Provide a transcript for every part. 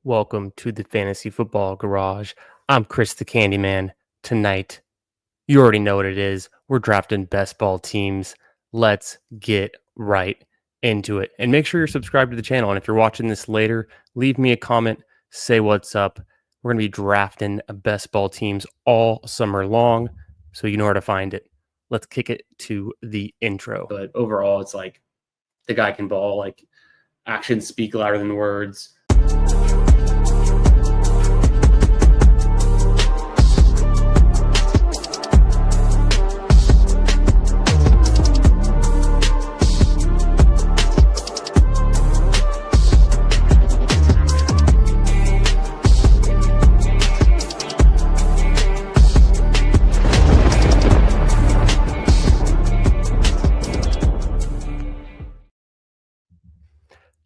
Welcome to the Fantasy Football Garage. I'm Chris the Candyman. Tonight, you already know what it is. We're drafting best ball teams. Let's get right into it. And make sure you're subscribed to the channel. And if you're watching this later, leave me a comment, say what's up. We're going to be drafting best ball teams all summer long, so you know where to find it. Let's kick it to the intro. But overall, it's like the guy can ball, like actions speak louder than words.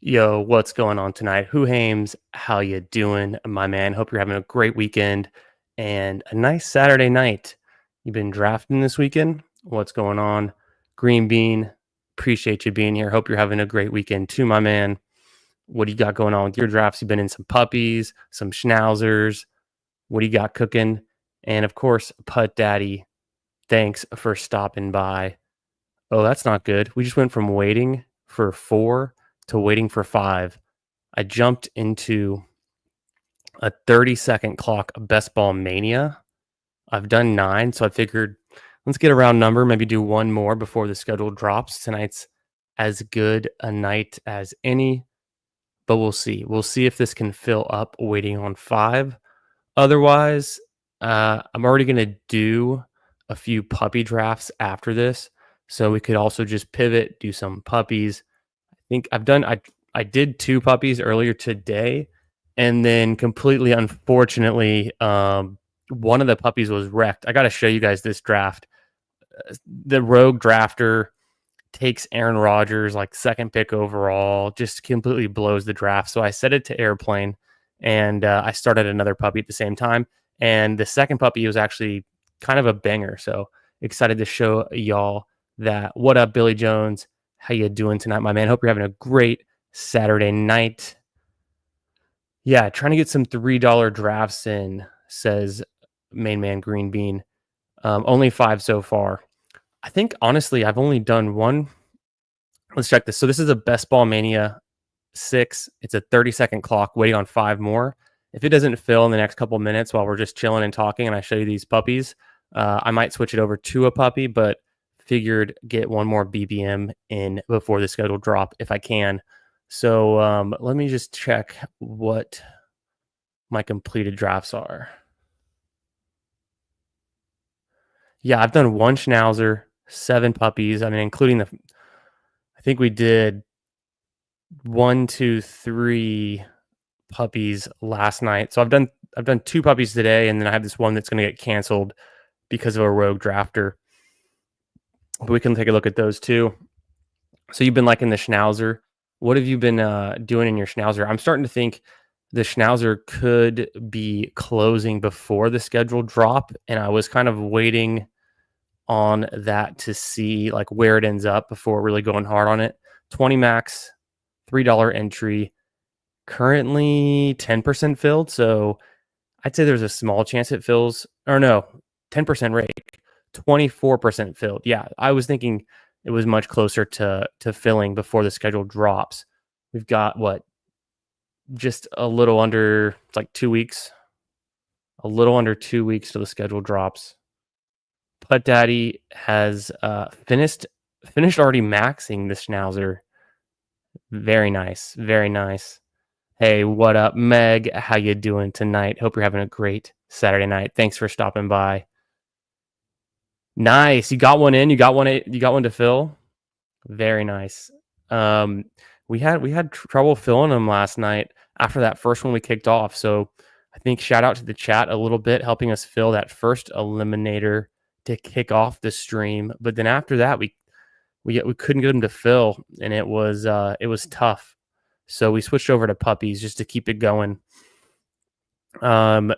Yo, what's going on tonight? Who Hames? How you doing, my man? Hope you're having a great weekend and a nice Saturday night. You've been drafting this weekend? What's going on? Green Bean, appreciate you being here. Hope you're having a great weekend too, my man. What do you got going on with your drafts? You've been in some puppies, some schnauzers. What do you got cooking? And of course, Putt Daddy, thanks for stopping by. Oh, that's not good. We just went from waiting for 4 to waiting for 5. I jumped into a 30-second clock of best ball mania. I've done 9, so I figured let's get a round number, maybe do one more before the schedule drops. Tonight's as good a night as any, but we'll see. We'll see if this can fill up waiting on 5. Otherwise, I'm already going to do a few puppy drafts after this, so we could also just pivot, do some puppies. I did 2 puppies earlier today, and then completely unfortunately, one of the puppies was wrecked. I got to show you guys this draft. The rogue drafter takes Aaron Rodgers, like second pick overall, just completely blows the draft. So I set it to airplane, and I started another puppy at the same time. And the second puppy was actually kind of a banger. So excited to show y'all that. What up, Billy Jones? How you doing tonight, my man? Hope you're having a great Saturday night. Yeah, trying to get some $3 drafts in, says main man Green Bean. Only 5 so far. I think, honestly, I've only done 1. Let's check this. So this is a Best Ball Mania 6. It's a 30-second clock waiting on 5 more. If it doesn't fill in the next couple minutes while we're just chilling and talking and I show you these puppies, I might switch it over to a puppy, but figured get one more BBM in before the schedule drop if I can. So let me just check what my completed drafts are. Yeah, I've done 1 Schnauzer, 7 puppies. I mean, including I think we did 1, 2, 3 puppies last night. So I've done 2 puppies today, and then I have this one that's going to get canceled because of a rogue drafter. But we can take a look at those too. So you've been liking the Schnauzer. What have you been doing in your Schnauzer? I'm starting to think the Schnauzer could be closing before the schedule drop, and I was kind of waiting on that to see like where it ends up before really going hard on it. 20 max, $3 entry, currently 10% filled. So I'd say there's a small chance it fills, or no, 10% rate, 24% filled. Yeah, I was thinking it was much closer to filling before the schedule drops. We've got just a little under, it's like 2 weeks, a little under 2 weeks till the schedule drops. Putt Daddy has finished already maxing the Schnauzer. Very nice, very nice. Hey, what up, Meg? How you doing tonight? Hope you're having a great Saturday night. Thanks for stopping by. Nice. You got one in. You got one to fill. Very nice. We had trouble filling them last night after that first one we kicked off. So I think shout out to the chat a little bit, helping us fill that first eliminator to kick off the stream. But then after that, we couldn't get them to fill, and it was tough. So we switched over to puppies just to keep it going. But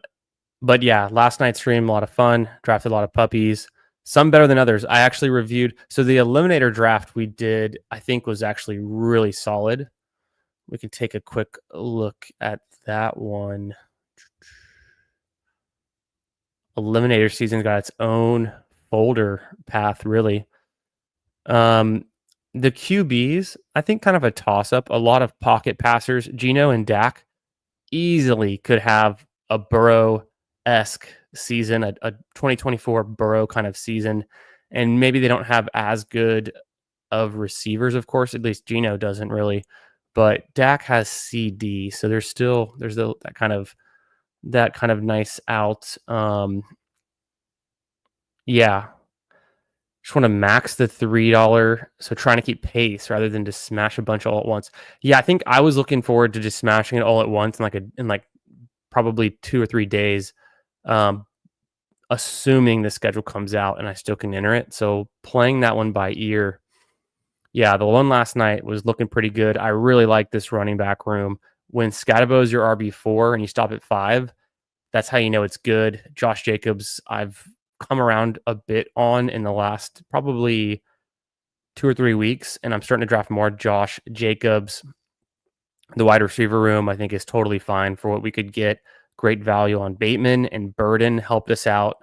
yeah, last night's stream, a lot of fun. Drafted a lot of puppies. Some better than others. I actually reviewed. So the eliminator draft we did, I think, was actually really solid. we can take a quick look at that one. Eliminator season's got its own folder path, really. The QBs, I think kind of a toss-up. A lot of pocket passers. Geno and Dak easily could have a Burrow-esque season, a 2024 Burrow kind of season. And maybe they don't have as good of receivers, of course. At least Geno doesn't really. But Dak has CD, so there's that kind of nice out. Yeah, just want to max the $3, so trying to keep pace rather than just smash a bunch all at once. Yeah, I think I was looking forward to just smashing it all at once in like probably 2 or 3 days, assuming the schedule comes out and I still can enter it. So playing that one by ear. Yeah, the one last night was looking pretty good. I really like this running back room. When Scatabo is your RB4 and you stop at 5, that's how you know it's good. Josh Jacobs, I've come around a bit on in the last probably 2 or 3 weeks, and I'm starting to draft more Josh Jacobs. The wide receiver room, I think, is totally fine for what we could get. Great value on Bateman and Burden helped us out.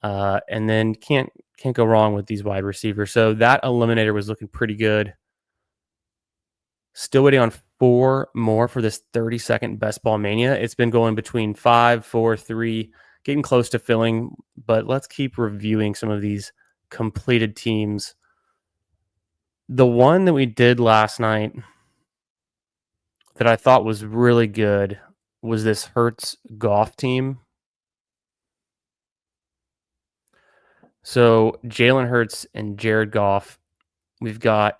And then can't go wrong with these wide receivers. So that eliminator was looking pretty good. Still waiting on 4 more for this 30-second best ball mania. It's been going between 5, 4, 3, getting close to filling, but let's keep reviewing some of these completed teams. The one that we did last night that I thought was really good was this Hurts Goff team. So Jalen Hurts and Jared Goff. We've got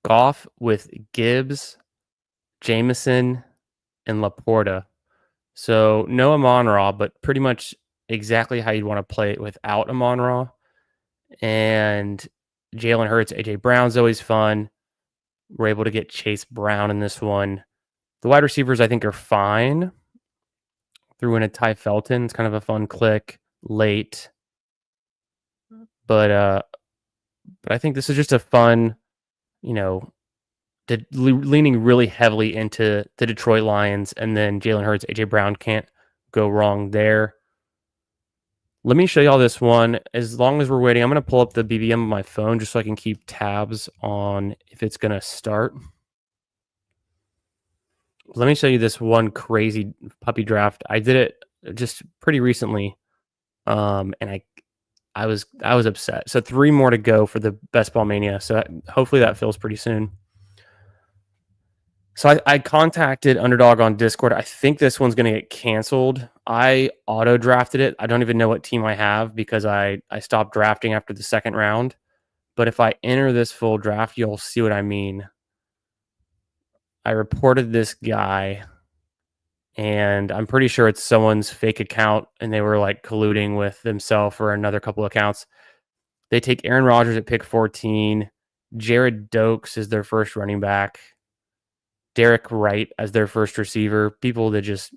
Goff with Gibbs, Jameson, and Laporta. So no Amon-Ra, but pretty much exactly how you'd want to play it without Amon-Ra. And Jalen Hurts, AJ Brown's always fun. We're able to get Chase Brown in this one. The wide receivers, I think, are fine. Threw in a Ty Felton. It's kind of a fun click late. But I think this is just a fun, leaning really heavily into the Detroit Lions, and then Jalen Hurts, AJ Brown can't go wrong there. Let me show y'all this one. As long as we're waiting, I'm going to pull up the BBM on my phone just so I can keep tabs on if it's going to start. Let me show you this one crazy puppy draft. I did it just pretty recently, and I was upset. So 3 more to go for the Best Ball Mania. So hopefully that fills pretty soon. So I contacted Underdog on Discord. I think this one's going to get canceled. I auto drafted it. I don't even know what team I have because I stopped drafting after the second round. But if I enter this full draft, you'll see what I mean. I reported this guy, and I'm pretty sure it's someone's fake account, and they were like colluding with themselves or another couple accounts. They take Aaron Rodgers at pick 14. Jared Dokes is their first running back. Derek Wright as their first receiver. People that just,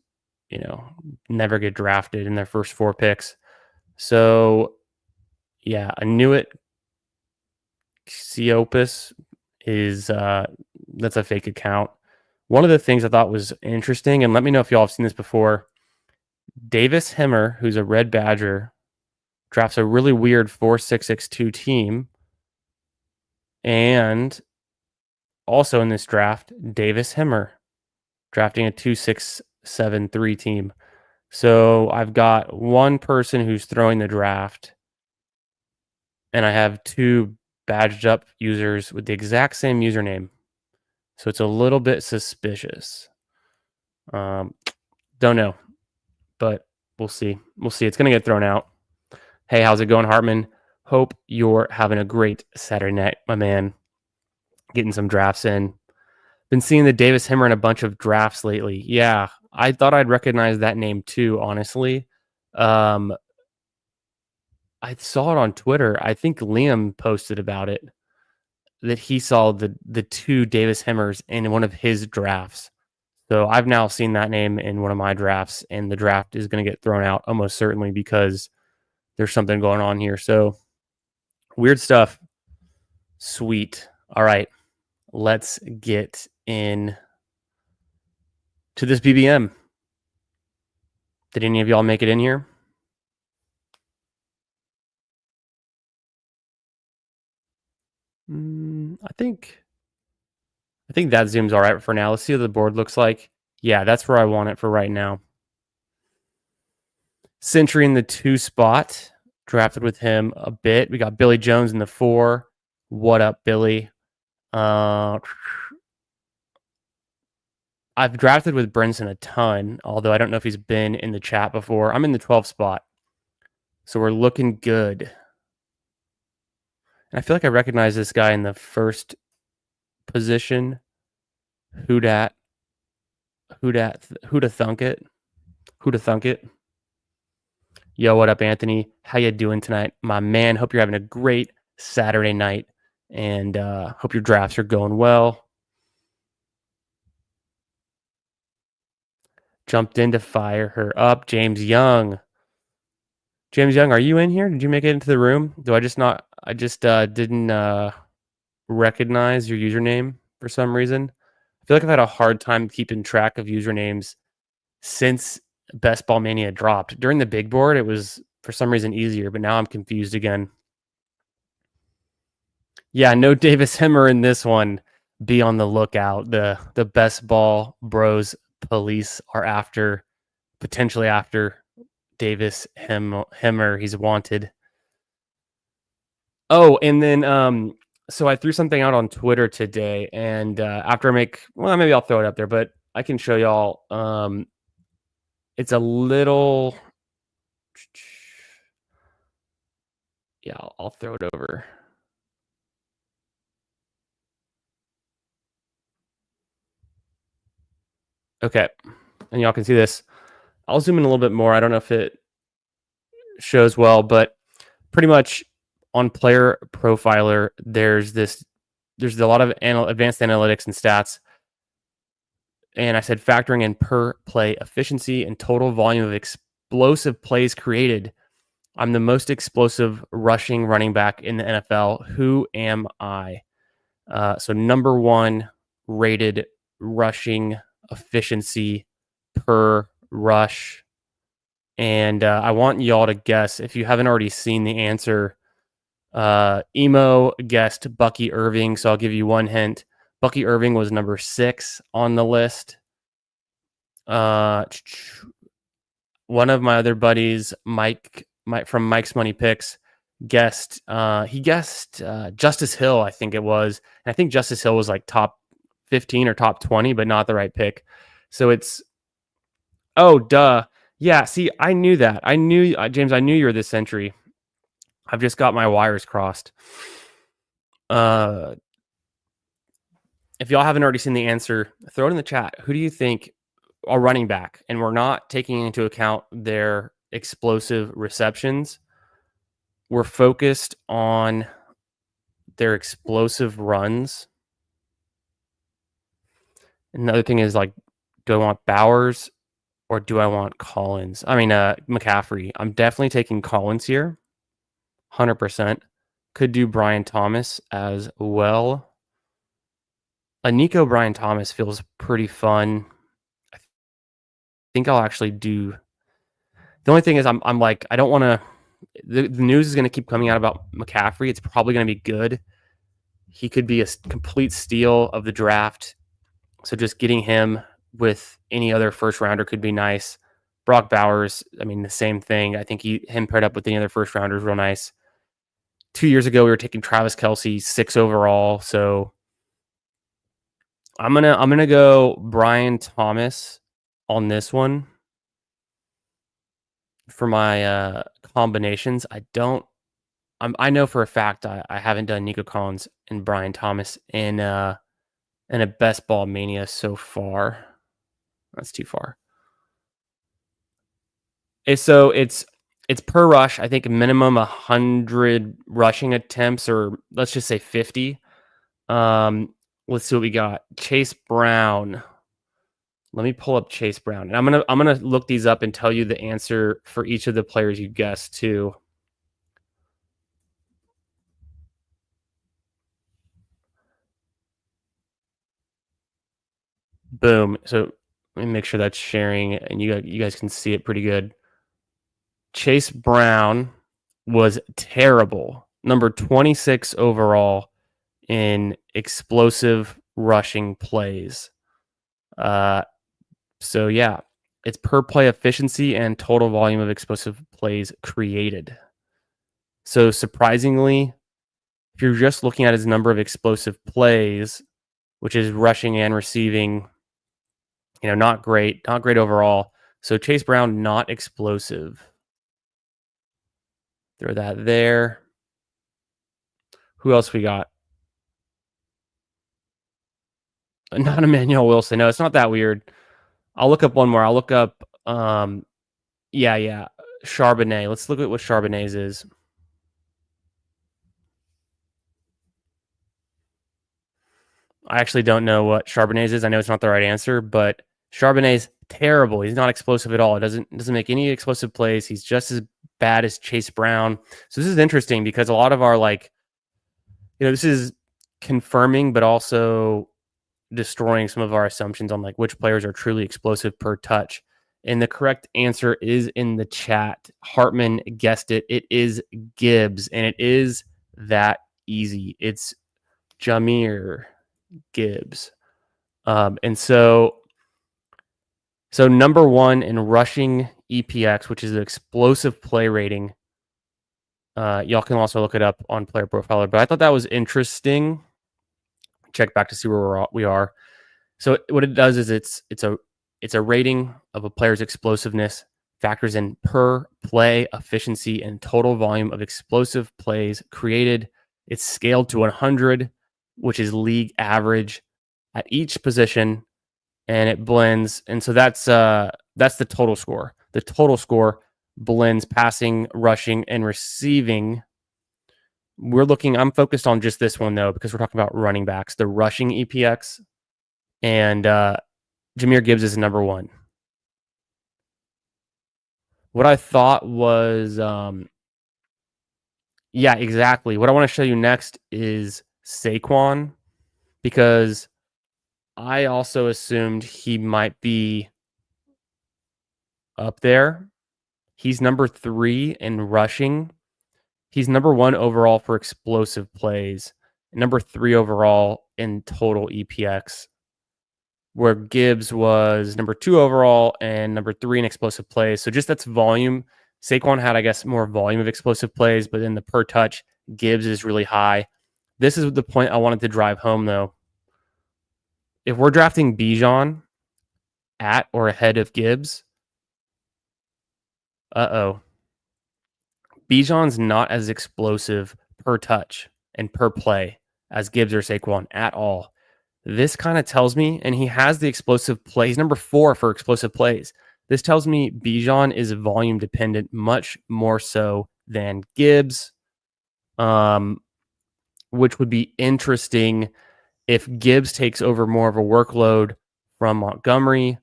never get drafted in their first 4 picks. So, yeah, I knew it. Ciopus is that's a fake account. One of the things I thought was interesting, and let me know if y'all have seen this before. Davis Hemmer, who's a Red Badger, drafts a really weird 4-6-6-2 team. And also in this draft, Davis Hemmer drafting a 2-6-7-3 team. So I've got one person who's throwing the draft, and I have 2 badged up users with the exact same username. So it's a little bit suspicious. Don't know, but we'll see. It's going to get thrown out. Hey, how's it going, Hartman? Hope you're having a great Saturday night, my man. Getting some drafts in. Been seeing the Davis Hemmer in a bunch of drafts lately. Yeah, I thought I'd recognize that name too, honestly. I saw it on Twitter. I think Liam posted about it, that he saw the 2 Davis Hemmers in one of his drafts. So I've now seen that name in one of my drafts, and the draft is going to get thrown out almost certainly because there's something going on here. So weird stuff. Sweet. All right. Let's get in to this BBM. Did any of y'all make it in here? I think that zoom's all right for now. Let's see what the board looks like. Yeah, that's where I want it for right now. Century in the 2 spot. Drafted with him a bit. We got Billy Jones in the 4. What up, Billy? I've drafted with Brinson a ton, although I don't know if he's been in the chat before. I'm in the 12 spot. So we're looking good. And I feel like I recognize this guy in the first position. Who da thunk it? Yo, what up, Anthony? How you doing tonight? My man, hope you're having a great Saturday night, and hope your drafts are going well. Jumped in to fire her up. James Young, are you in here? Did you make it into the room? I just didn't recognize your username for some reason. I feel like I've had a hard time keeping track of usernames since Best Ball Mania dropped. During the big board, it was for some reason easier, but now I'm confused again. Yeah, no Davis Hemmer in this one. Be on the lookout. The Best Ball Bros police are potentially after Davis Hemmer. He's wanted. Oh, and then so I threw something out on Twitter today, and after I maybe I'll throw it up there, but I can show y'all. It's a little, yeah, I'll throw it over. Okay, and y'all can see this. I'll zoom in a little bit more. I don't know if it shows well, but pretty much on Player Profiler, there's a lot of advanced analytics and stats. And I said factoring in per play efficiency and total volume of explosive plays created. I'm the most explosive rushing running back in the NFL. Who am I? So number 1 rated rushing efficiency per rush. And I want y'all to guess, if you haven't already seen the answer. Emo guessed Bucky Irving, so I'll give you one hint. Bucky Irving was number 6 on the list. One of my other buddies, Mike from Mike's Money Picks, guessed Justice Hill, I think it was. And I think Justice Hill was like top 15 or top 20, but not the right pick. So it's, oh, duh. Yeah, see, I knew that. James, I knew you were this century. I've just got my wires crossed. If y'all haven't already seen the answer, throw it in the chat. Who do you think are running back? And we're not taking into account their explosive receptions. We're focused on their explosive runs. Another thing is, like, do I want Bowers or do I want Collins? I mean, McCaffrey. I'm definitely taking Collins here. 100%. Could do Brian Thomas as well. A Nico Brian Thomas feels pretty fun. I think I'll actually do. The only thing is, I'm like, I don't want to. The news is going to keep coming out about McCaffrey. It's probably going to be good. He could be a complete steal of the draft. So just getting him with any other first rounder could be nice. Brock Bowers, I mean, the same thing. I think him paired up with any other first rounder is real nice. 2 years ago, we were taking Travis Kelce 6 overall. So I'm gonna go Brian Thomas on this one for my combinations. I know for a fact I haven't done Nico Collins and Brian Thomas in a Best Ball Mania so far. That's too far. So it's per rush. I think minimum 100 rushing attempts, or let's just say 50. Let's see what we got. Chase Brown. Let me pull up Chase Brown, and I'm gonna look these up and tell you the answer for each of the players you guessed too. Boom. So Let me make sure that's sharing and you guys can see it pretty good. Chase Brown was terrible. Number 26 overall in explosive rushing plays. So yeah, it's per play efficiency and total volume of explosive plays created. So surprisingly, if you're just looking at his number of explosive plays, which is rushing and receiving, not great overall. So Chase Brown, not explosive. Throw that there. Who else we got? Not Emmanuel Wilson. No, it's not that weird. I'll look up one more. I'll look up, yeah, Charbonnet. Let's look at what Charbonnet's is. I actually don't know what Charbonnet's is. I know it's not the right answer, but Charbonnet's terrible. He's not explosive at all. It doesn't make any explosive plays. He's just as bad as Chase Brown. So this is interesting because a lot of our this is confirming, but also destroying some of our assumptions on which players are truly explosive per touch. And the correct answer is in the chat. Hartman guessed it. It is Gibbs, and it is that easy. It's Jahmyr Gibbs. And so number one in rushing EPX, which is the explosive play rating. Y'all can also look it up on Player Profiler, but I thought that was interesting. Check back to see where we are. So what it does is it's a rating of a player's explosiveness, factors in per play efficiency and total volume of explosive plays created. It's scaled to 100, which is league average at each position, and it blends. And so that's the total score. The total score blends passing, rushing, and receiving. I'm focused on just this one though, because we're talking about running backs, the rushing EPX, and Jahmyr Gibbs is number one. What I thought was, yeah, exactly. What I want to show you next is Saquon, because I also assumed he might be up there. He's number 3 in rushing. He's number 1 overall for explosive plays, number 3 overall in total EPX, where Gibbs was number 2 overall and number 3 in explosive plays. So just that's volume. Saquon had, I guess, more volume of explosive plays, but in the per touch, Gibbs is really high. This is the point I wanted to drive home, though. If we're drafting Bijan at or ahead of Gibbs, Bijan's not as explosive per touch and per play as Gibbs or Saquon at all. This kind of tells me, and he has the explosive plays. He's number 4 for explosive plays. This tells me Bijan is volume dependent much more so than Gibbs, which would be interesting if Gibbs takes over more of a workload from Montgomery.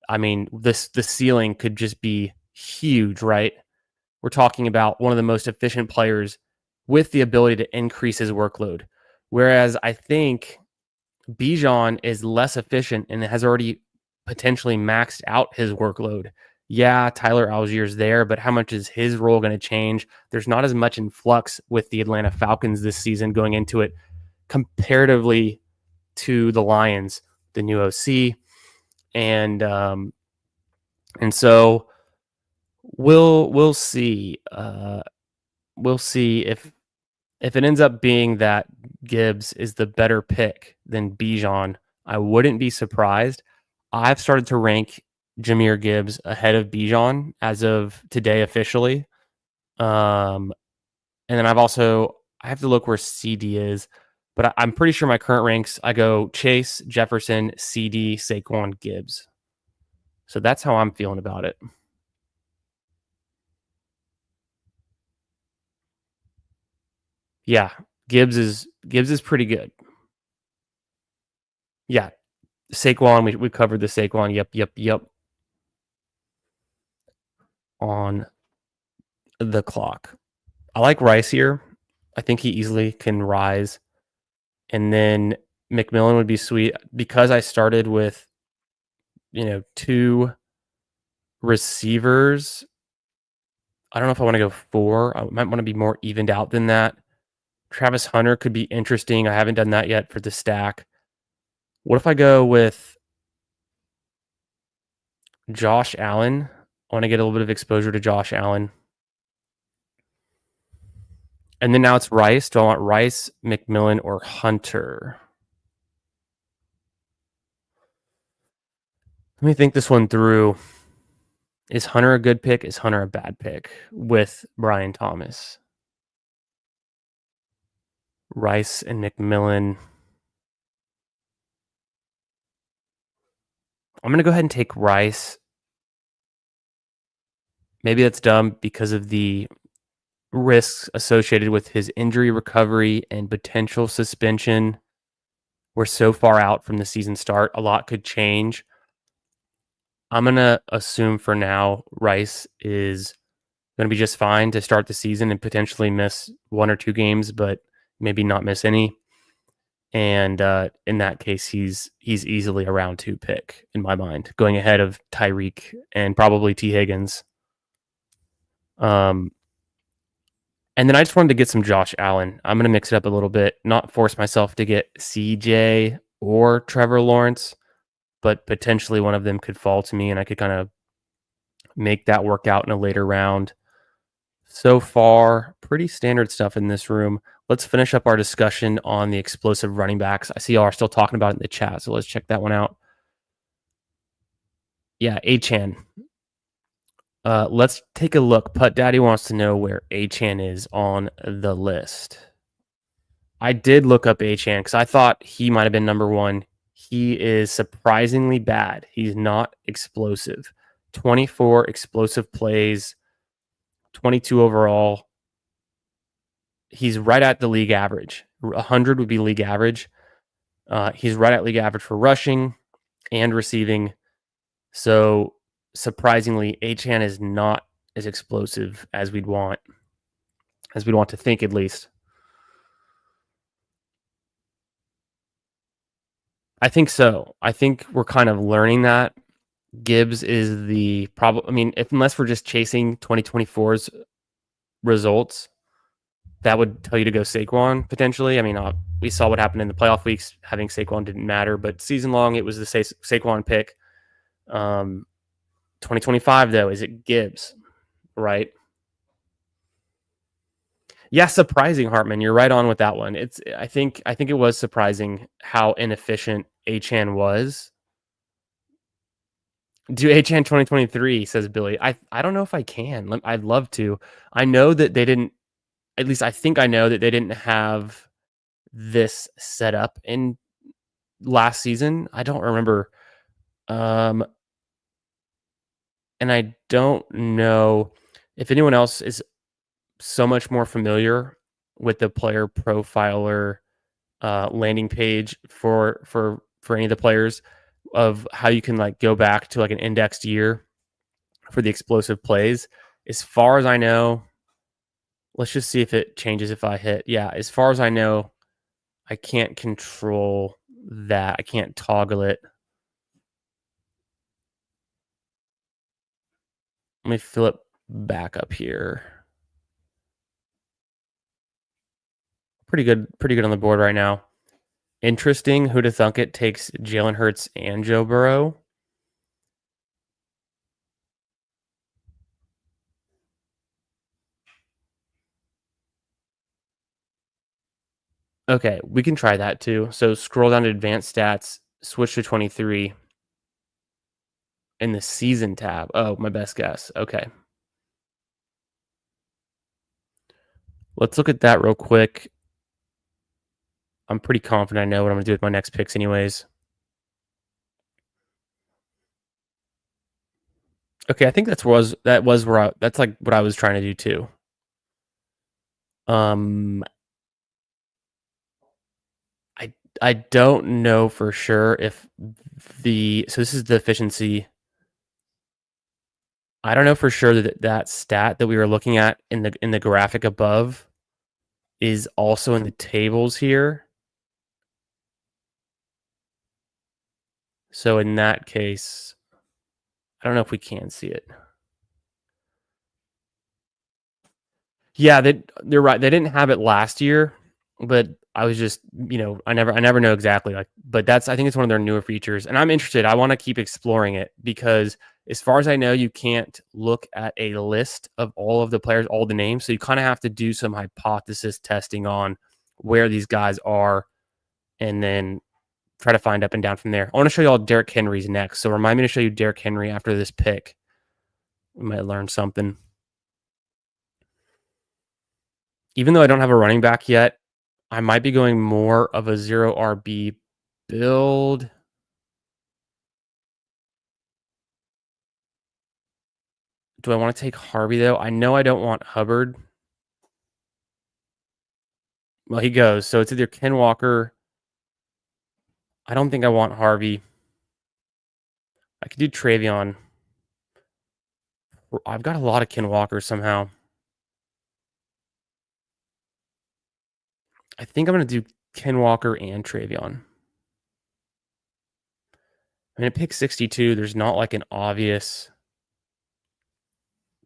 I mean, the ceiling could just be huge, right? We're talking about one of the most efficient players with the ability to increase his workload. Whereas I think Bijan is less efficient and has already potentially maxed out his workload. Yeah, Tyler Allgeier's there, but how much is his role going to change? There's not as much in flux with the Atlanta Falcons this season going into it comparatively to the Lions, the new OC. And so we'll see. We'll see if it ends up being that Gibbs is the better pick than Bijan. I wouldn't be surprised. I've started to rank Jahmyr Gibbs ahead of Bijan as of today officially. And then I have to look where CD is, but I'm pretty sure my current ranks, I go Chase, Jefferson, CD, Saquon, Gibbs. So that's how I'm feeling about it. Yeah, Gibbs is pretty good. Yeah, Saquon, we covered the Saquon. Yep. On the clock. I like Rice here. I think he easily can rise. And then McMillan would be sweet because I started with two receivers. I don't know if I want to go 4. I might want to be more evened out than that. Travis Hunter could be interesting. I haven't done that yet for the stack. What if I go with Josh Allen? I want to get a little bit of exposure to Josh Allen. And then now it's Rice. Do I want Rice, McMillan, or Hunter? Let me think this one through. Is Hunter a good pick? Is Hunter a bad pick with Brian Thomas? Rice and McMillan. I'm going to go ahead and take Rice. Maybe that's dumb because of the risks associated with his injury recovery and potential suspension. We're so far out from the season start. A lot could change. I'm going to assume for now Rice is going to be just fine to start the season and potentially miss 1 or 2 games, but maybe not miss any. And in that case, he's easily a round 2 pick in my mind, going ahead of Tyreek and probably T. Higgins. And then I just wanted to get some Josh Allen. I'm going to mix it up a little bit, not force myself to get CJ or Trevor Lawrence, but potentially one of them could fall to me and I could kind of make that work out in a later round. So far, pretty standard stuff in this room. Let's finish up our discussion on the explosive running backs. I see y'all are still talking about it in the chat, so let's check that one out. Yeah, Achane. Let's take a look. Putt Daddy wants to know where Achane is on the list. I did look up Achane because I thought he might have been number 1. He is surprisingly bad. He's not explosive. 24 explosive plays, 22 overall. He's right at the league average. 100 would be league average. He's right at league average for rushing and receiving. So surprisingly, Achane is not as explosive as we'd want to think, at least. I think so. I think we're kind of learning that Gibbs is the problem. I mean, unless we're just chasing 2024's results, that would tell you to go Saquon potentially. I mean, we saw what happened in the playoff weeks. Having Saquon didn't matter, but season long, it was the Saquon pick. 2025 though, is it Gibbs, right? Yeah, surprising, Hartman. You're right on with that one. I think it was surprising how inefficient Achane was. Do Achane 2023, says Billy. I don't know if I can. I'd love to. I know that they didn't, at least I think I know that they didn't have this set up in last season. I don't remember. And I don't know if anyone else is so much more familiar with the player profiler landing page for any of the players, of how you can like go back to like an indexed year for the explosive plays. As far as I know, let's just see if it changes if I hit. Yeah, as far as I know, I can't control that. I can't toggle it. Let me fill it back up here. Pretty good on the board right now. Interesting. Who'da thunk it takes Jalen Hurts and Joe Burrow? Okay, we can try that too. So scroll down to advanced stats, switch to 23 in the season tab. Oh, my best guess. Okay. Let's look at that real quick. I'm pretty confident I know what I'm going to do with my next picks anyways. Okay, I think that's like what I was trying to do too. I don't know for sure if so this is the efficiency. I don't know for sure that stat that we were looking at in the graphic above is also in the tables here. So in that case, I don't know if we can see it. Yeah, they're right. They didn't have it last year, but I was just, I never know exactly, but I think it's one of their newer features, and I'm interested. I want to keep exploring it because as far as I know, you can't look at a list of all of the players, all the names. So you kind of have to do some hypothesis testing on where these guys are and then try to find up and down from there. I want to show you all Derrick Henry's next. So remind me to show you Derrick Henry after this pick. We might learn something. Even though I don't have a running back yet, I might be going more of a 0 RB build. Do I want to take Harvey, though? I know I don't want Hubbard. Well, he goes. So it's either Ken Walker. I don't think I want Harvey. I could do Travion. I've got a lot of Ken Walker somehow. I think I'm going to do Ken Walker and Travion. I mean, at pick 62, there's not like an obvious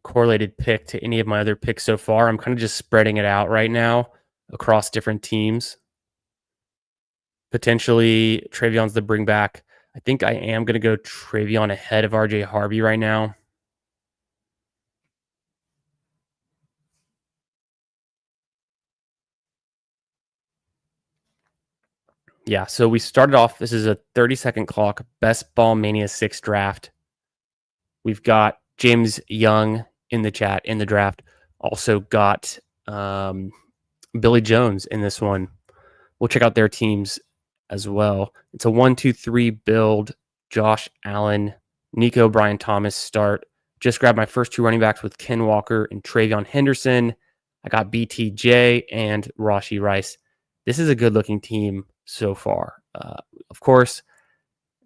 correlated pick to any of my other picks so far. I'm kind of just spreading it out right now across different teams. Potentially, Travion's the bring back. I think I am going to go Travion ahead of RJ Harvey right now. Yeah, so we started off, this is a 30-second clock, Best Ball Mania 6 draft. We've got James Young in the chat, in the draft. Also got Billy Jones in this one. We'll check out their teams as well. It's a 1-2-3 build. Josh Allen, Nico, Brian Thomas start. Just grabbed my first two running backs with Ken Walker and Travion Henderson. I got BTJ and Rashee Rice. This is a good-looking team so far. Of course,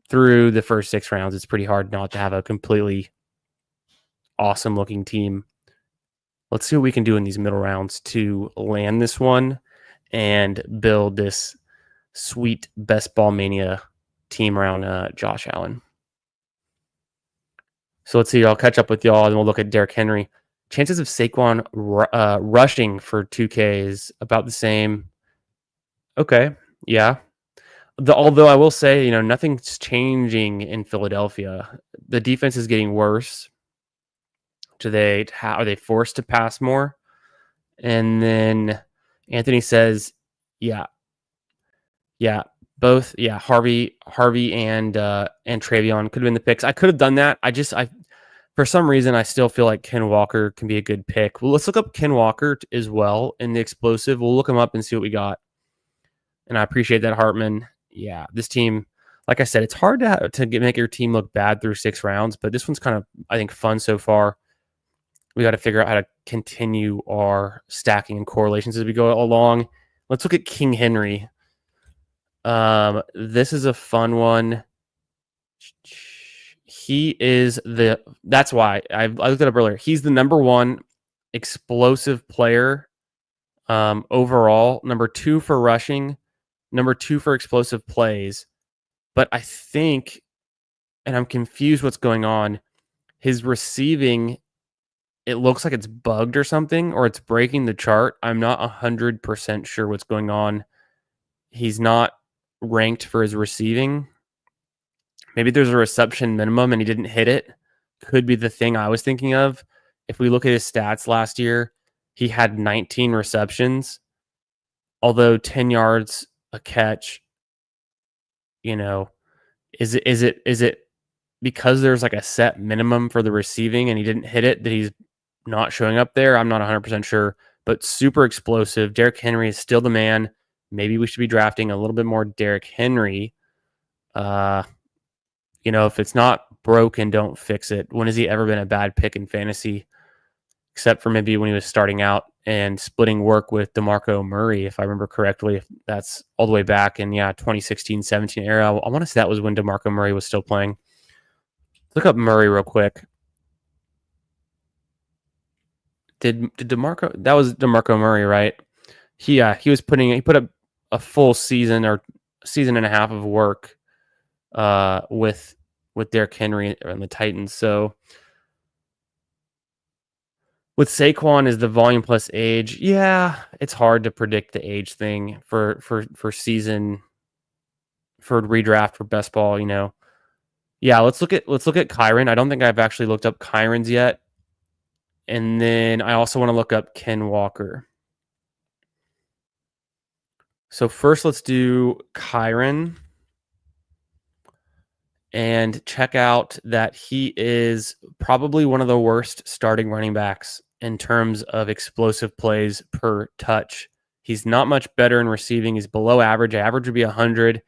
through the first 6 rounds, it's pretty hard not to have a completely awesome-looking team. Let's see what we can do in these middle rounds to land this one and build this sweet Best Ball Mania team around Josh Allen. So let's see. I'll catch up with y'all, and we'll look at Derrick Henry. Chances of Saquon rushing for 2K is about the same. Okay, yeah. Although I will say, nothing's changing in Philadelphia. The defense is getting worse. Are they forced to pass more? And then Anthony says, yeah, both, Harvey and Travion could have been the picks. I could have done that. For some reason, I still feel like Ken Walker can be a good pick. Well, let's look up Ken Walker as well in the explosive. We'll look him up and see what we got. And I appreciate that, Hartman. Yeah, this team, like I said, it's hard to make your team look bad through 6 rounds, but this one's kind of, I think, fun so far. We got to figure out how to continue our stacking and correlations as we go along. Let's look at King Henry. This is a fun one. That's why I looked it up earlier. He's the number 1 explosive player overall, number 2 for rushing, number 2 for explosive plays. But I think, and I'm confused what's going on, his receiving, it looks like it's bugged or something, or it's breaking the chart. I'm not 100% sure what's going on. He's not ranked for his receiving. Maybe there's a reception minimum and he didn't hit it. Could be the thing I was thinking of. If we look at his stats last year, he had 19 receptions, although 10 yards a catch. Is it because there's like a set minimum for the receiving and he didn't hit it that he's not showing up there? I'm not 100% sure, but super explosive. Derrick Henry is still the man. Maybe we should be drafting a little bit more Derrick Henry. If it's not broken, don't fix it. When has he ever been a bad pick in fantasy? Except for maybe when he was starting out and splitting work with DeMarco Murray, if I remember correctly. That's all the way back in 2016-17 era. I want to say that was when DeMarco Murray was still playing. Look up Murray real quick. Did DeMarco? That was DeMarco Murray, right? He put up a full season or season and a half of work with with Derrick Henry and the Titans. So with Saquon is the volume plus age. Yeah, it's hard to predict the age thing for season, for redraft, for best ball. Yeah, let's look at Kyren. I don't think I've actually looked up Kyren's yet. And then I also want to look up Ken Walker. So first, let's do Kyren and check out that he is probably one of the worst starting running backs in terms of explosive plays per touch. He's not much better in receiving. He's below average. Average would be 100.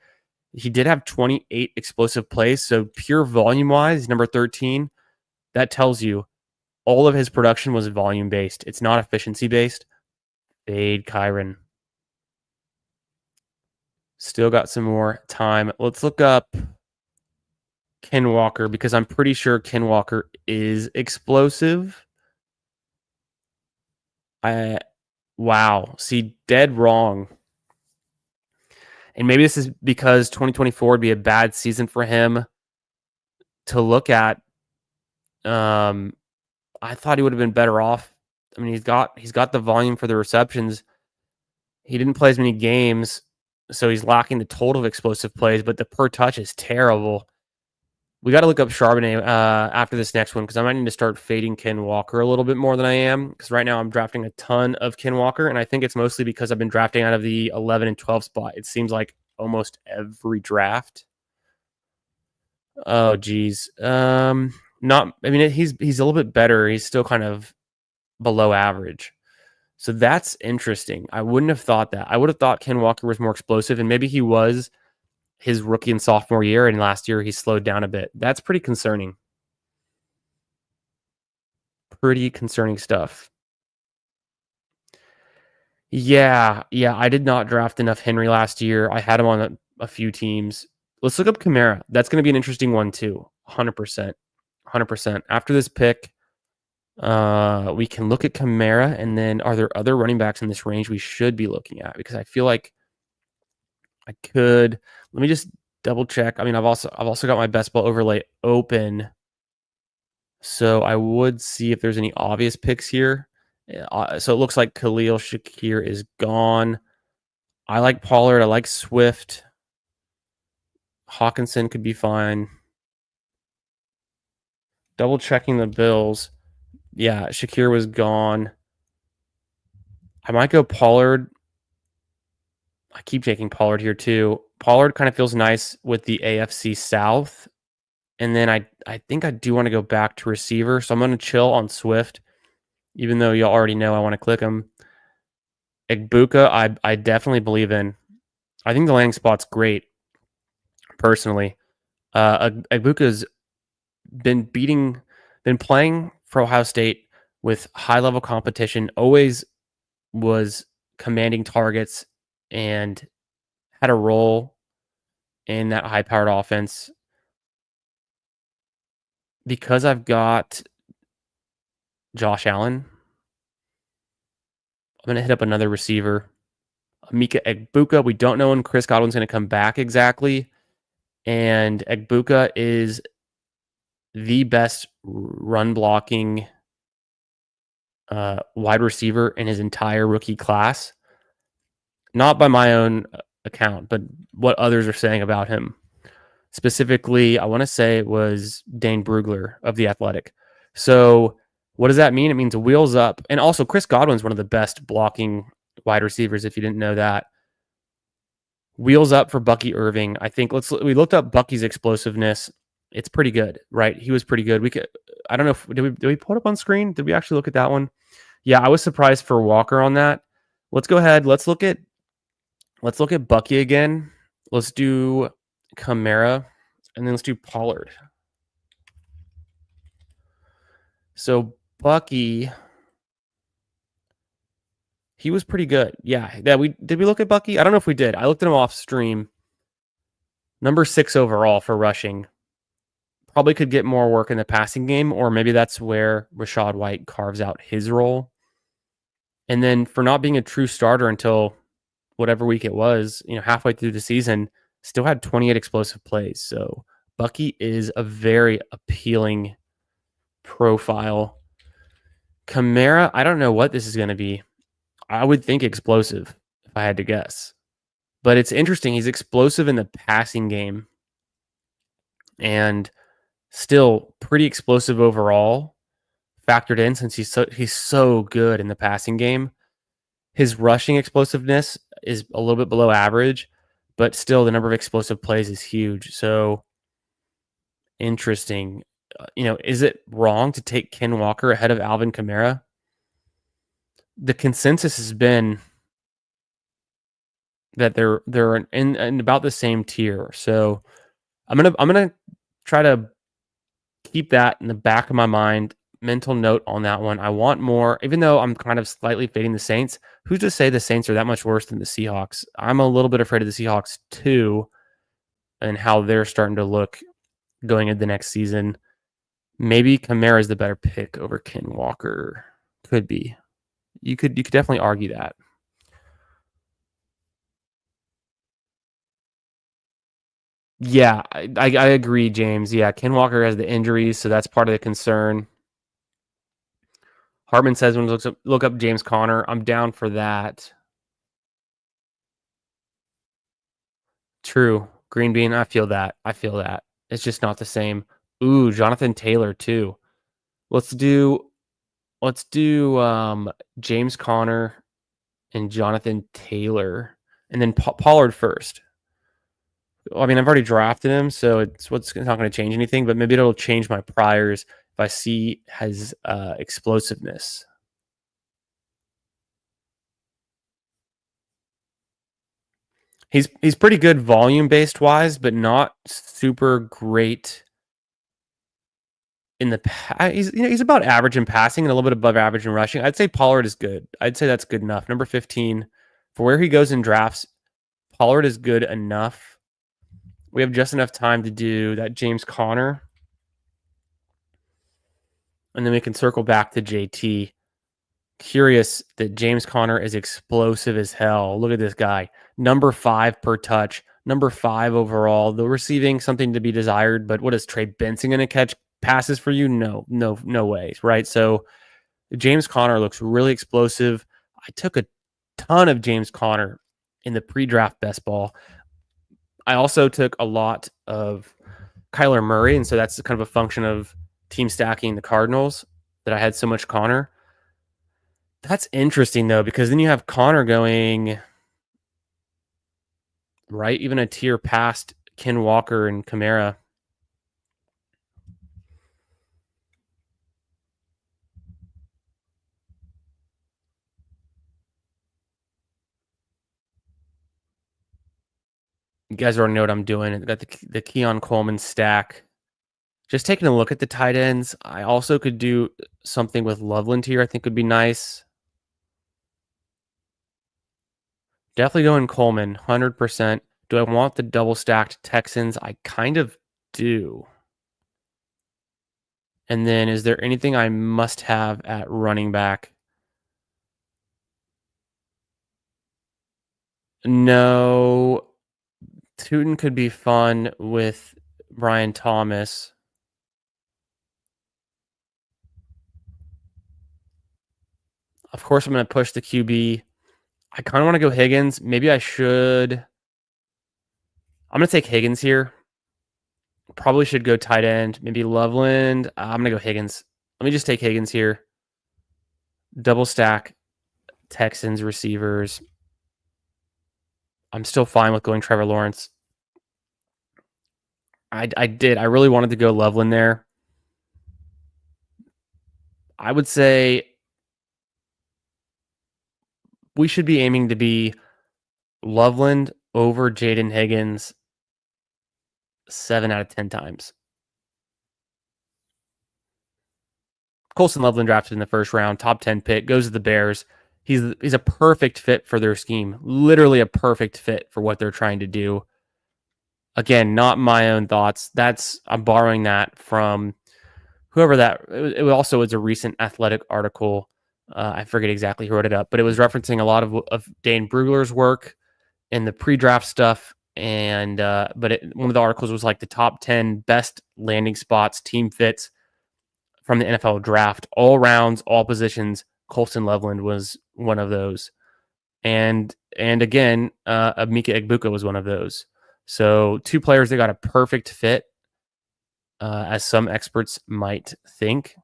He did have 28 explosive plays. So pure volume-wise, number 13, that tells you all of his production was volume-based. It's not efficiency-based. Fade Kyren. Still got some more time. Let's look up Ken Walker because I'm pretty sure Ken Walker is explosive. Wow. See, dead wrong. And maybe this is because 2024 would be a bad season for him to look at. I thought he would have been better off. I mean, he's got the volume for the receptions. He didn't play as many games, so he's lacking the total of explosive plays, but the per touch is terrible. We got to look up Charbonnet after this next one because I might need to start fading Ken Walker a little bit more than I am because right now I'm drafting a ton of Ken Walker, and I think it's mostly because I've been drafting out of the 11 and 12 spot. It seems like almost every draft. Oh, geez. He's a little bit better. He's still kind of below average. So that's interesting. I wouldn't have thought that. I would have thought Ken Walker was more explosive, and maybe he was his rookie and sophomore year, and last year he slowed down a bit. That's pretty concerning. Pretty concerning stuff. Yeah. I did not draft enough Henry last year. I had him on a few teams. Let's look up Kamara. That's going to be an interesting one too. 100%. 100%. After this pick, we can look at Kamara, and then are there other running backs in this range we should be looking at? Because I feel like I could. Let me just double check. I mean, I've also got my best ball overlay open, so I would see if there's any obvious picks here. So it looks like Khalil Shakir is gone. I like Pollard. I like Swift. Hawkinson could be fine. Double checking the Bills. Yeah, Shakir was gone. I might go Pollard. I keep taking Pollard here too. Pollard kind of feels nice with the AFC South. And then I think I do want to go back to receiver. So I'm going to chill on Swift, even though you already know I want to click him. Egbuka, I definitely believe in. I think the landing spot's great, personally. Egbuka's been playing for Ohio State with high-level competition, always was commanding targets and had a role in that high-powered offense. Because I've got Josh Allen, I'm going to hit up another receiver. Mika Egbuka. We don't know when Chris Godwin's going to come back exactly. And Egbuka is the best run blocking wide receiver in his entire rookie class. Not by my own account, but what others are saying about him. Specifically, I want to say it was Dane Brugler of The Athletic. So what does that mean? It means wheels up. And also Chris Godwin's one of the best blocking wide receivers, if you didn't know that. Wheels up for Bucky Irving. I think we looked up Bucky's explosiveness. It's pretty good, right? He was pretty good. I don't know if did we put it up on screen? Did we actually look at that one? Yeah, I was surprised for Walker on that. Let's go ahead. Let's look at Bucky again. Let's do Kamara, and then let's do Pollard. So Bucky, he was pretty good. Yeah, did we look at Bucky? I don't know if we did. I looked at him off stream. Number 6 overall for rushing. Probably could get more work in the passing game, or maybe that's where Rachaad White carves out his role. And then for not being a true starter until whatever week it was, halfway through the season, still had 28 explosive plays. So Bucky is a very appealing profile. Kamara, I don't know what this is going to be. I would think explosive if I had to guess. But it's interesting. He's explosive in the passing game and still pretty explosive overall, factored in since he's so good in the passing game. His rushing explosiveness is a little bit below average, but still the number of explosive plays is huge. So interesting. Is it wrong to take Ken Walker ahead of Alvin Kamara? The consensus has been that they're in about the same tier. So I'm gonna try to keep that in the back of my mind. Mental note on that one. I want more, even though I'm kind of slightly fading the Saints. Who's to say the Saints are that much worse than the Seahawks? I'm a little bit afraid of the Seahawks too, and how they're starting to look going into the next season. Maybe Kamara is the better pick over Ken Walker. Could be. You could definitely argue that. Yeah, I agree, James. Yeah, Ken Walker has the injuries, so that's part of the concern. Hartman says when he look up James Conner. I'm down for that. True. Green bean, I feel that. It's just not the same. Ooh, Jonathan Taylor too. Let's do James Conner and Jonathan Taylor, and then Pollard first. I mean, I've already drafted him, so it's not going to change anything, but maybe it'll change my priors if I see his explosiveness. He's pretty good volume based wise, but not super great in the he's about average in passing and a little bit above average in rushing. I'd say Pollard is good. I'd say that's good enough. Number 15 for where he goes in drafts. Pollard is good enough. We have just enough time to do that James Conner. And then we can circle back to JT. Curious that James Conner is explosive as hell. Look at this guy. Number 5 per touch. Number 5 overall. The receiving, something to be desired. But what is Trey Benson going to catch passes for you? No way. Right? So James Conner looks really explosive. I took a ton of James Conner in the pre-draft best ball. I also took a lot of Kyler Murray, and so that's kind of a function of team stacking the Cardinals that I had so much Conner. That's interesting, though, because then you have Conner going, right, even a tier past Ken Walker and Kamara. You guys already know what I'm doing. I got the Keon Coleman stack. Just taking a look at the tight ends. I also could do something with Loveland here. I think would be nice. Definitely going Coleman, 100%. Do I want the double stacked Texans? I kind of do. And then is there anything I must have at running back? No. Tootin could be fun with Brian Thomas. Of course, I'm going to push the QB. I kind of want to go Higgins. Maybe I should. I'm going to take Higgins here. Probably should go tight end. Maybe Loveland. I'm going to go Higgins. Let me just take Higgins here. Double stack Texans receivers. I'm still fine with going Trevor Lawrence. I did. I really wanted to go Loveland there. I would say we should be aiming to be Loveland over Jaden Higgins 7 out of 10 times. Colson Loveland drafted in the first round, top 10 pick, goes to the Bears. He's a perfect fit for their scheme. Literally a perfect fit for what they're trying to do. Again, not my own thoughts. I'm borrowing that from whoever that. It also was a recent Athletic article. I forget exactly who wrote it up, but it was referencing a lot of Dane Brugler's work in the pre-draft stuff and one of the articles was like the top 10 best landing spots, team fits from the NFL draft, all rounds, all positions. Colston Loveland was one of those, and again, Emeka Egbuka was one of those. So 2 players that got a perfect fit, as some experts might think.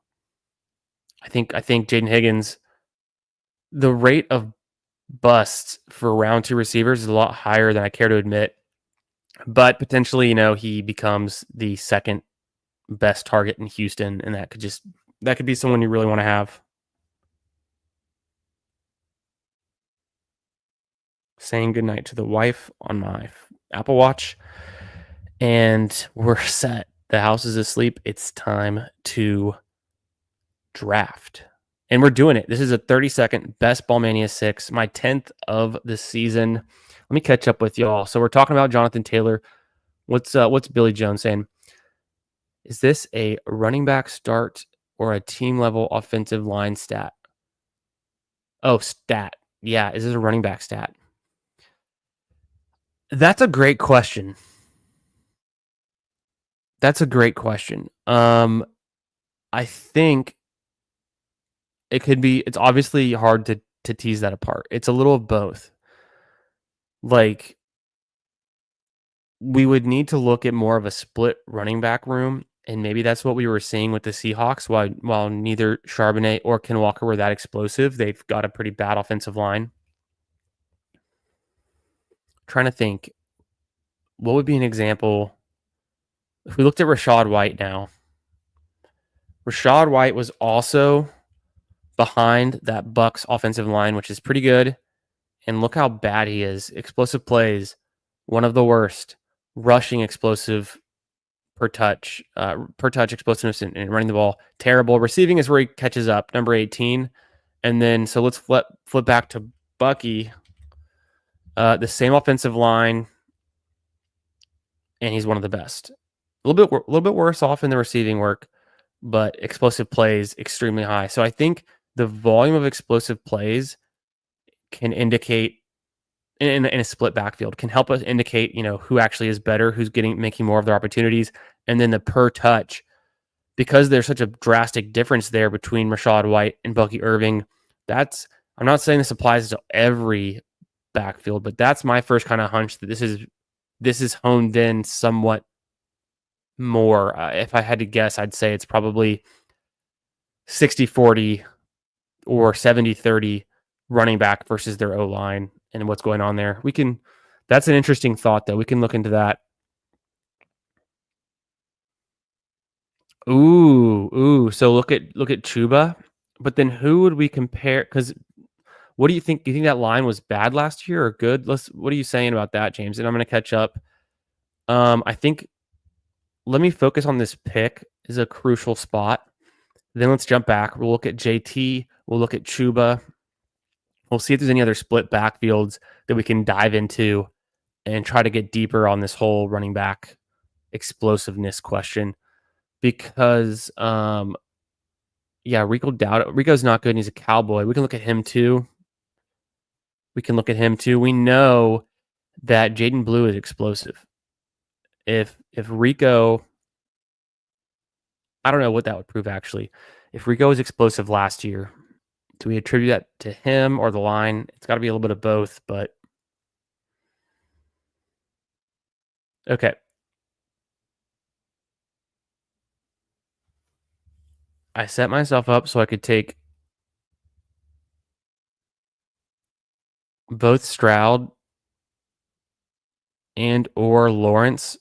I think Jaden Higgins, the rate of busts for round 2 receivers is a lot higher than I care to admit, but potentially, he becomes the second best target in Houston, and that could be someone you really want to have. Saying goodnight to the wife on my Apple Watch, and we're set. The house is asleep. It's time to draft. And we're doing it. This is a 30-second Best Ball Mania 6, my 10th of the season. Let me catch up with y'all. So we're talking about Jonathan Taylor. What's Billy Jones saying? Is this a running back start or a team level offensive line stat? Oh, stat. Yeah, is this a running back stat? That's a great question. I think it could be. It's obviously hard to tease that apart. It's a little of both. Like, we would need to look at more of a split running back room, and maybe that's what we were seeing with the Seahawks. While neither Charbonnet or Ken Walker were that explosive, they've got a pretty bad offensive line. Trying to think, what would be an example? If we looked at Rachaad White now, Rachaad White was also behind that Bucks offensive line, which is pretty good. And look how bad he is. Explosive plays, one of the worst. Rushing explosive per touch explosiveness and running the ball, terrible. Receiving is where he catches up, number 18. And then, so let's flip back to Bucky. The same offensive line, and he's one of the best. A little bit worse off in the receiving work, but explosive plays extremely high. So I think the volume of explosive plays can indicate in a split backfield, can help us indicate, who actually is better, who's making more of their opportunities. And then the per touch, because there's such a drastic difference there between Rachaad White and Bucky Irving. I'm not saying this applies to every backfield, but that's my first kind of hunch that this is honed in somewhat more. If I had to guess, I'd say it's probably 60-40 or 70-30 running back versus their O-line and what's going on there. That's an interesting thought, though. We can look into that. Ooh. So look at Chuba, but then who would we compare? Because what do you think? Do you think that line was bad last year or good? What are you saying about that, James? And I'm going to catch up. I think let me focus on this pick is a crucial spot. Then let's jump back. We'll look at JT. We'll look at Chuba. We'll see if there's any other split backfields that we can dive into and try to get deeper on this whole running back explosiveness question. Because, Rico Dowdle. Rico's not good, and he's a Cowboy. We can look at him too. We know that Jaden Blue is explosive. If Rico, I don't know what that would prove, actually. If Rico was explosive last year, do we attribute that to him or the line? It's got to be a little bit of both, but okay. I set myself up so I could take both Stroud and or Lawrence.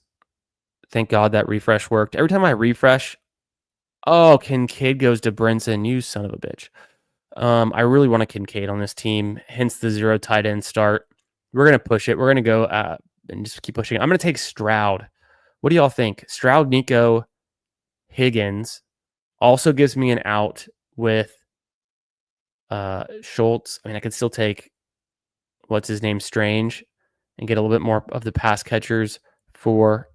Thank God that refresh worked. Every time I refresh, Kincaid goes to Brinson. You son of a bitch. I really want a Kincaid on this team, hence the 0 tight end start. We're going to push it. We're going to go and just keep pushing. I'm going to take Stroud. What do y'all think? Stroud, Nico, Higgins also gives me an out with Schultz. I mean, I could still take what's his name, Strange, and get a little bit more of the pass catchers for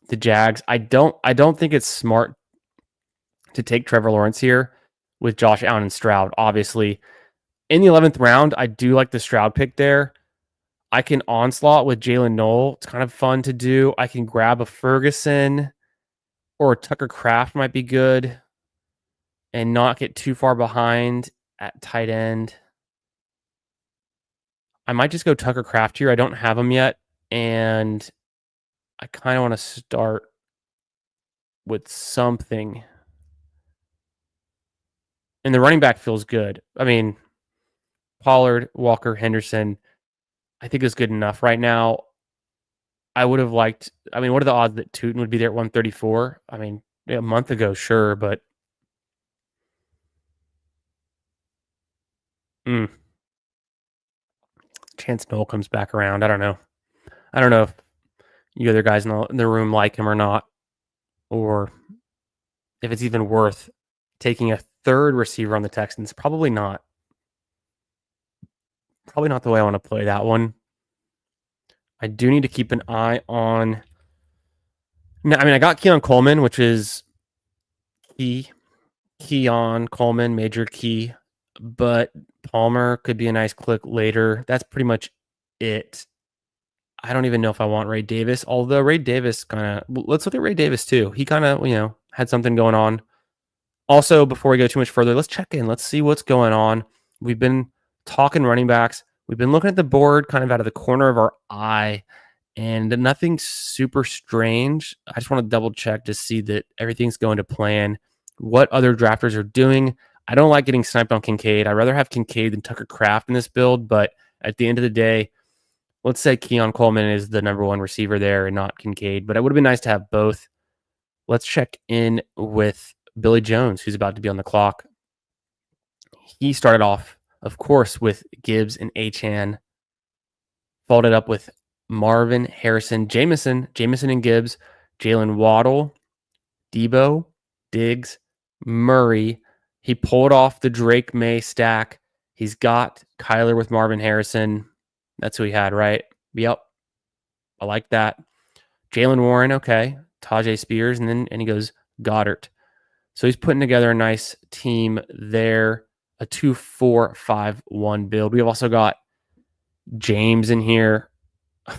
the Jags. I don't think it's smart to take Trevor Lawrence here with Josh Allen and Stroud. Obviously, in the 11th round, I do like the Stroud pick there. I can onslaught with Jalen Knoll. It's kind of fun to do. I can grab a Ferguson or a Tucker Kraft might be good and not get too far behind at tight end. I might just go Tucker Kraft here. I don't have him yet, and I kind of want to start with something. And the running back feels good. I mean, Pollard, Walker, Henderson, I think is good enough right now. I would have liked. I mean, what are the odds that Tootin would be there at 134? I mean, a month ago, sure, but Chance Noel comes back around. I don't know. I don't know if you other guys in the room like him or not, or if it's even worth taking a third receiver on the Texans. Probably not. Probably not the way I want to play that one. I do need to keep an eye on. I mean, I got Keon Coleman, which is key. Keon Coleman, major key, but Palmer could be a nice click later. That's pretty much it. I don't even know if I want Ray Davis, although Ray Davis let's look at Ray Davis too. He kind of, had something going on. Also, before we go too much further, let's check in. Let's see what's going on. We've been talking running backs. We've been looking at the board kind of out of the corner of our eye, and nothing super strange. I just want to double check to see that everything's going to plan. What other drafters are doing. I don't like getting sniped on Kincaid. I'd rather have Kincaid than Tucker Kraft in this build, but at the end of the day, let's say Keon Coleman is the number one receiver there and not Kincaid, but it would have been nice to have both. Let's check in with Billy Jones, who's about to be on the clock. He started off, of course, with Gibbs and Achane, followed it up with Marvin, Harrison, Jameson and Gibbs, Jalen Waddle, Debo, Diggs, Murray. He pulled off the Drake May stack. He's got Kyler with Marvin Harrison. That's who he had, right? Yep. I like that. Jalen Warren, okay. Tajay Spears, and he goes Goddard. So he's putting together a nice team there. A 2-4-5-1 build. We have also got James in here.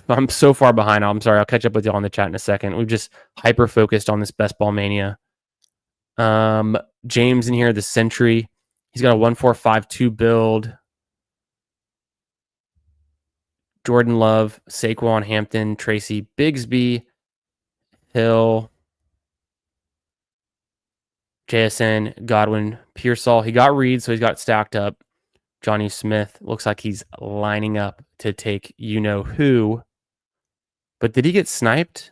I'm so far behind. I'm sorry. I'll catch up with you all in the chat in a second. We've just hyper focused on this Best Ball Mania. James in here, the Sentry. He's got a 1-4-5-2 build. Jordan Love, Saquon, Hampton, Tracy, Bigsby, Hill, JSN, Godwin, Pearsall. He got Reed, so he's got stacked up. Johnny Smith looks like he's lining up to take who. But did he get sniped?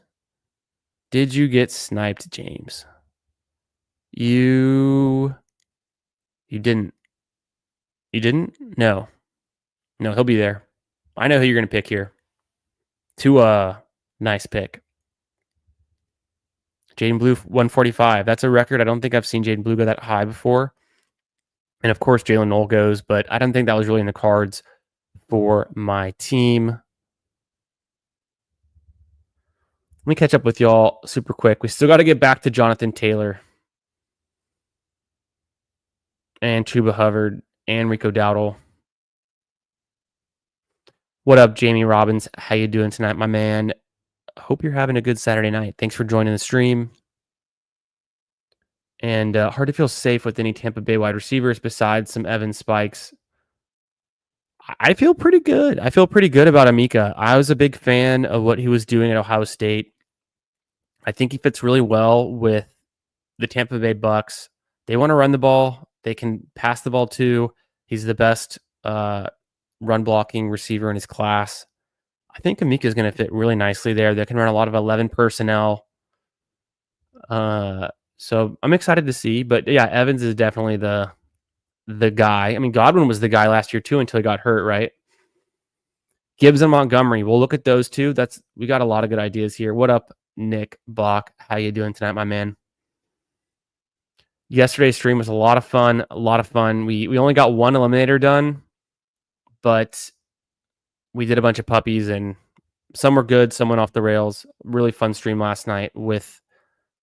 Did you get sniped, James? You didn't. You didn't? No, he'll be there. I know who you're going to pick here. Nice pick. Jaden Blue, 145. That's a record. I don't think I've seen Jaden Blue go that high before. And of course, Jalen Knoll goes, but I don't think that was really in the cards for my team. Let me catch up with y'all super quick. We still got to get back to Jonathan Taylor and Chuba Hubbard and Rico Dowdle. What up, Jamie Robbins? How you doing tonight, my man? Hope you're having a good Saturday night. Thanks for joining the stream. And hard to feel safe with any Tampa Bay wide receivers besides some Evan Spikes. I feel pretty good. I feel pretty good about Emeka. I was a big fan of what he was doing at Ohio State. I think he fits really well with the Tampa Bay Bucks. They want to run the ball. They can pass the ball too. He's the best run blocking receiver in his class. I think Emeka is going to fit really nicely there. They can run a lot of 11 personnel. So I'm excited to see. But yeah, Evans is definitely the guy. I mean, Godwin was the guy last year too until he got hurt, right? Gibbs and Montgomery. We'll look at those two. We got a lot of good ideas here. What up, Nick Block? How you doing tonight, my man? Yesterday's stream was a lot of fun. We only got one eliminator done, but we did a bunch of puppies, and some were good, some went off the rails. Really fun stream last night with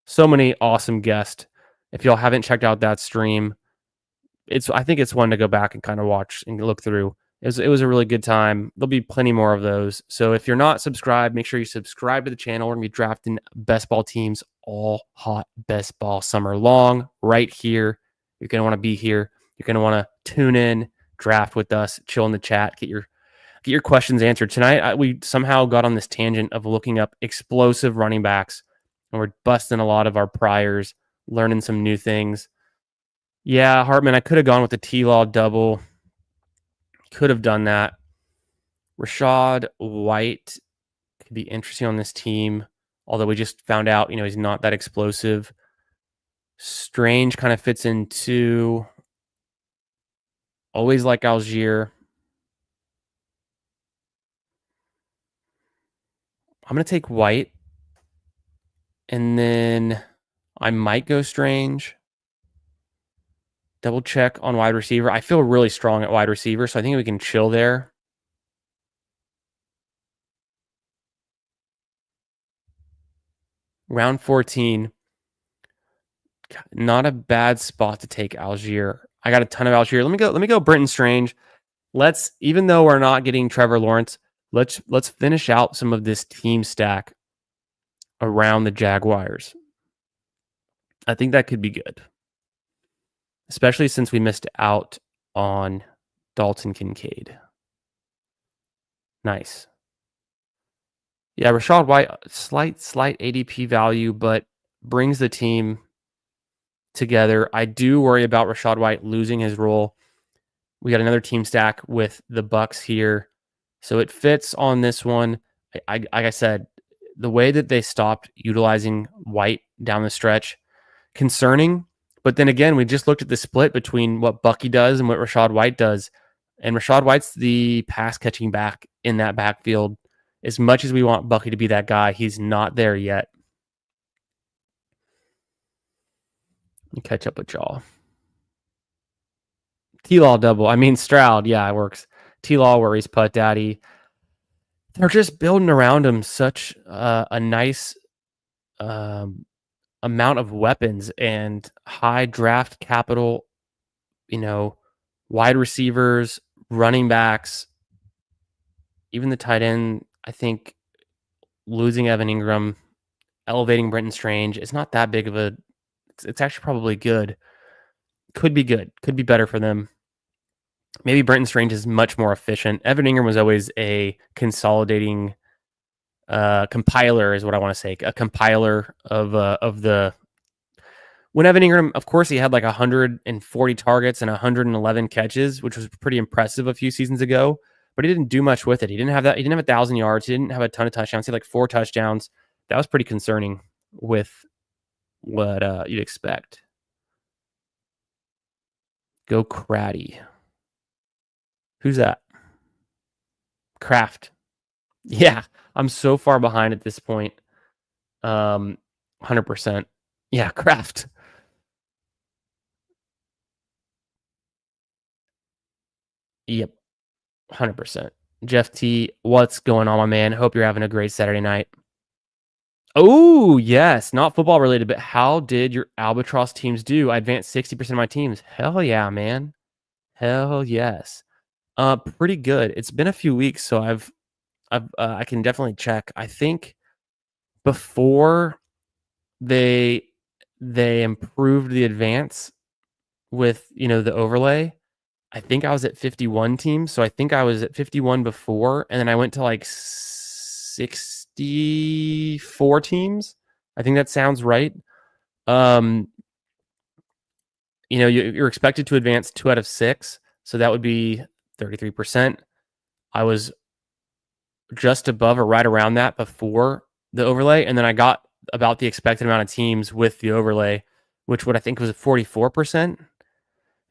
so many awesome guests. If y'all haven't checked out that stream, I think it's one to go back and kind of watch and look through. It was a really good time. There'll be plenty more of those. So if you're not subscribed, make sure you subscribe to the channel. We're going to be drafting best ball teams all hot best ball summer long right here. You're going to want to be here. You're going to want to tune in, draft with us, chill in the chat, get your questions answered. Tonight, we somehow got on this tangent of looking up explosive running backs, and we're busting a lot of our priors, learning some new things. Yeah, Hartman, I could have gone with the T-Law double. Could have done that. Rachaad White could be interesting on this team, although we just found out, he's not that explosive. Strange kind of fits into always like Algier. I'm going to take White, and then I might go Strange. Double check on wide receiver. I feel really strong at wide receiver, so I think we can chill there. Round 14. Not a bad spot to take Algier. I got a ton of Algier. Let me go Brenton Strange. Even though we're not getting Trevor Lawrence, let's finish out some of this team stack around the Jaguars. I think that could be good, especially since we missed out on Dalton Kincaid. Nice. Yeah, Rachaad White, slight ADP value, but brings the team together. I do worry about Rachaad White losing his role. We got another team stack with the Bucks here, so it fits on this one. Like I said, the way that they stopped utilizing White down the stretch, concerning. But then again, we just looked at the split between what Bucky does and what Rachaad White does, and Rachaad White's the pass catching back in that backfield. As much as we want Bucky to be that guy, he's not there yet. Let me catch up with y'all. T-Law double. I mean, Stroud. Yeah, it works. T-Law worries Putt Daddy. They're just building around him such a nice amount of weapons and high draft capital, wide receivers, running backs, even the tight end. I think losing Evan Ingram, elevating Brenton Strange, it's not that big of a... It's actually probably good. Could be good. Could be better for them. Maybe Brenton Strange is much more efficient. Evan Ingram was always a consolidating compiler, is what I want to say. A compiler of the... When Evan Ingram, of course, he had like 140 targets and 111 catches, which was pretty impressive a few seasons ago. But he didn't do much with it. He didn't have that. He didn't have 1,000 yards. He didn't have a ton of touchdowns. He had like 4 touchdowns. That was pretty concerning with what you'd expect. Go Craddy. Who's that? Kraft. Yeah, I'm so far behind at this point. 100%. Yeah, Kraft. Yep. 100%. Jeff T, what's going on, my man? Hope you're having a great Saturday night. Oh, yes. Not football related, but how did your Albatross teams do? I advanced 60% of my teams. Hell yeah, man. Hell yes. Pretty good. It's been a few weeks, so I can definitely check. I think before they improved the advance with, the overlay, I think I was at 51 teams. So I think I was at 51 before, and then I went to like 64 teams. I think that sounds right. You're expected to advance 2 out of 6. So that would be 33%. I was just above or right around that before the overlay. And then I got about the expected amount of teams with the overlay, which I think was 44%.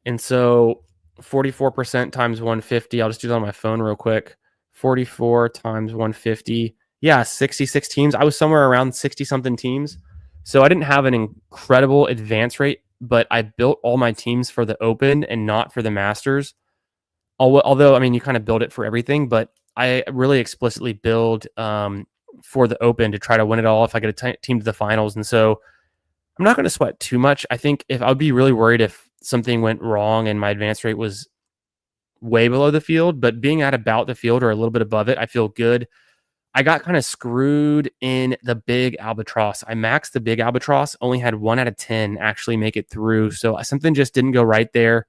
And so 44% times 150, I'll just do that on my phone real quick. 44 times 150. Yeah, 66 teams. I was somewhere around 60 something teams. So I didn't have an incredible advance rate, but I built all my teams for the Open and not for the Masters. Although, I mean, you kind of build it for everything, but I really explicitly build for the Open to try to win it all if I get a team to the finals. And so I'm not going to sweat too much. I think if I would be really worried if something went wrong and my advance rate was way below the field, but being at about the field or a little bit above it, I feel good. I got kind of screwed in the big albatross. I maxed the big albatross, only had 1 out of 10 actually make it through. So something just didn't go right there.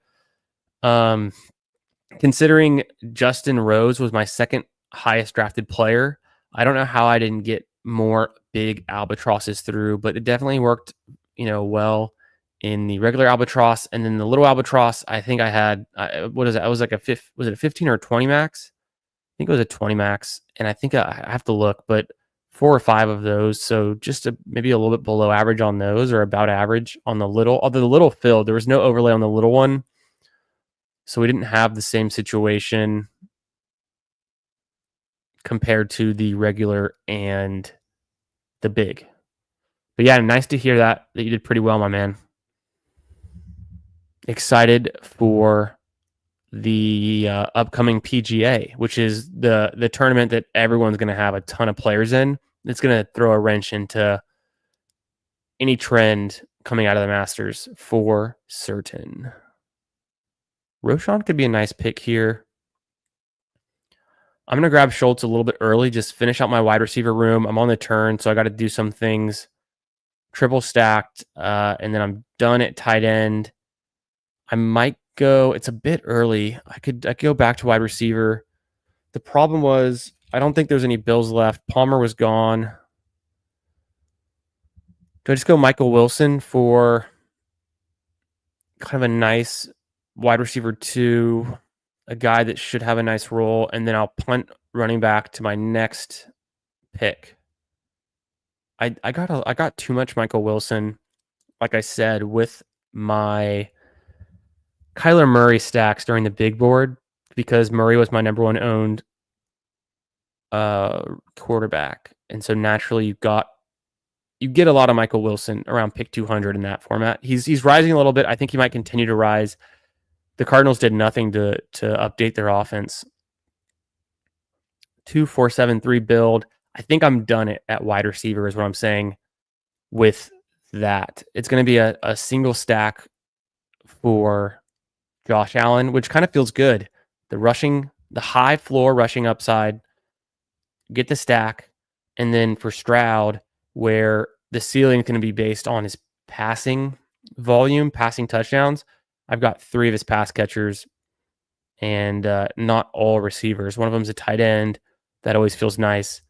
Considering Justin Rose was my second highest drafted player, I don't know how I didn't get more big albatrosses through, but it definitely worked, well in the regular albatross. And then the little albatross, I think I had, what is it? I was like was it a 15 or a 20 max? I think it was a 20 max. And I think I have to look, but 4 or 5 of those. So just maybe a little bit below average on those, or about average on the little, although the little filled, there was no overlay on the little one. So we didn't have the same situation compared to the regular and the big. But yeah, nice to hear that you did pretty well, my man. Excited for the upcoming PGA, which is the tournament that everyone's going to have a ton of players in. It's going to throw a wrench into any trend coming out of the Masters for certain. Roshan could be a nice pick here. I'm going to grab Schultz a little bit early, just finish out my wide receiver room. I'm on the turn, so I got to do some things. Triple stacked, and then I'm done at tight end. I might go, it's a bit early. I could go back to wide receiver. The problem was, I don't think there's any Bills left. Palmer was gone. Do I just go Michael Wilson for kind of a nice wide receiver 2, a guy that should have a nice role, and then I'll punt running back to my next pick? I got too much Michael Wilson, like I said, with my Kyler Murray stacks during the big board, because Murray was my number 1 owned quarterback. And so naturally you get a lot of Michael Wilson around pick 200 in that format. He's rising a little bit. I think he might continue to rise. The Cardinals did nothing to update their offense. 2-4-7-3 build. I think I'm done at wide receiver is what I'm saying with that. It's going to be a single stack for Josh Allen, which kind of feels good. The high floor rushing upside, get the stack. And then for Stroud, where the ceiling is going to be based on his passing volume, passing touchdowns, I've got 3 of his pass catchers and not all receivers. One of them is a tight end. That always feels nice.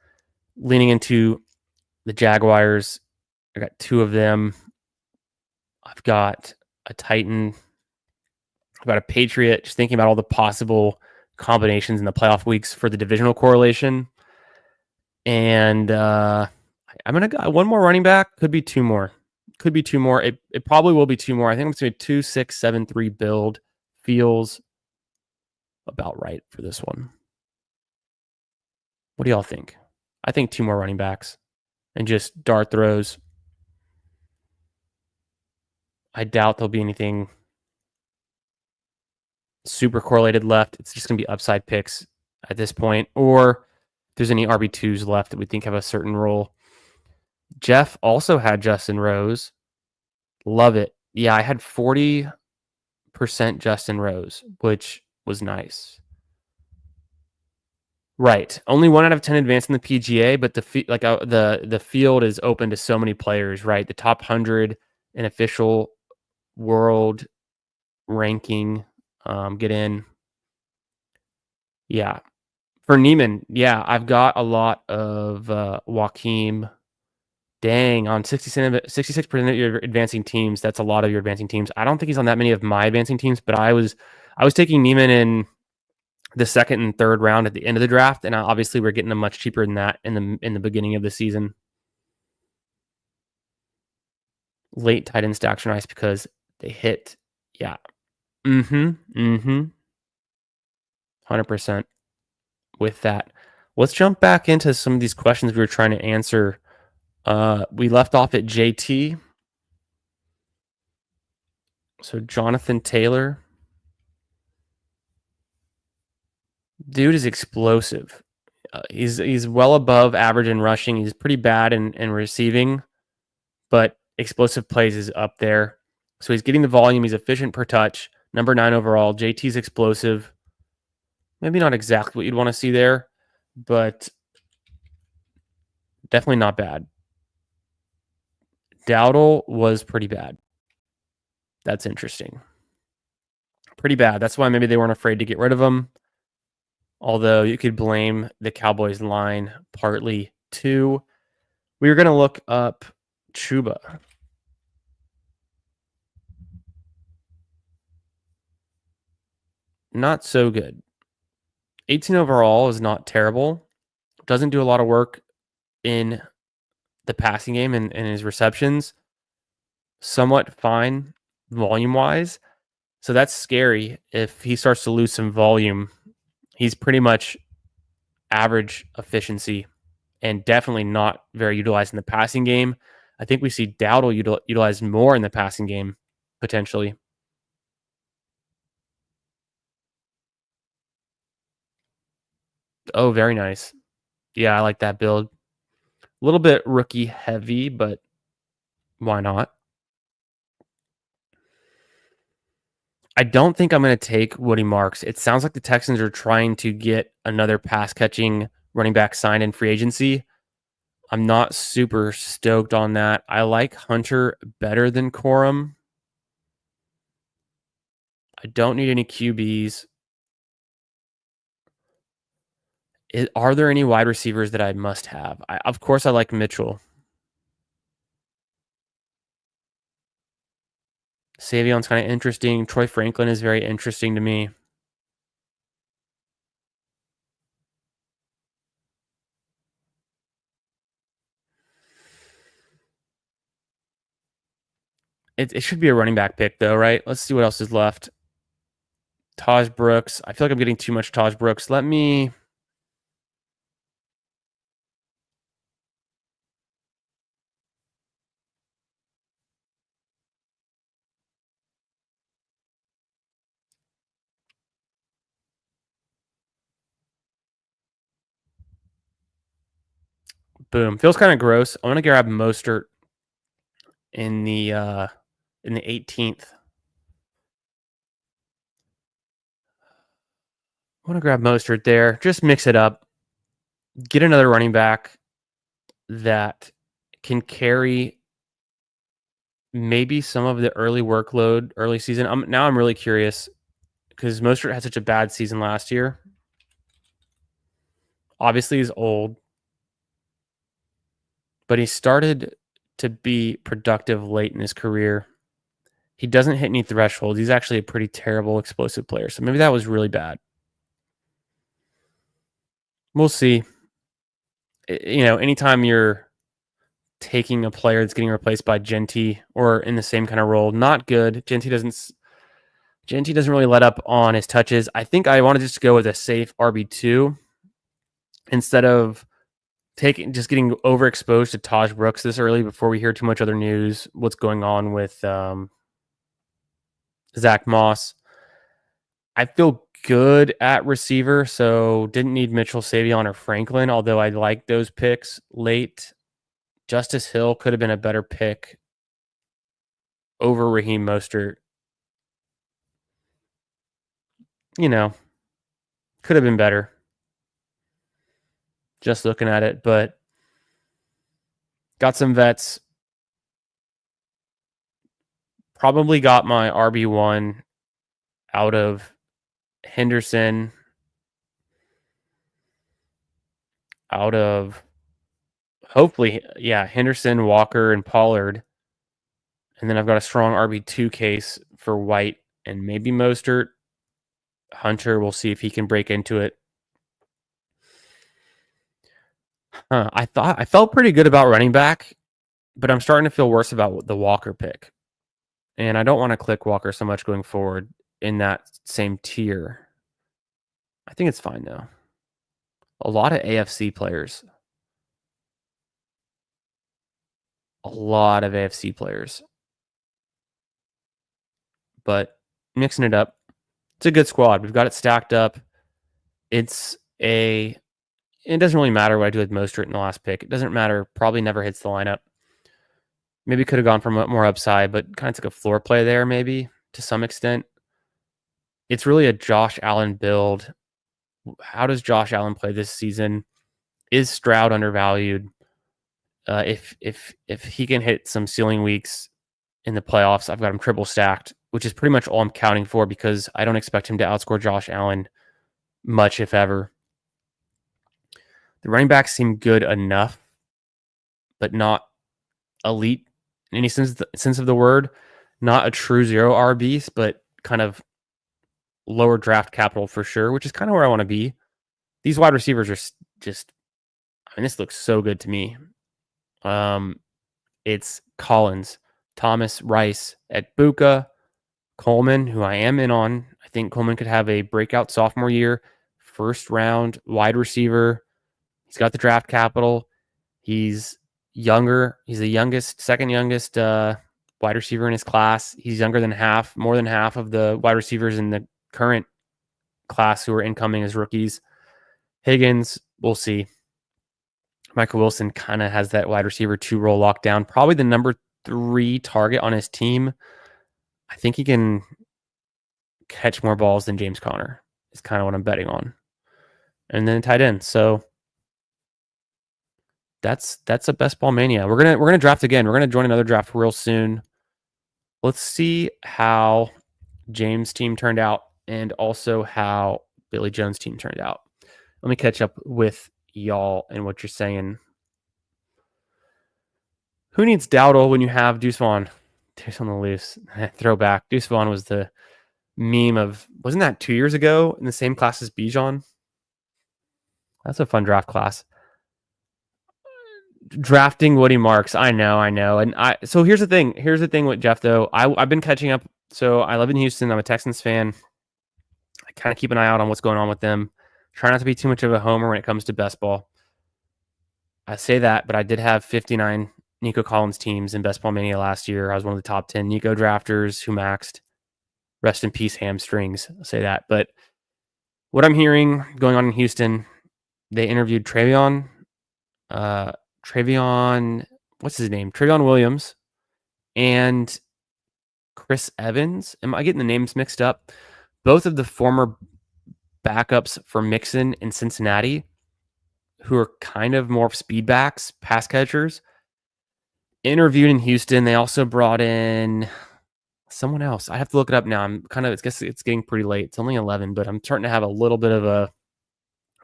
Leaning into the Jaguars, I got 2 of them. I've got a Titan. I've got a Patriot. Just thinking about all the possible combinations in the playoff weeks for the divisional correlation. And I'm going to go 1 more running back. Could be 2 more. It probably will be 2 more. I think I'm going to say 2-6-7-3 build. Feels about right for this one. What do y'all think? I think 2 more running backs and just dart throws. I doubt there'll be anything super correlated left. It's just going to be upside picks at this point, or if there's any RB2s left that we think have a certain role. Jeff also had Justin Rose. Love it. Yeah, I had 40% Justin Rose, which was nice. Right. Only 1 out of 10 advanced in the PGA, but the field is open to so many players, right? The top 100 in official world ranking get in. Yeah. For Neiman, yeah, I've got a lot of Joaquim. Dang, on 66% of your advancing teams, that's a lot of your advancing teams. I don't think he's on that many of my advancing teams, but I was taking Neiman in the 2nd and 3rd round at the end of the draft, and obviously we're getting them much cheaper than that in the beginning of the season. Late tight end stacks are nice because they hit. Yeah. 100% with that. Let's jump back into some of these questions we were trying to answer. We left off at JT. So Jonathan Taylor. Dude is explosive. He's well above average in rushing. He's pretty bad in receiving, but explosive plays is up there. So he's getting the volume. He's efficient per touch. Number 9 overall. JT's explosive. Maybe not exactly what you'd want to see there, but definitely not bad. Dowdle was pretty bad. That's interesting. Pretty bad. That's why maybe they weren't afraid to get rid of him. Although you could blame the Cowboys line partly too. We were going to look up Chuba. Not so good. 18 overall is not terrible. Doesn't do a lot of work in the passing game and his receptions. Somewhat fine volume-wise. So that's scary if he starts to lose some volume. He's pretty much average efficiency and definitely not very utilized in the passing game. I think we see Dowdle utilized more in the passing game, potentially. Oh, very nice. Yeah, I like that build. A little bit rookie heavy, but why not? I don't think I'm going to take Woody Marks. It sounds like the Texans are trying to get another pass catching running back signed in free agency. I'm not super stoked on that. I like Hunter better than Corum. I don't need any QBs. Are there any wide receivers that I must have? Of course, I like Mitchell. Savion's kind of interesting. Troy Franklin is very interesting to me. It should be a running back pick, though, right? Let's see what else is left. Taj Brooks. I feel like I'm getting too much Taj Brooks. Let me... Boom. Feels kind of gross. I'm going to grab Mostert in the 18th. I want to grab Mostert there. Just mix it up. Get another running back that can carry maybe some of the early workload, early season. I'm really curious because Mostert had such a bad season last year. Obviously, he's old, but he started to be productive late in his career. He doesn't hit any thresholds. He's actually a pretty terrible explosive player. So maybe that was really bad. We'll see. Anytime you're taking a player that's getting replaced by Genty or in the same kind of role, not good. Genty doesn't really let up on his touches. I think I want to just go with a safe RB2 instead of getting overexposed to Taj Brooks this early before we hear too much other news. What's going on with Zach Moss? I feel good at receiver, so didn't need Mitchell, Savion, or Franklin, although I like those picks late. Justice Hill could have been a better pick over Raheem Mostert. Could have been better. Just looking at it, but got some vets. Probably got my RB1 out of Henderson, hopefully, Henderson, Walker, and Pollard. And then I've got a strong RB2 case for White and maybe Mostert. Hunter, we'll see if he can break into it. I felt pretty good about running back, but I'm starting to feel worse about the Walker pick. And I don't want to click Walker so much going forward in that same tier. I think it's fine, though. A lot of AFC players. But mixing it up. It's a good squad. We've got it stacked up. It doesn't really matter what I do with Mostert in the last pick. It doesn't matter. Probably never hits the lineup. Maybe could have gone for more upside, but kind of took a floor play there, maybe to some extent. It's really a Josh Allen build How does Josh Allen play this season? Is Stroud undervalued? If he can hit some ceiling weeks in the playoffs, I've got him triple stacked, which is pretty much all I'm counting for because I don't expect him to outscore Josh Allen much, if ever. The running backs seem good enough, but not elite in any sense of the word. Not a true zero RBs, but kind of lower draft capital for sure, which is kind of where I want to be. These wide receivers are just, I mean, this looks so good to me. It's Collins, Thomas, Rice, Ekbuka, Coleman, who I am in on. I think Coleman could have a breakout sophomore year, first round wide receiver. He's got the draft capital. He's younger. He's the second youngest wide receiver in his class. He's younger than more than half of the wide receivers in the current class who are incoming as rookies. Higgins, we'll see. Michael Wilson kind of has that wide receiver 2 role locked down. Probably the number 3 target on his team. I think he can catch more balls than James Conner. Is kind of what I'm betting on. And then tight end. So that's a best ball mania. We're gonna draft again. We're gonna join another draft real soon. Let's see how James' team turned out and also how Billy Jones' team turned out. Let me catch up with y'all and what you're saying. Who needs Dowdle when you have Deuce Vaughn? Deuce on the loose. Throwback. Deuce Vaughn was the meme of, wasn't that 2 years ago in the same class as Bijan? That's a fun draft class. Drafting Woody Marks. I know. And so here's the thing with Jeff, though. I've been catching up. So I live in Houston. I'm a Texans fan. I kind of keep an eye out on what's going on with them. Try not to be too much of a homer when it comes to best ball. I say that, but I did have 59 Nico Collins teams in Best Ball Mania last year. I was one of the top 10 Nico drafters who maxed. Rest in peace, hamstrings. I'll say that. But what I'm hearing going on in Houston, they interviewed Trevion, what's his name? Trevion Williams and Chris Evans. Am I getting the names mixed up? Both of the former backups for Mixon in Cincinnati, who are kind of more speed backs, pass catchers, interviewed in Houston. They also brought in someone else. I have to look it up now. I guess it's getting pretty late. It's only 11, but I'm starting to have a little bit of a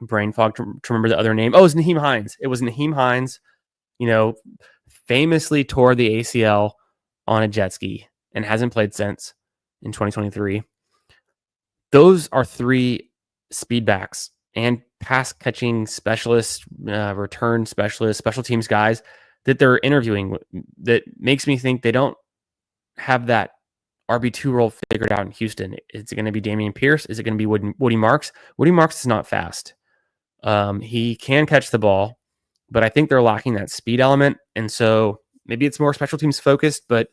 brain fog to remember the other name. Oh, it was Nyheim Hines. It was Nyheim Hines, famously tore the ACL on a jet ski and hasn't played since in 2023. Those are 3 speed backs and pass catching specialists, return specialists, special teams guys that they're interviewing. That makes me think they don't have that RB2 role figured out in Houston. Is it going to be Dameon Pierce? Is it going to be Woody Marks? Woody Marks is not fast. He can catch the ball, but I think they're lacking that speed element. And so maybe it's more special teams focused, but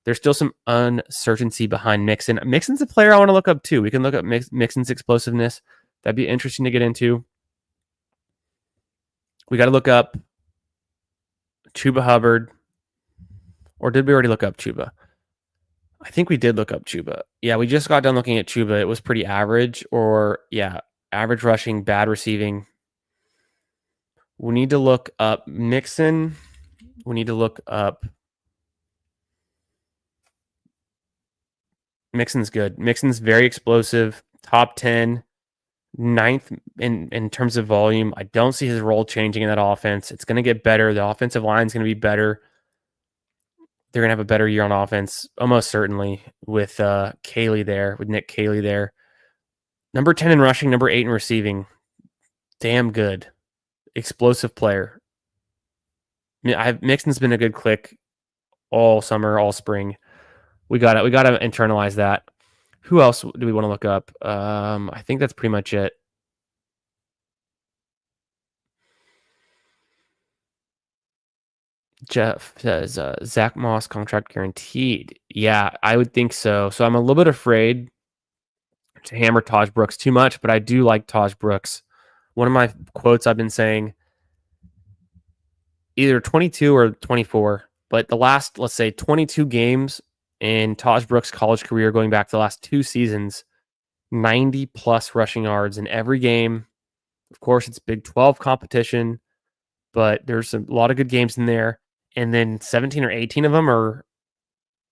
there's still some uncertainty behind Mixon. Mixon's a player I want to look up too. We can look up Mixon's explosiveness. That'd be interesting to get into. We got to look up Chuba Hubbard. Or did we already look up Chuba? I think we did look up Chuba. Yeah, we just got done looking at Chuba. It was pretty average, average rushing, bad receiving. We need to look up Mixon. We need to look up. Mixon's good. Mixon's very explosive. Top 10, 9th in terms of volume. I don't see his role changing in that offense. It's going to get better. The offensive line is going to be better. They're going to have a better year on offense, almost certainly, with Nick Caley there. Number 10 in rushing, number 8 in receiving. Damn good. Explosive player. Mixon's been a good click all summer, all spring. We got to internalize that. Who else do we want to look up? I think that's pretty much it. Jeff says Zach Moss contract guaranteed. Yeah, I would think so. So I'm a little bit afraid to hammer Taj Brooks too much, but I do like Taj Brooks. One of my quotes I've been saying, either 22 or 24, but the last, let's say, 22 games in Taj Brooks' college career, going back to the last 2 seasons, 90 plus rushing yards in every game. Of course, it's Big 12 competition, but there's a lot of good games in there. And then 17 or 18 of them, or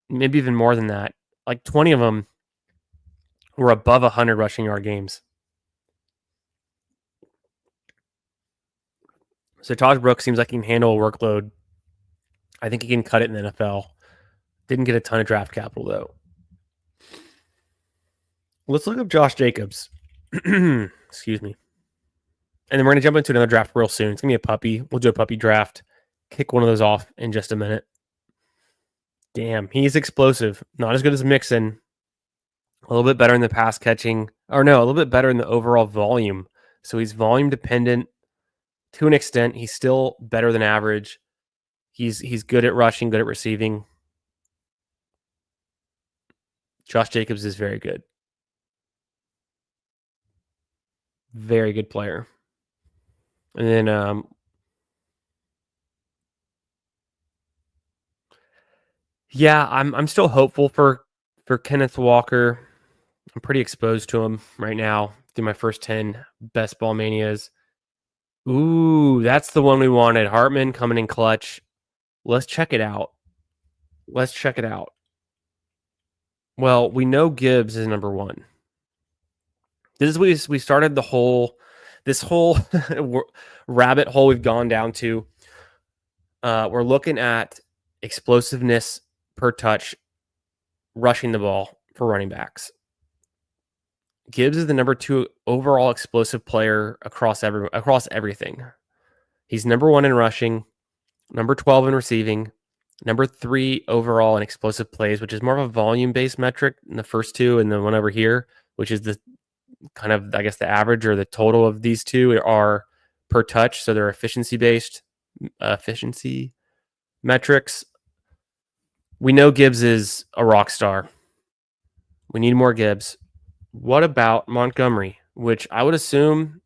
maybe even more than that, like 20 of them were above 100 rushing yard games. So Taj Brooks seems like he can handle a workload. I think he can cut it in the NFL. Didn't get a ton of draft capital, though. Let's look up Josh Jacobs. Excuse me. And then we're going to jump into another draft real soon. It's going to be a puppy. We'll do a puppy draft. Kick one of those off in just a minute. Damn, he's explosive. Not as good as Mixon. A little bit better in the pass catching. Or no, a little bit better in the overall volume. So he's volume dependent to an extent. He's still better than average. He's good at rushing, good at receiving. Josh Jacobs is very good. Very good player. And then yeah, I'm still hopeful for Kenneth Walker. I'm pretty exposed to him right now through my first 10 best ball manias. Ooh, that's the one we wanted. Hartman coming in clutch. Let's check it out. Well, we know Gibbs is number one. This is we started this whole rabbit hole we've gone down to. We're looking at explosiveness per touch, rushing the ball for running backs. Gibbs is the number 2 overall explosive player across everything. He's number 1 in rushing, number 12 in receiving, number 3 overall in explosive plays, which is more of a volume-based metric in the first 2, and the one over here, which is the kind of, I guess, the average or the total of these 2 are per touch, so they're efficiency metrics. We know Gibbs is a rock star. We need more Gibbs. What about Montgomery? Which I would assume,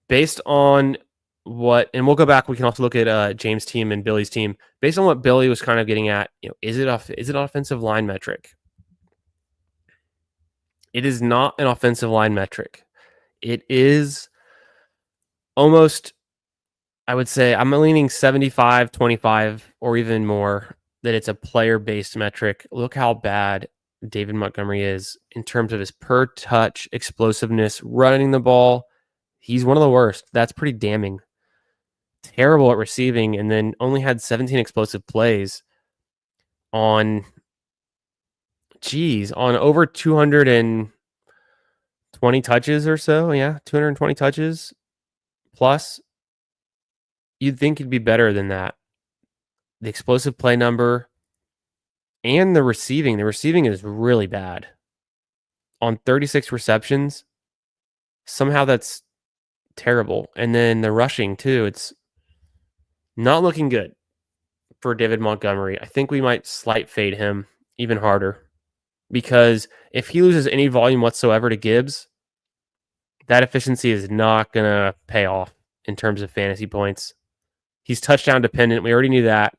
based on what, and we'll go back. We can also look at James' team and Billy's team. Based on what Billy was kind of getting at, is it an offensive line metric? It is not an offensive line metric. It is almost, I would say, I'm leaning 75-25 or even more, that it's a player-based metric. Look how bad David Montgomery is in terms of his per touch explosiveness, running the ball. He's one of the worst. That's pretty damning. Terrible at receiving, and then only had 17 explosive plays on over 220 touches or so. Yeah, 220 touches plus. You'd think it'd be better than that. The explosive play number and the receiving is really bad. On 36 receptions, somehow that's terrible. And then the rushing too, it's not looking good for David Montgomery. I think we might slight fade him even harder, because if he loses any volume whatsoever to Gibbs, that efficiency is not going to pay off in terms of fantasy points. He's touchdown dependent. We already knew that.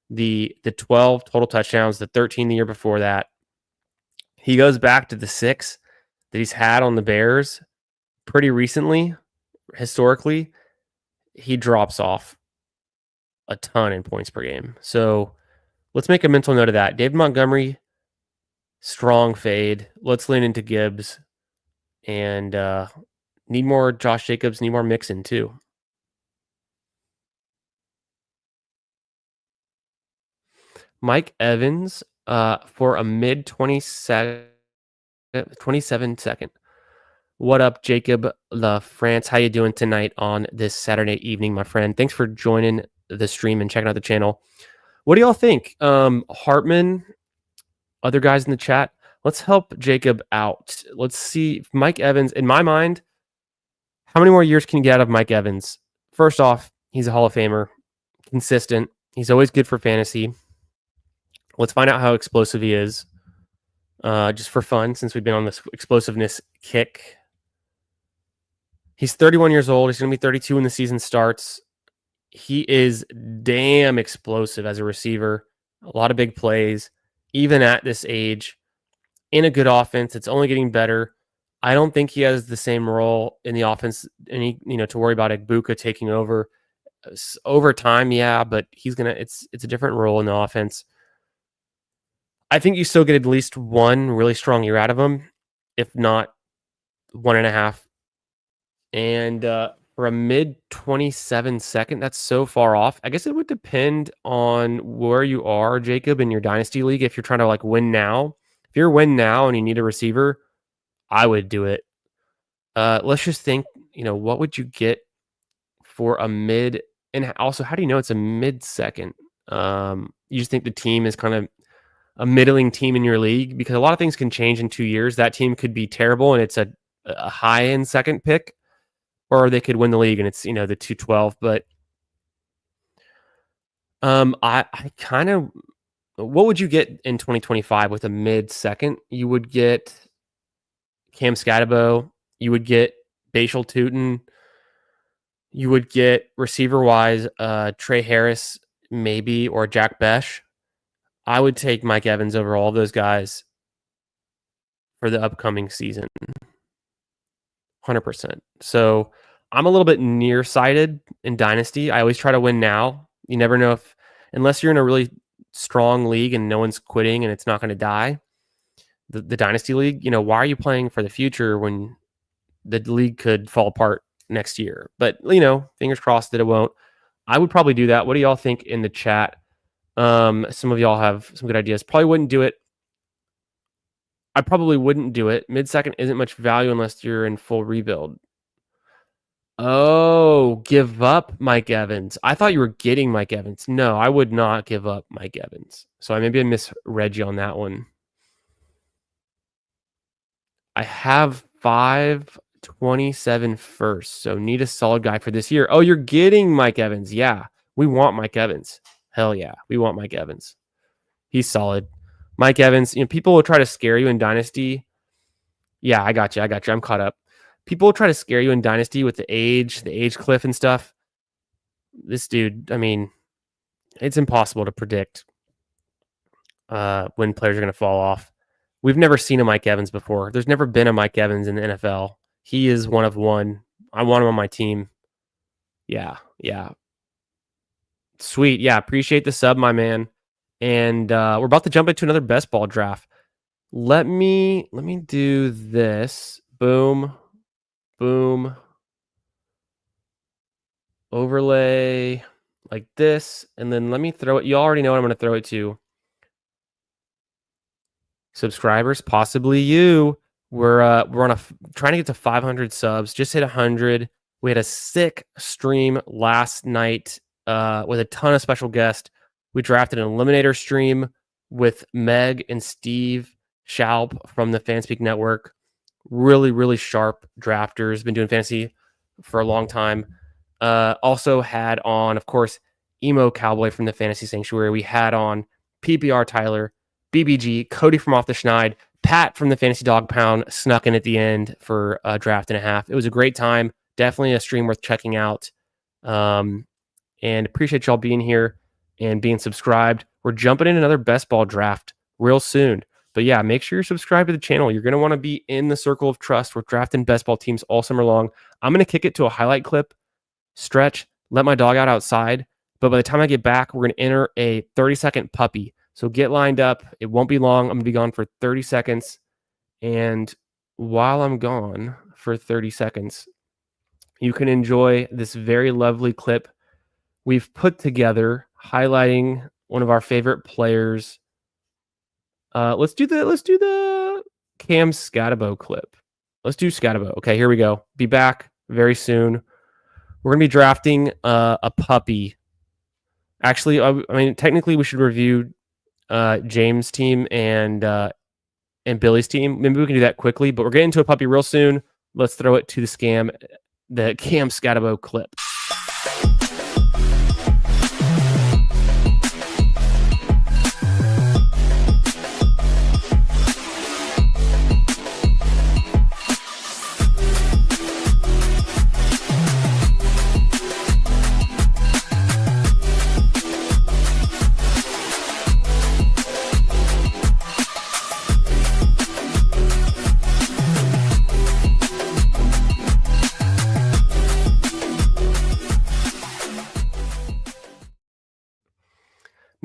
The 12 total touchdowns, the 13 the year before that. He goes back to the 6 that he's had on the Bears pretty recently. Historically, he drops off a ton in points per game. So let's make a mental note of that. David Montgomery, strong fade. Let's lean into Gibbs, and need more Josh Jacobs, need more Mixon too. Mike Evans for a mid 27 second. What up, Jacob LaFrance? How you doing tonight on this Saturday evening, my friend? Thanks for joining the stream and checking out the channel. What do y'all think? Hartman, other guys in the chat, let's help Jacob out. Let's see. Mike Evans, in my mind, how many more years can you get out of Mike Evans? First off, he's a Hall of Famer, consistent. He's always good for fantasy. Let's find out how explosive he is, just for fun, since we've been on this explosiveness kick. He's 31 years old. He's going to be 32 when the season starts. He is damn explosive as a receiver. A lot of big plays, even at this age. In a good offense, it's only getting better. I don't think he has the same role in the offense, to worry about Egbuka taking over over time. Yeah, but it's a different role in the offense. I think you still get at least one really strong year out of him, if not 1.5. And for a mid 27 second, that's so far off. I guess it would depend on where you are, Jacob, in your dynasty league. If you're trying to win now, if you're win now and you need a receiver, I would do it. Let's just think, what would you get for a mid? And also, how do you know it's a mid second? You just think the team is kind of a middling team in your league, because a lot of things can change in 2 years. That team could be terrible and it's a high end second pick, or they could win the league and it's, the 212. But I kind of, what would you get in 2025 with a mid second? You would get Cam Scatabo, you would get Bashal Tutin, you would get receiver wise, Trey Harris, maybe, or Jack Besh. I would take Mike Evans over all those guys for the upcoming season. 100%. So I'm a little bit nearsighted in Dynasty. I always try to win now. You never know unless you're in a really strong league and no one's quitting and it's not going to die, the Dynasty League, why are you playing for the future when the league could fall apart next year? But, fingers crossed that it won't. I would probably do that. What do y'all think in the chat? Some of y'all have some good ideas. Probably wouldn't do it. I probably wouldn't do it. Mid-second isn't much value unless you're in full rebuild. Oh, give up Mike Evans. I thought you were getting Mike Evans. No, I would not give up Mike Evans. So maybe I misread you on that one. I have 527 first, so need a solid guy for this year. Oh, you're getting Mike Evans. Yeah, we want Mike Evans. Hell yeah, we want Mike Evans. He's solid. Mike Evans, people will try to scare you in Dynasty. Yeah, I got you. I'm caught up. People will try to scare you in Dynasty with the age cliff and stuff. This dude, it's impossible to predict when players are going to fall off. We've never seen a Mike Evans before. There's never been a Mike Evans in the NFL. He is one of one. I want him on my team. Yeah. Sweet. Yeah, appreciate the sub, my man. And we're about to jump into another best ball draft. Let me do this. Boom. Overlay like this. And then let me throw it. You already know what I'm going to throw it to. Subscribers, possibly you. We're on trying to get to 500 subs. Just hit 100. We had a sick stream last night with a ton of special guests. We drafted an eliminator stream with Meg and Steve Schaub from the Fanspeak Network. Really, really sharp drafters. Been doing fantasy for a long time. Also had on, of course, Emo Cowboy from the Fantasy Sanctuary. We had on PPR Tyler, BBG, Cody from Off the Schneid, Pat from the Fantasy Dog Pound snuck in at the end for a draft and a half. It was a great time. Definitely a stream worth checking out. And appreciate y'all being here and being subscribed. We're jumping in another best ball draft real soon. But yeah, make sure you're subscribed to the channel. You're going to want to be in the circle of trust. We're drafting best ball teams all summer long. I'm going to kick it to a highlight clip, stretch, let my dog out outside. But by the time I get back, we're going to enter a 30-second puppy. So get lined up. It won't be long. I'm going to be gone for 30 seconds. And while I'm gone for 30 seconds, you can enjoy this very lovely clip we've put together highlighting one of our favorite players. Let's do the Cam Scatabo clip. Let's do Scatabo. Okay, here we go. Be back very soon. We're going to be drafting a puppy. Actually, technically we should review James' team and Billy's team. Maybe we can do that quickly, but we're getting to a puppy real soon. Let's throw it to the Cam Scatabo clip.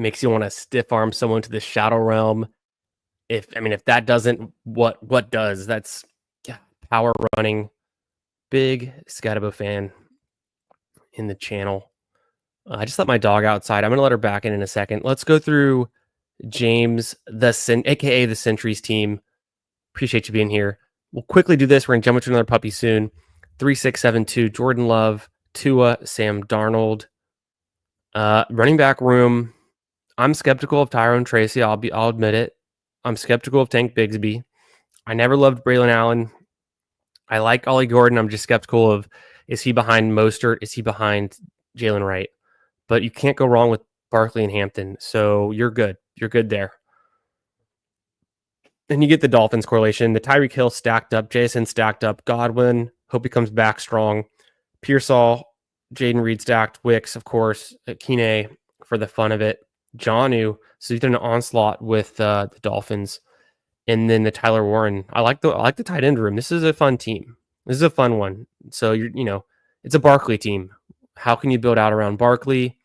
makes you want to stiff arm someone to the Shadow Realm. If that doesn't, what does? That's power running. Big Scatabo fan in the channel. I just let my dog outside. I'm going to let her back in a second. Let's go through James, aka the Centuries team. Appreciate you being here. We'll quickly do this. We're going to jump into another puppy soon. 3672, Jordan Love, Tua, Sam Darnold. Running back room. I'm skeptical of Tyrone Tracy. I'll admit it. I'm skeptical of Tank Bigsby. I never loved Braylon Allen. I like Ollie Gordon. I'm just skeptical of, is he behind Mostert? Is he behind Jalen Wright? But you can't go wrong with Barkley and Hampton. So you're good. You're good there. And you get the Dolphins correlation. The Tyreek Hill stacked up. Jason stacked up. Godwin, hope he comes back strong. Pearsall, Jaden Reed stacked. Wicks, of course. Kine for the fun of it. Jonnu. So you did an onslaught with the Dolphins. And then the Tyler Warren. I like the tight end room. This is a fun team. This is a fun one. So it's a Barkley team. How can you build out around Barkley?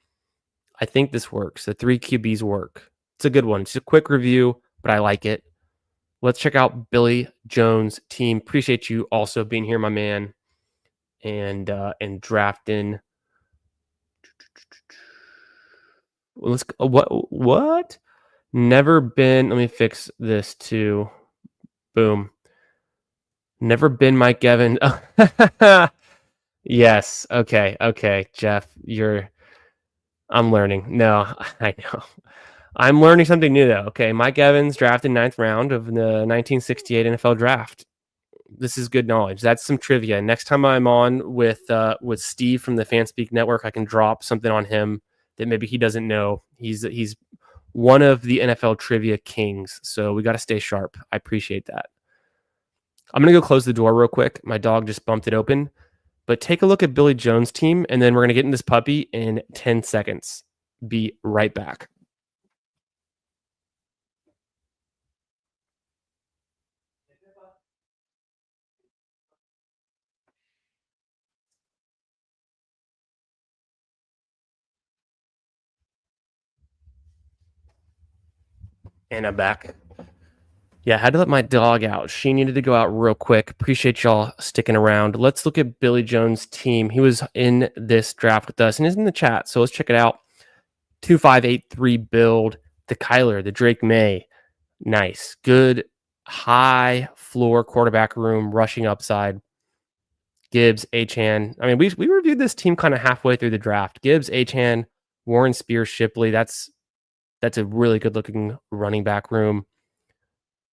I think this works. The 3 QBs work. It's a good one. It's a quick review, but I like it. Let's check out Billy Jones' team. Appreciate you also being here, my man, and drafting. Let's what? Never been. Let me fix this too. Boom. Never been Mike Evans. Yes. Okay. Jeff, I'm learning. No, I know. I'm learning something new though. Okay. Mike Evans drafted 9th round of the 1968 NFL draft. This is good knowledge. That's some trivia. Next time I'm on with Steve from the Fanspeak Network, I can drop something on him that maybe he doesn't know. He's one of the NFL trivia kings. So we got to stay sharp. I appreciate that. I'm going to go close the door real quick. My dog just bumped it open. But take a look at Billy Jones' team, and then we're going to get in this puppy in 10 seconds. Be right back. And I'm back. Yeah, I had to let my dog out. She needed to go out real quick. Appreciate y'all sticking around. Let's look at Billy Jones' team. He was in this draft with us and is in the chat. So let's check it out. 2583 build. The Kyler, the Drake May. Nice. Good high floor quarterback room, rushing upside. Gibbs, Achane. I mean, we reviewed this team kind of halfway through the draft. Gibbs, Achane, Warren Spears, Shipley. That's a really good looking running back room.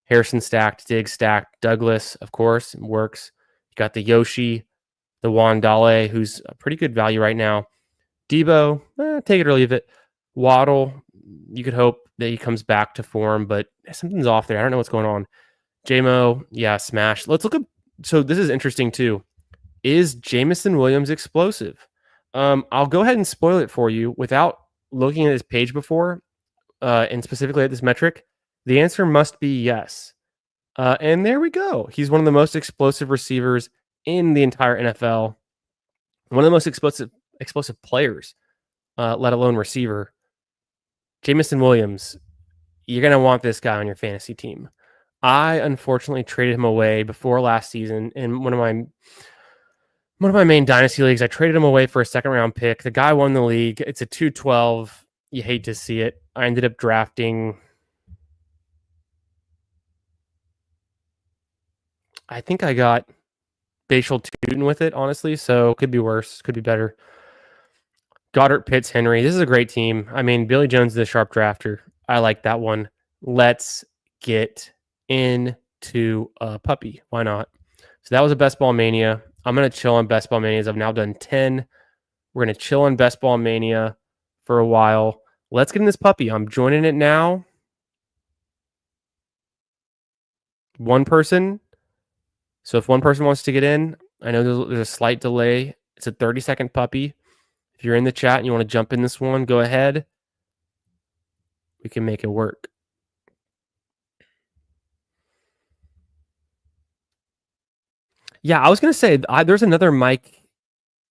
Harrison stacked, Diggs stacked, Douglas, of course, works. You got the Yoshi, the Wandale, who's a pretty good value right now. Debo, take it or leave it. Waddle, you could hope that he comes back to form, but something's off there. I don't know what's going on. JMO, yeah, smash. Let's look at. So this is interesting too. Is Jameson Williams explosive? I'll go ahead and spoil it for you without looking at his page before, and specifically at this metric. The answer must be yes. And there we go. He's one of the most explosive receivers in the entire NFL. One of the most explosive players, let alone receiver. Jameson Williams, you're going to want this guy on your fantasy team. I unfortunately traded him away before last season in one of my main dynasty leagues. I traded him away for a 2nd round pick. The guy won the league. It's a 212. You hate to see it. I ended up drafting. I think I got Bashal Tootin with it, honestly. So could be worse, could be better. Goddard, Pitts, Henry. This is a great team. I mean, Billy Jones is a sharp drafter. I like that one. Let's get into a puppy. Why not? So that was a Best Ball Mania. I'm going to chill on Best Ball Manias. I've now done 10. We're going to chill on Best Ball Mania for a while. Let's get in this puppy. I'm joining it now. One person. So if one person wants to get in, I know there's a slight delay. It's a 30-second puppy. If you're in the chat and you want to jump in this one, go ahead. We can make it work. Yeah, I was going to say, there's another Mike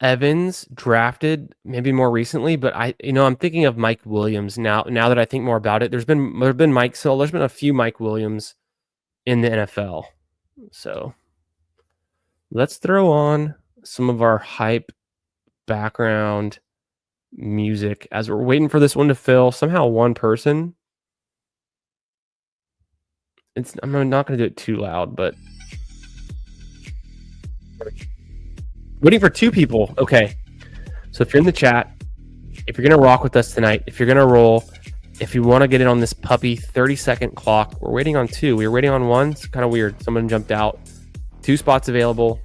Evans drafted maybe more recently, but I'm thinking of Mike Williams now. Now that I think more about it, there's been a few Mike Williams in the NFL. So let's throw on some of our hype background music as we're waiting for this one to fill. Somehow one person. I'm not going to do it too loud, but waiting for two people. Okay. So if you're in the chat, if you're going to rock with us tonight, if you're going to roll, if you want to get in on this puppy 30-second clock, we're waiting on two. We were waiting on one. It's kind of weird. Someone jumped out. 2 spots available.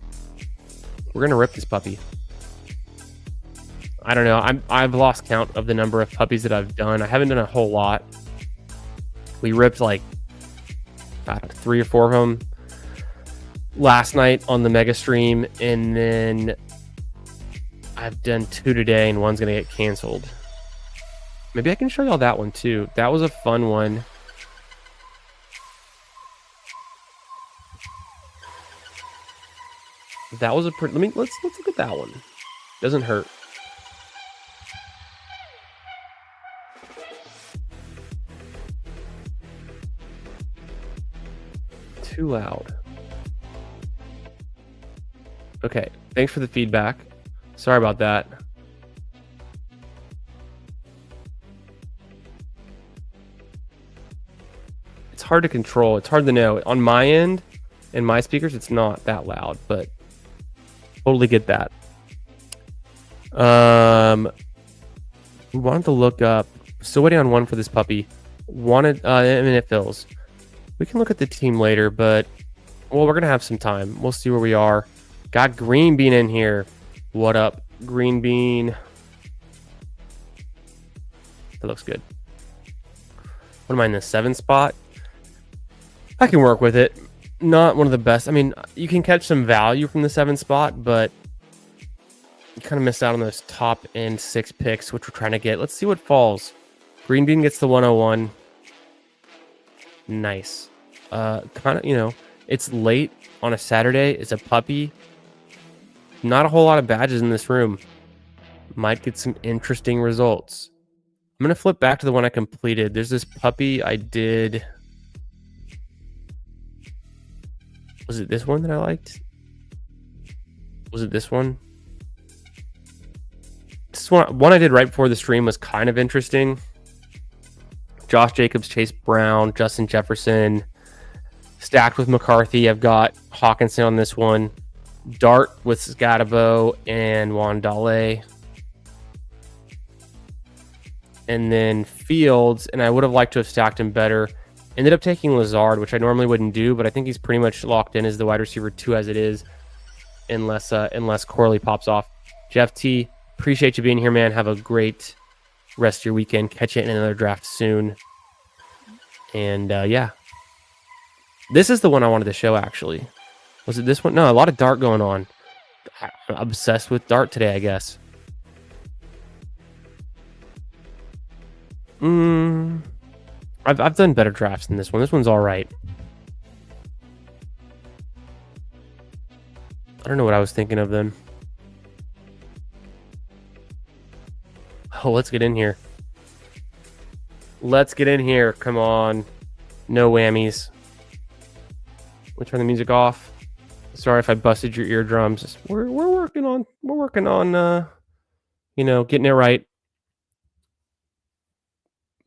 We're going to rip this puppy. I don't know. I've lost count of the number of puppies that I've done. I haven't done a whole lot. We ripped like 3 or 4 of them last night on the mega stream, and then I've done 2 today, and one's going to get canceled. Maybe I can show y'all that one too. That was a fun one. That was a pretty. Let's look at that one. Doesn't hurt. Too loud. Okay, thanks for the feedback. Sorry about that. It's hard to control. It's hard to know. On my end, in my speakers, it's not that loud, but totally get that. We wanted to look up. Still waiting on one for this puppy. It fills. We can look at the team later, but we're gonna have some time. We'll see where we are. Got Green Bean in here. What up, Green Bean? That looks good. What am I in the 7 spot? I can work with it. Not one of the best. I mean, you can catch some value from the 7 spot, but you kind of missed out on those top end 6 picks, which we're trying to get. Let's see what falls. Green Bean gets the 101. Nice. Kind of, it's late on a Saturday. It's a puppy. Not a whole lot of badges in this room. Might get some interesting results. I'm going to flip back to the one I completed. There's this puppy I did. Was it this one that I liked? Was it this one? This one I did right before the stream was kind of interesting. Josh Jacobs, Chase Brown, Justin Jefferson, stacked with McCarthy. I've got Hawkinson on this one. Dart with Scatabo and Wandale. And then Fields, and I would have liked to have stacked him better. Ended up taking Lazard, which I normally wouldn't do, but I think he's pretty much locked in as the wide receiver 2 as it is, unless Corley pops off. Jeff T, appreciate you being here, man. Have a great rest of your weekend. Catch you in another draft soon. And yeah, this is the one I wanted to show, actually. Was it this one? No, a lot of Dart going on. I'm obsessed with Dart today, I guess. I've done better drafts than this one. This one's all right. I don't know what I was thinking of then. Oh, let's get in here. Let's get in here. Come on. No whammies. We'll turn the music off. Sorry if I busted your eardrums. We're working on getting it right.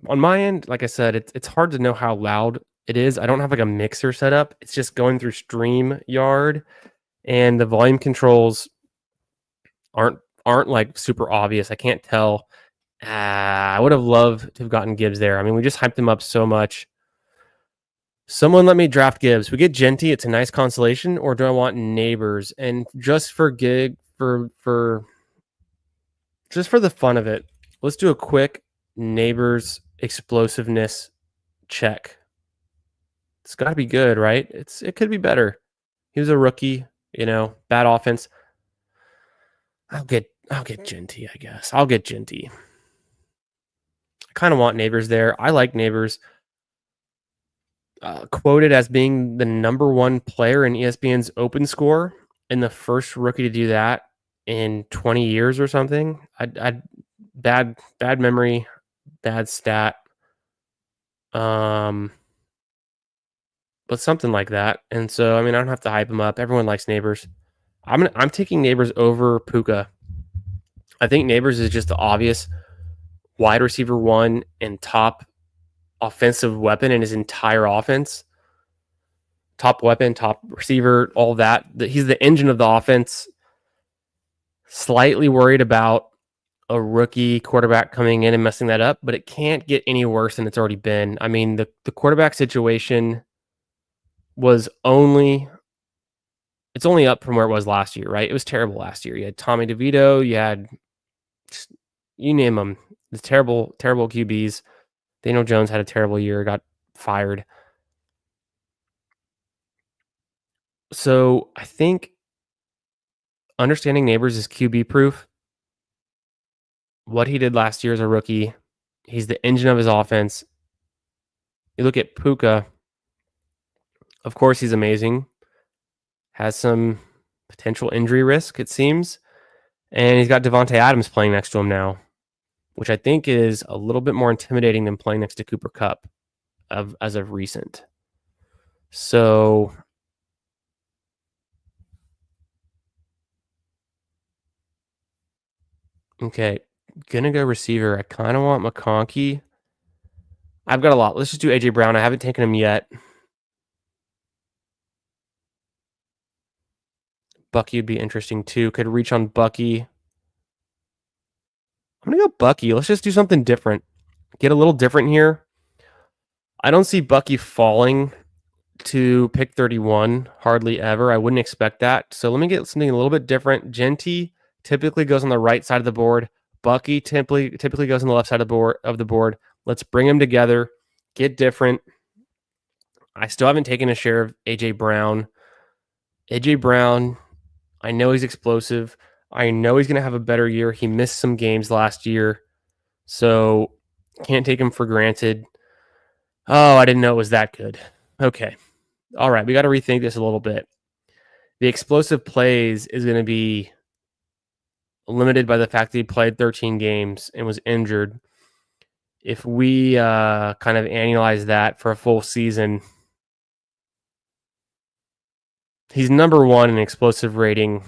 On my end, like I said, it's hard to know how loud it is. I don't have like a mixer set up. It's just going through StreamYard, and the volume controls aren't like super obvious. I can't tell. I would have loved to have gotten Gibbs there. I mean, we just hyped him up so much. Someone let me draft Gibbs. We get Genty. It's a nice consolation. Or do I want Neighbors? And just for just for the fun of it, let's do a quick Neighbors explosiveness check. It's got to be good, right? It could be better. He was a rookie, bad offense. I'll get Genty, I guess. I'll get Genty. I kind of want Neighbors there. I like Neighbors. Quoted as being the #1 player in ESPN's open score and the first rookie to do that in 20 years or something. I bad memory, bad stat. Um, but something like that. And so, I mean, I don't have to hype him up. Everyone likes Neighbors. I'm taking Neighbors over Puka. I think Neighbors is just the obvious wide receiver one and top offensive weapon in his entire offense. Top weapon, top receiver, all that. He's the engine of the offense. Slightly worried about a rookie quarterback coming in and messing that up, but it can't get any worse than it's already been. I mean, the quarterback situation was it's only up from where it was last year, right? It was terrible last year. You had Tommy DeVito, you name them, the terrible QBs. Daniel Jones had a terrible year, got fired. So I think understanding Neighbors is QB proof. What he did last year as a rookie, he's the engine of his offense. You look at Puka, of course he's amazing. Has some potential injury risk, it seems. And he's got Devontae Adams playing next to him now, which I think is a little bit more intimidating than playing next to Cooper Kupp as of recent. So okay, gonna go receiver. I kind of want McConkey. I've got a lot. Let's just do AJ Brown. I haven't taken him yet. Bucky would be interesting too. Could reach on Bucky. I'm gonna go Bucky. Let's just do something different. Get a little different here. I don't see Bucky falling to pick 31 hardly ever. I wouldn't expect that. So let me get something a little bit different. Genty typically goes on the right side of the board. Bucky typically goes on the left side of the board. Let's bring them together. Get different. I still haven't taken a share of AJ Brown. AJ Brown, I know he's explosive. I know he's going to have a better year. He missed some games last year, so can't take him for granted. Oh, I didn't know it was that good. Okay. All right, we got to rethink this a little bit. The explosive plays is going to be limited by the fact that he played 13 games and was injured. If we kind of annualize that for a full season, he's number one in explosive rating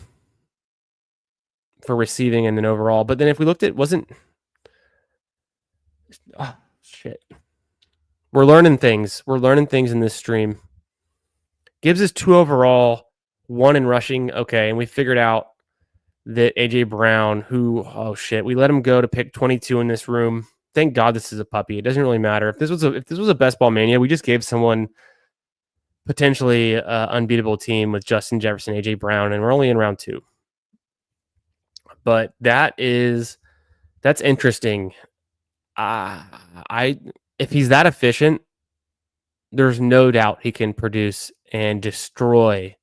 for receiving and then overall. But then if we looked at shit. We're learning things. We're learning things in this stream. Gibbs is 2 overall, 1 in rushing. Okay, and we figured out that AJ Brown, we let him go to pick 22 in this room. Thank God this is a puppy. It doesn't really matter. If this was a best ball mania, we just gave someone potentially unbeatable team with Justin Jefferson, AJ Brown, and we're only in round 2. But that's interesting. If he's that efficient, there's no doubt he can produce and destroy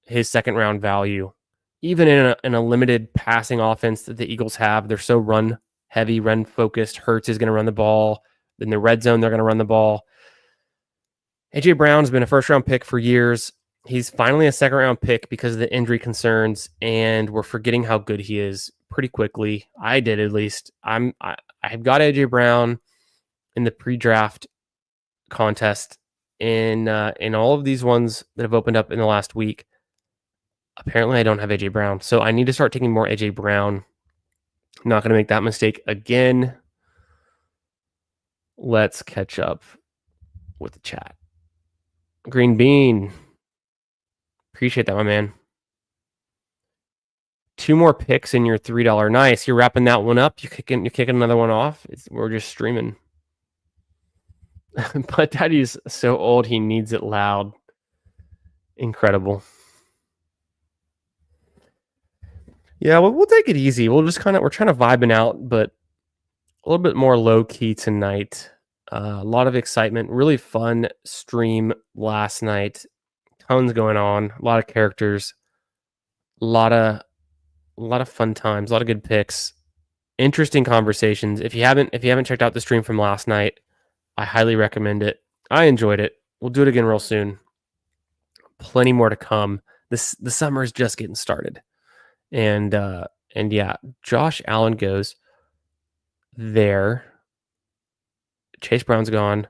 his second round value. Even in a limited passing offense that the Eagles have, they're so run heavy, run focused. Hurts is going to run the ball. In the red zone, they're going to run the ball. AJ Brown's been a first round pick for years. He's finally a second round pick because of the injury concerns, and we're forgetting how good he is pretty quickly. I did, at least. I've got AJ Brown in the pre-draft contest in all of these ones that have opened up in the last week. Apparently, I don't have AJ Brown, so I need to start taking more AJ Brown. I'm not going to make that mistake again. Let's catch up with the chat. Green Bean. Appreciate that, my man. 2 more picks in your $3. Nice. You're wrapping that one up. You're kicking another one off. We're just streaming. But Daddy's so old he needs it loud. Incredible. Yeah, we'll take it easy. We're trying to vibing out, but a little bit more low key tonight. A lot of excitement. Really fun stream last night. Tons going on. A lot of characters. A lot of fun times. A lot of good picks. Interesting conversations. If you haven't checked out the stream from last night, I highly recommend it. I enjoyed it. We'll do it again real soon. Plenty more to come. The summer is just getting started. And yeah, Josh Allen goes there. Chase Brown's gone.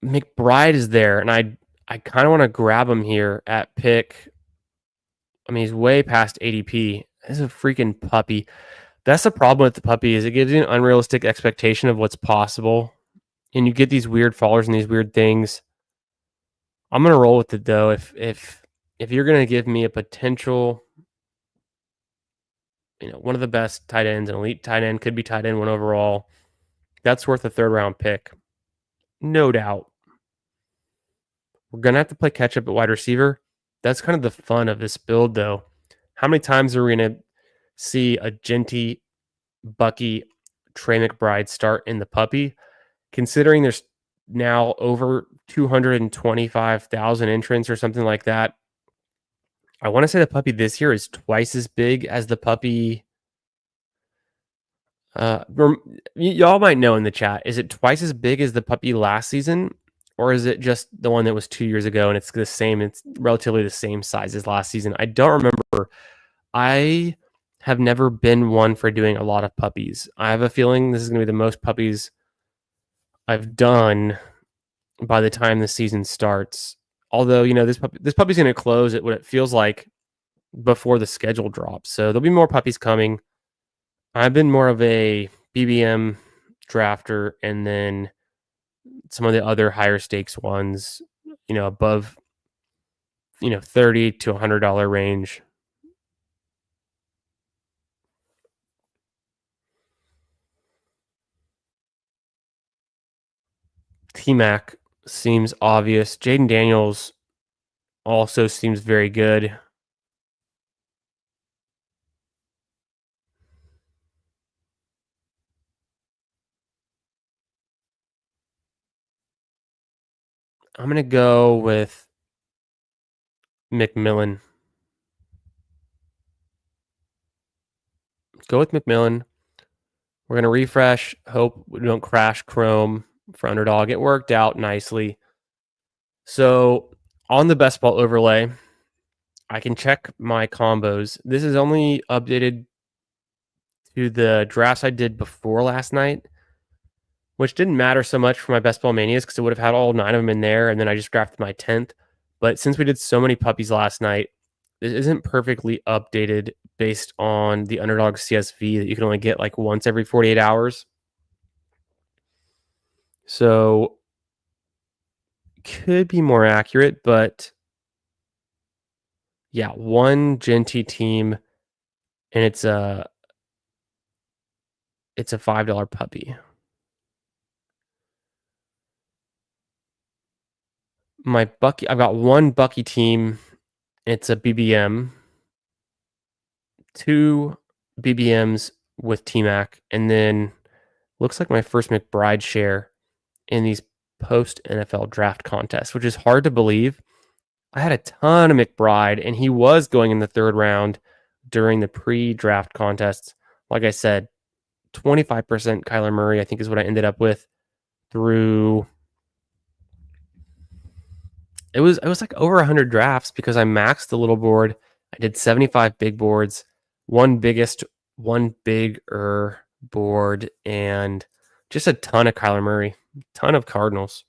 McBride is there, and I kind of want to grab him here at pick. I mean, he's way past ADP. This is a freaking puppy. That's the problem with the puppy is it gives you an unrealistic expectation of what's possible, and you get these weird fallers and these weird things. I'm gonna roll with it though. If you're gonna give me a potential, one of the best tight ends, an elite tight end, could be tight end one overall, that's worth a third round pick, no doubt. We're gonna have to play catch up at wide receiver. That's kind of the fun of this build, though. How many times are we gonna see a Genty, Bucky, Trey McBride start in the puppy? Considering there's now over 225,000 entrants or something like that, I want to say the puppy this year is twice as big as the puppy. Y'all might know in the chat, is it twice as big as the puppy last season, or is it just the one that was 2 years ago and it's the same? It's relatively the same size as last season. I don't remember. I have never been one for doing a lot of puppies. I have a feeling this is going to be the most puppies I've done by the time the season starts. Although, this puppy's going to close at what it feels like before the schedule drops. So there'll be more puppies coming. I've been more of a BBM drafter, and then some of the other higher stakes ones, above, $30 to $100 range. T-Mac seems obvious. Jaden Daniels also seems very good. I'm going to go with McMillan. Go with McMillan. We're going to refresh. Hope we don't crash Chrome for Underdog. It worked out nicely. So on the best ball overlay, I can check my combos. This is only updated to the drafts I did before last night, which didn't matter so much for my best ball manias because it would have had all 9 of them in there, and then I just drafted my 10th. But since we did so many puppies last night, it isn't perfectly updated based on the Underdog CSV that you can only get like once every 48 hours. So could be more accurate, but yeah, one Genty team, and it's a $5 puppy. My Bucky, I've got one Bucky team. It's a BBM, 2 BBMs with T-Mac, and then looks like my first McBride share in these post NFL draft contests, which is hard to believe. I had a ton of McBride, and he was going in the 3rd round during the pre-draft contests. Like I said, 25% Kyler Murray, I think, is what I ended up with through. It was like over 100 drafts because I maxed the little board. I did 75 big boards, one bigger board, and just a ton of Kyler Murray, ton of Cardinals.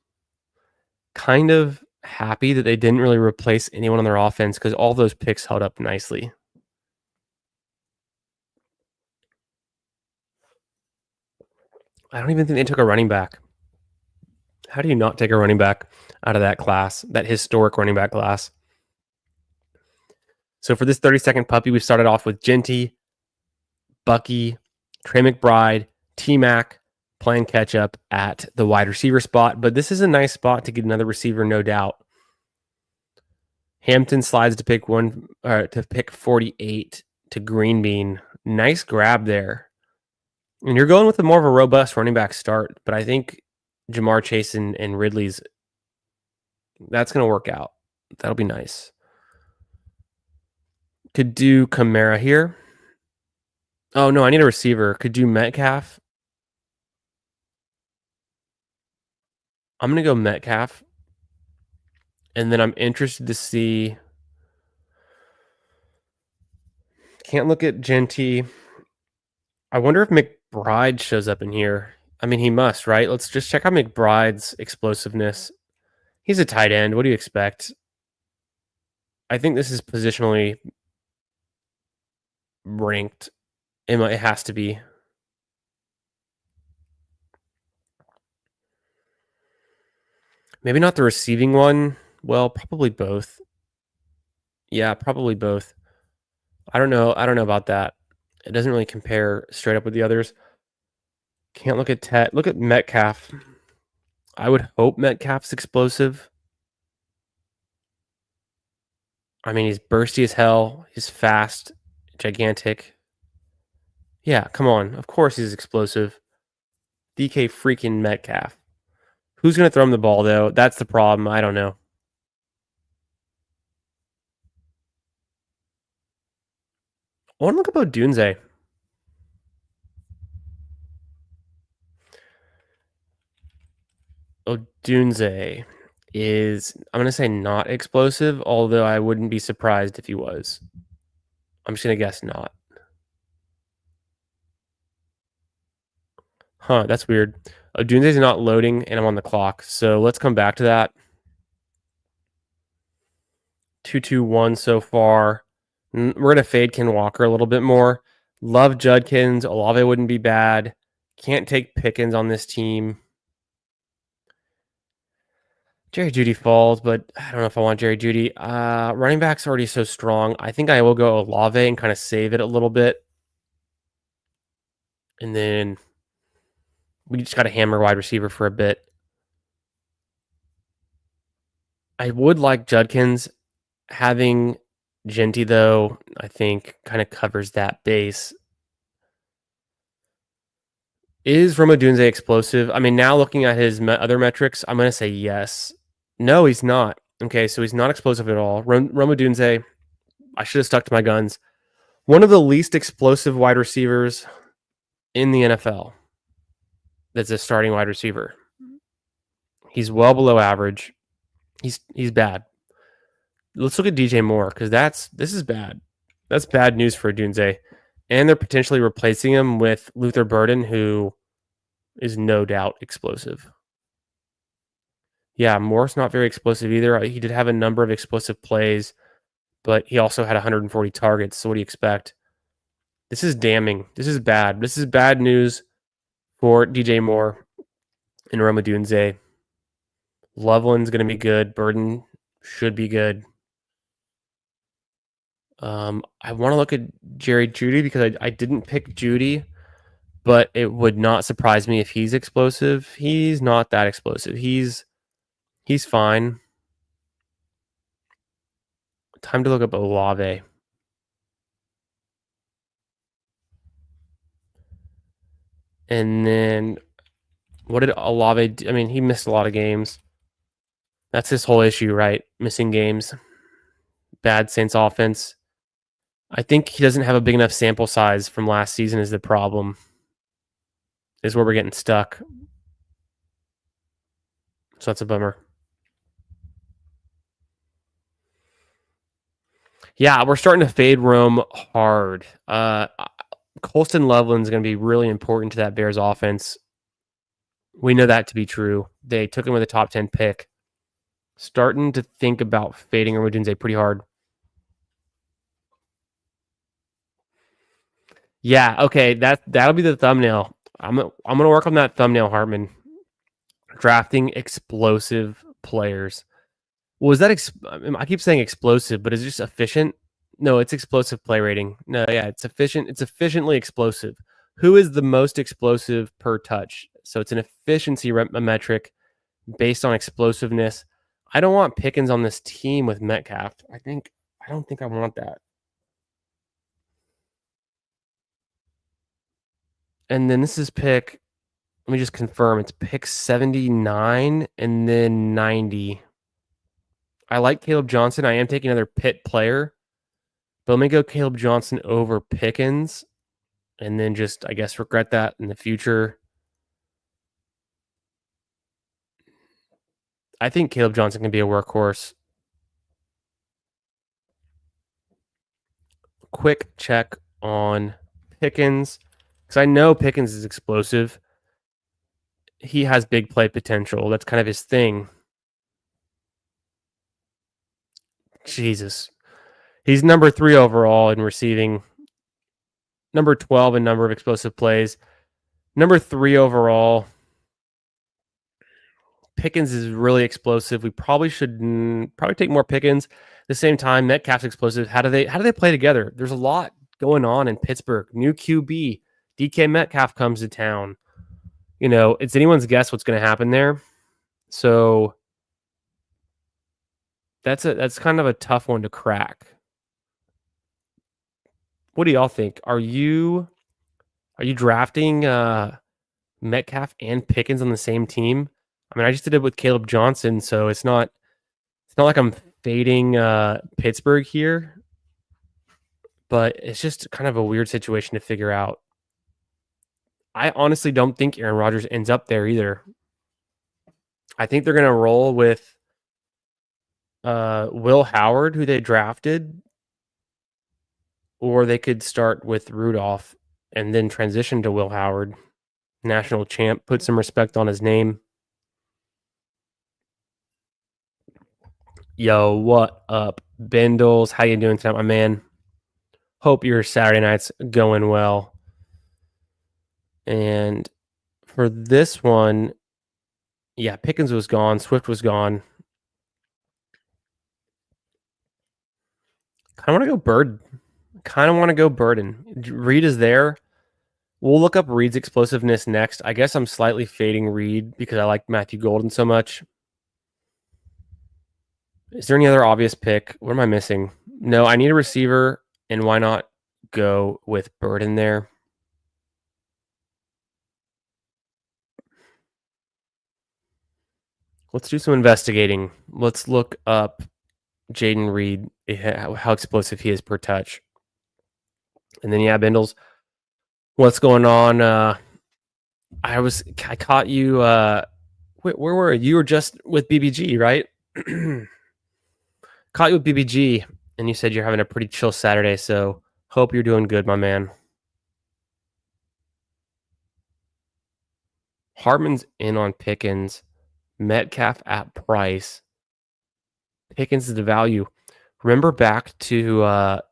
Kind of happy that they didn't really replace anyone on their offense because all those picks held up nicely. I don't even think they took a running back. How do you not take a running back out of that class, that historic running back class? So for this 30-second puppy, we started off with Genty, Bucky, Trey McBride, T-Mac playing catch up at the wide receiver spot. But this is a nice spot to get another receiver, no doubt. Hampton slides to pick 48 to Green Bean. Nice grab there. And you're going with a more of a robust running back start, but I think Jamar Chase and Ridley's, that's going to work out. That'll be nice. Could do Kamara here. Oh, no, I need a receiver. Could do Metcalf. I'm going to go Metcalf. And then I'm interested to see. Can't look at Genty. I wonder if McBride shows up in here. I mean, he must, right? Let's just check out McBride's explosiveness. He's a tight end. What do you expect? I think this is positionally ranked. It has to be. Maybe not the receiving one. Well, probably both. Yeah, probably both. I don't know. I don't know about that. It doesn't really compare straight up with the others. Can't look at Tet. Look at Metcalf. I would hope Metcalf's explosive. I mean, he's bursty as hell. He's fast, gigantic. Yeah, come on. Of course he's explosive. DK freaking Metcalf. Who's going to throw him the ball, though? That's the problem. I don't know. I want to look up Odunze. Odunze is, I'm going to say not explosive, although I wouldn't be surprised if he was. I'm just going to guess not. Huh, that's weird. Odunze's not loading, and I'm on the clock. So let's come back to that. 2-2-1 so far. We're going to fade Ken Walker a little bit more. Love Judkins. Olave wouldn't be bad. Can't take Pickens on this team. Jerry Jeudy falls, but I don't know if I want Jerry Jeudy. Running back's already so strong. I think I will go Olave and kind of save it a little bit. And then we just got to hammer wide receiver for a bit. I would like Judkins. Having Genty, though, I think kind of covers that base. Is Rome Odunze explosive? I mean, now looking at his other metrics, I'm going to say yes. No, he's not. Okay, so he's not explosive at all. Rome Odunze, I should have stuck to my guns. One of the least explosive wide receivers in the NFL that's a starting wide receiver. He's well below average. He's bad. Let's look at DJ Moore because this is bad. That's bad news for Odunze. And they're potentially replacing him with Luther Burden, who is no doubt explosive. Yeah, Moore's not very explosive either. He did have a number of explosive plays, but he also had 140 targets. So what do you expect? This is damning. This is bad. This is bad news for DJ Moore and Rome Odunze. Loveland's going to be good. Burden should be good. I want to look at Jerry Jeudy because I didn't pick Jeudy, but it would not surprise me if he's explosive. He's not that explosive. He's fine. Time to look up Olave. And then what did Olave do? I mean, he missed a lot of games. That's his whole issue, right? Missing games. Bad Saints offense. I think he doesn't have a big enough sample size from last season is the problem. Is where we're getting stuck. So that's a bummer. Yeah, we're starting to fade Rome hard. Colston Loveland's going to be really important to that Bears offense. We know that to be true. They took him with a top 10 pick. Starting to think about fading Odunze pretty hard. Yeah, okay, that'll be the thumbnail. I'm gonna work on that thumbnail, Hartman. Drafting explosive players. Was that I keep saying explosive, but is it just efficient? No, it's explosive play rating. No, yeah, it's efficient. It's efficiently explosive. Who is the most explosive per touch? So it's an efficiency metric based on explosiveness. I don't want Pickens on this team with Metcalf. I don't think I want that. And then this is pick. Let me just confirm. It's pick 79 and then 90. I like Caleb Johnson. I am taking another Pitt player. But let me go Caleb Johnson over Pickens. And then just, I guess, regret that in the future. I think Caleb Johnson can be a workhorse. Quick check on Pickens because I know Pickens is explosive. He has big play potential. That's kind of his thing. Jesus. He's number 3 overall in receiving, number 12 in number of explosive plays, number 3 overall. Pickens is really explosive. We probably should probably take more Pickens. At the same time, Metcalf's explosive. How do they play together? There's a lot going on in Pittsburgh. New QB, DK Metcalf comes to town. It's anyone's guess what's going to happen there. So that's kind of a tough one to crack. What do y'all think? Are you drafting Metcalf and Pickens on the same team? I mean, I just did it with Caleb Johnson, so it's not like I'm fading Pittsburgh here, but it's just kind of a weird situation to figure out. I honestly don't think Aaron Rodgers ends up there either. I think they're going to roll with Will Howard, who they drafted, or they could start with Rudolph and then transition to Will Howard, national champ, put some respect on his name. Yo, what up, Bindles? How you doing tonight, my man? Hope your Saturday night's going well. And for this one, yeah, Pickens was gone. Swift was gone. Kind of want to go Burden. Reed is there. We'll look up Reed's explosiveness next. I guess I'm slightly fading Reed because I like Matthew Golden so much. Is there any other obvious pick? What am I missing? No, I need a receiver, and why not go with Burden there? Let's do some investigating. Let's look up Jaden Reed, how explosive he is per touch. And then, yeah, Bindles, what's going on? I caught you. Where were you? You were just with BBG, right? Caught you with BBG, and you said you're having a pretty chill Saturday, so hope you're doing good, my man. Hartman's in on Pickens. Metcalf at price. Pickens is the value. Remember back to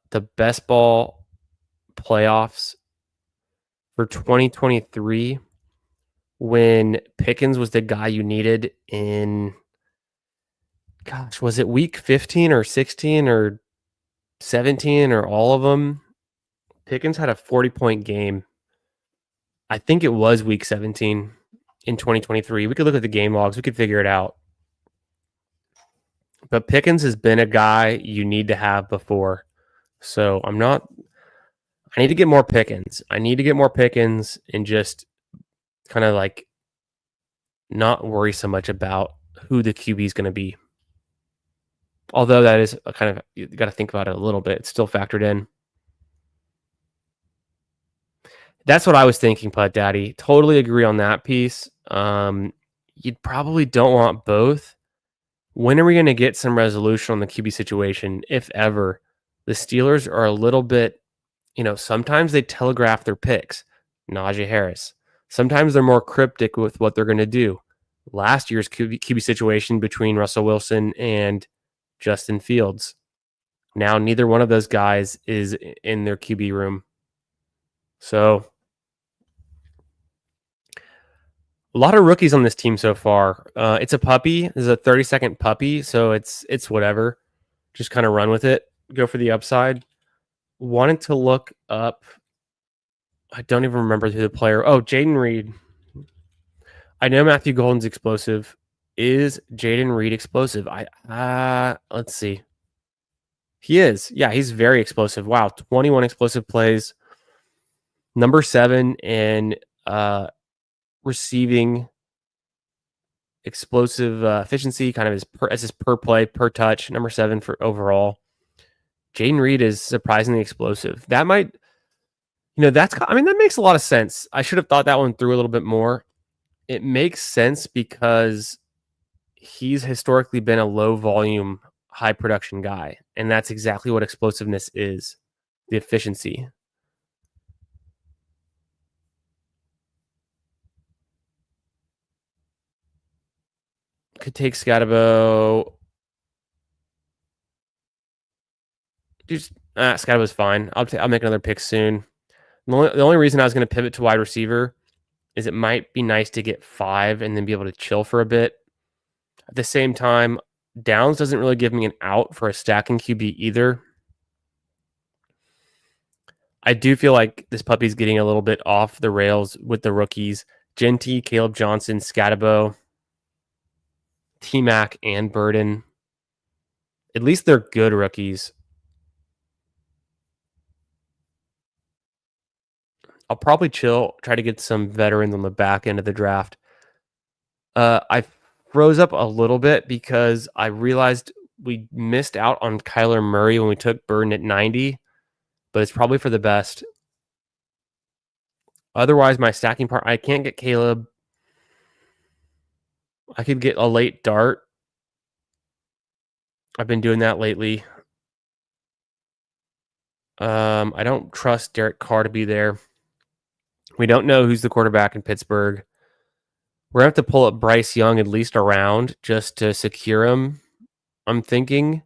the best ball playoffs for 2023 when Pickens was the guy you needed in, gosh, was it week 15 or 16 or 17 or all of them? Pickens had a 40-point game. I think it was week 17 in 2023. We could look at the game logs. We could figure it out. But Pickens has been a guy you need to have before. So I need to get more Pickens. I need to get more Pickens and just kind of like not worry so much about who the QB is going to be. Although that is a kind of, you got to think about it a little bit. It's still factored in. That's what I was thinking, Putt Daddy. Totally agree on that piece. You probably don't want both. When are we going to get some resolution on the QB situation, if ever? The Steelers are a little bit, sometimes they telegraph their picks. Najee Harris. Sometimes they're more cryptic with what they're going to do. Last year's QB situation between Russell Wilson and Justin Fields. Now, neither one of those guys is in their QB room. So, a lot of rookies on this team so far. It's a puppy. This is a 30-second puppy, so it's whatever. Just kind of run with it. Go for the upside. Wanted to look up. I don't even remember who the player. Oh, Jaden Reed. I know Matthew Golden's explosive. Is Jaden Reed explosive? Let's see. He is. Yeah, he's very explosive. Wow, 21 explosive plays. Number 7 in receiving explosive efficiency, kind of as his per play, per touch. Number 7 for overall. Jaden Reed is surprisingly explosive. That might, that makes a lot of sense. I should have thought that one through a little bit more. It makes sense because he's historically been a low volume, high production guy. And that's exactly what explosiveness is, the efficiency. Could take Scatabo. Just Scatabo's fine. I'll make another pick soon. The only reason I was going to pivot to wide receiver is it might be nice to get 5 and then be able to chill for a bit. At the same time, Downs doesn't really give me an out for a stacking QB either. I do feel like this puppy's getting a little bit off the rails with the rookies. Genty, Caleb Johnson, Scatabo, T-Mac, and Burden. At least they're good rookies. I'll probably chill, try to get some veterans on the back end of the draft. I froze up a little bit because I realized we missed out on Kyler Murray when we took Burden at 90, but it's probably for the best. Otherwise, my stacking part, I can't get Caleb. I could get a late dart. I've been doing that lately. I don't trust Derek Carr to be there. We don't know who's the quarterback in Pittsburgh. We're going to have to pull up Bryce Young at least a round just to secure him. I'm thinking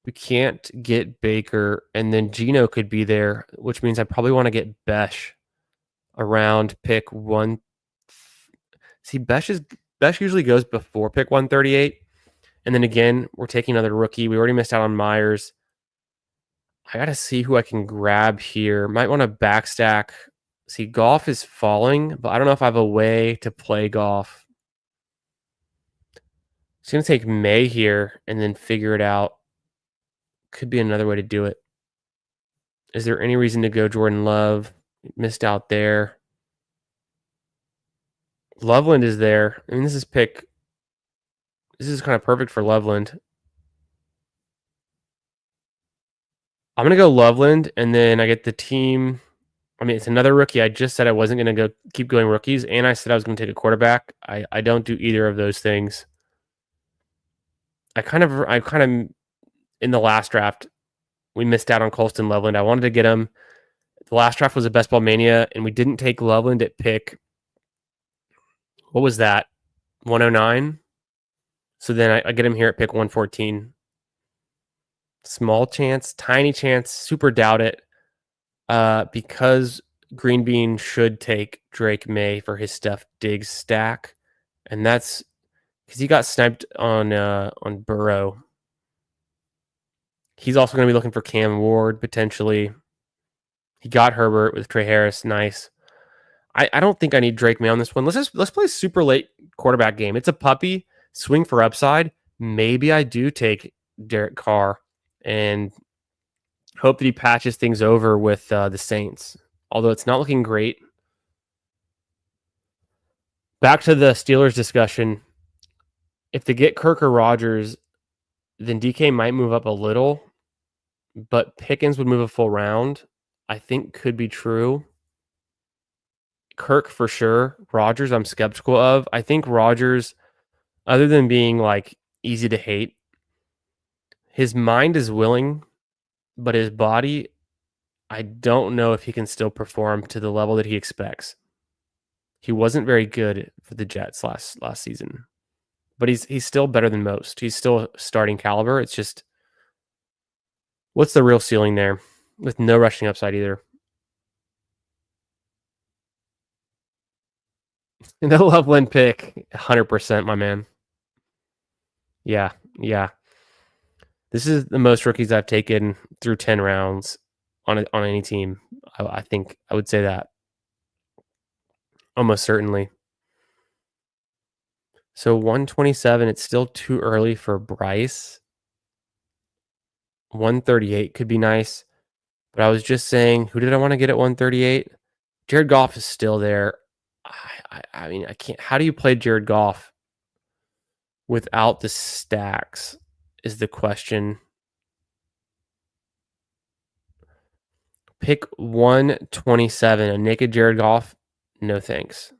we can't get Baker, and then Geno could be there, which means I probably want to get Besh around pick 1. See, Besh usually goes before pick 138. And then again, we're taking another rookie. We already missed out on Myers. I got to see who I can grab here. Might want to backstack. See, Goff is falling, but I don't know if I have a way to play Goff. It's going to take May here and then figure it out. Could be another way to do it. Is there any reason to go Jordan Love? Missed out there. Loveland is there. I mean, this is kind of perfect for Loveland. I'm going to go Loveland, and then I get the team. I mean, it's another rookie. I just said I wasn't going to keep going rookies, and I said I was going to take a quarterback. I don't do either of those things. I kind of in the last draft, we missed out on Colston Loveland. I wanted to get him. The last draft was a Best Ball Mania, and we didn't take Loveland at pick. What was that? 109? So then I get him here at pick 114. Small chance, tiny chance, super doubt it. Because Green Bean should take Drake May for his Steph Diggs stack, and that's because he got sniped on Burrow. He's also going to be looking for Cam Ward potentially. He got Herbert with Trey Harris, nice. I don't think I need Drake May on this one. Let's play a super late quarterback game. It's a puppy, swing for upside. Maybe I do take Derek Carr and hope that he patches things over with the Saints, although it's not looking great. Back to the Steelers discussion. If they get Kirk or Rodgers, then DK might move up a little, but Pickens would move a full round. I think could be true. Kirk for sure. Rodgers, I'm skeptical of. I think Rodgers, other than being like easy to hate, his mind is willing, but his body, I don't know if he can still perform to the level that he expects. He wasn't very good for the Jets last season, but he's still better than most. He's still starting caliber. It's just, what's the real ceiling there with no rushing upside either? The Loveland pick, 100%, my man. Yeah. This is the most rookies I've taken through 10 rounds on any team. I think I would say that. Almost certainly. So 127, it's still too early for Bryce. 138 could be nice. But I was just saying, who did I want to get at 138? Jared Goff is still there. I mean, I can't. How do you play Jared Goff without the stacks is the question. Pick 127, a naked Jared Goff. No thanks.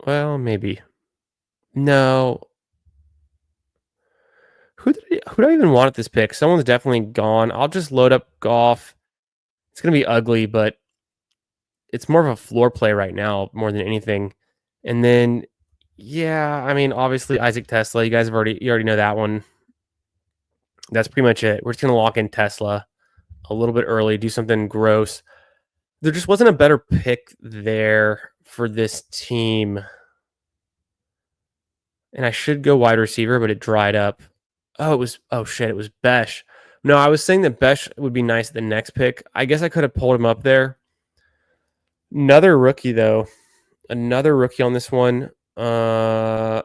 Well, maybe. No. Who do I even want at this pick? Someone's definitely gone. I'll just load up Goff. It's going to be ugly, but it's more of a floor play right now more than anything. And then, yeah, I mean, obviously Isaac Tesla. You already know that one. That's pretty much it. We're just going to lock in Tesla a little bit early, do something gross. There just wasn't a better pick there for this team. And I should go wide receiver, but it dried up. Oh shit, it was Besh. No, I was saying that Besh would be nice at the next pick. I guess I could have pulled him up there. Another rookie though. Another rookie on this one. And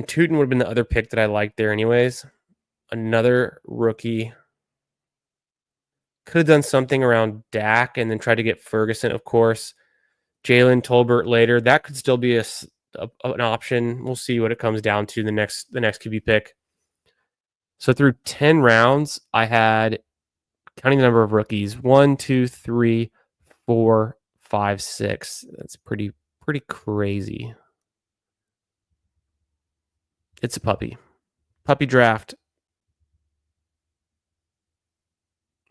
Tootin would have been the other pick that I liked there anyways. Another rookie. Could have done something around Dak and then tried to get Ferguson, of course. Jalen Tolbert later. That could still be an option. We'll see what it comes down to the next QB pick. So through 10 rounds, I had, counting the number of rookies, 1, 2, 3, 4, 5, 6. That's pretty crazy. It's a puppy draft.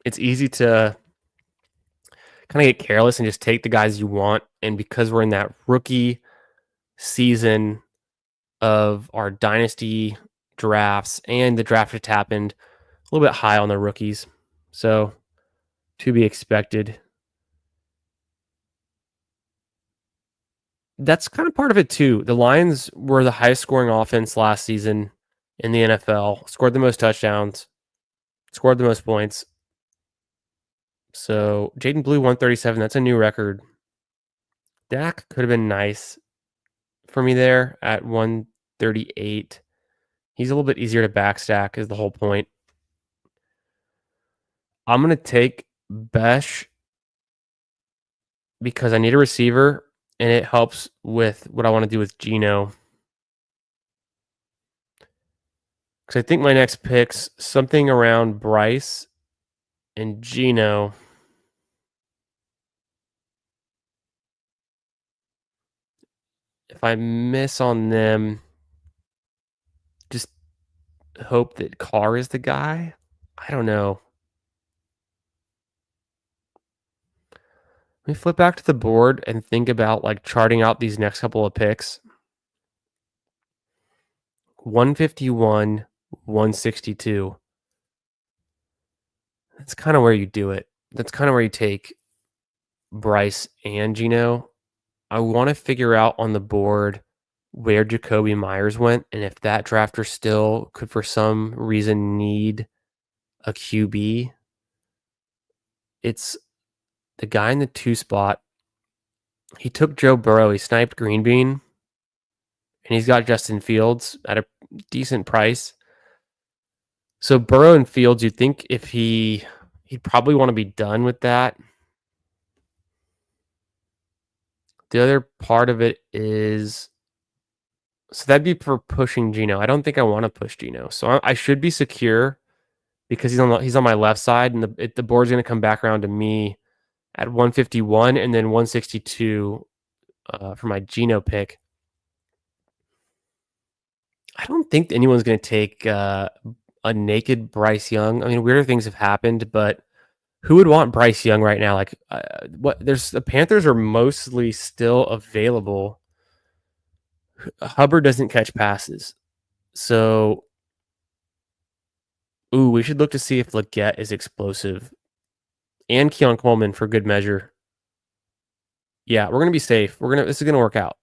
It's easy to kind of get careless and just take the guys you want. And because we're in that rookie season of our dynasty drafts and the draft just happened, a little bit high on the rookies. So to be expected. That's kind of part of it too. The Lions were the highest scoring offense last season in the NFL, scored the most touchdowns, scored the most points. So Jaden Blue 137, that's a new record. Dak could have been nice for me there at 138. He's a little bit easier to backstack is the whole point. I'm going to take Besh because I need a receiver and it helps with what I want to do with Geno. Because I think my next pick's something around Bryce and Geno. If I miss on them, just hope that Carr is the guy. I don't know. Let me flip back to the board and think about like charting out these next couple of picks. 151, 162. That's kind of where you do it. That's kind of where you take Bryce and Geno. I want to figure out on the board where Jacoby Myers went and if that drafter still could for some reason need a QB. It's the guy in the 2 spot. He took Joe Burrow. He sniped Green Bean. And he's got Justin Fields at a decent price. So Burrow and Fields, you'd think if he'd probably want to be done with that. The other part of it is, so that'd be for pushing Geno. I don't think I want to push Geno. So I should be secure because he's on my left side, and the board's going to come back around to me at 151 and then 162 for my Geno pick. I don't think anyone's going to take a naked Bryce Young. I mean, weirder things have happened, but who would want Bryce Young right now? Like, the Panthers are mostly still available. Hubbard doesn't catch passes. So, we should look to see if Leggett is explosive. And Keon Coleman for good measure. Yeah, we're gonna be safe. This is gonna work out.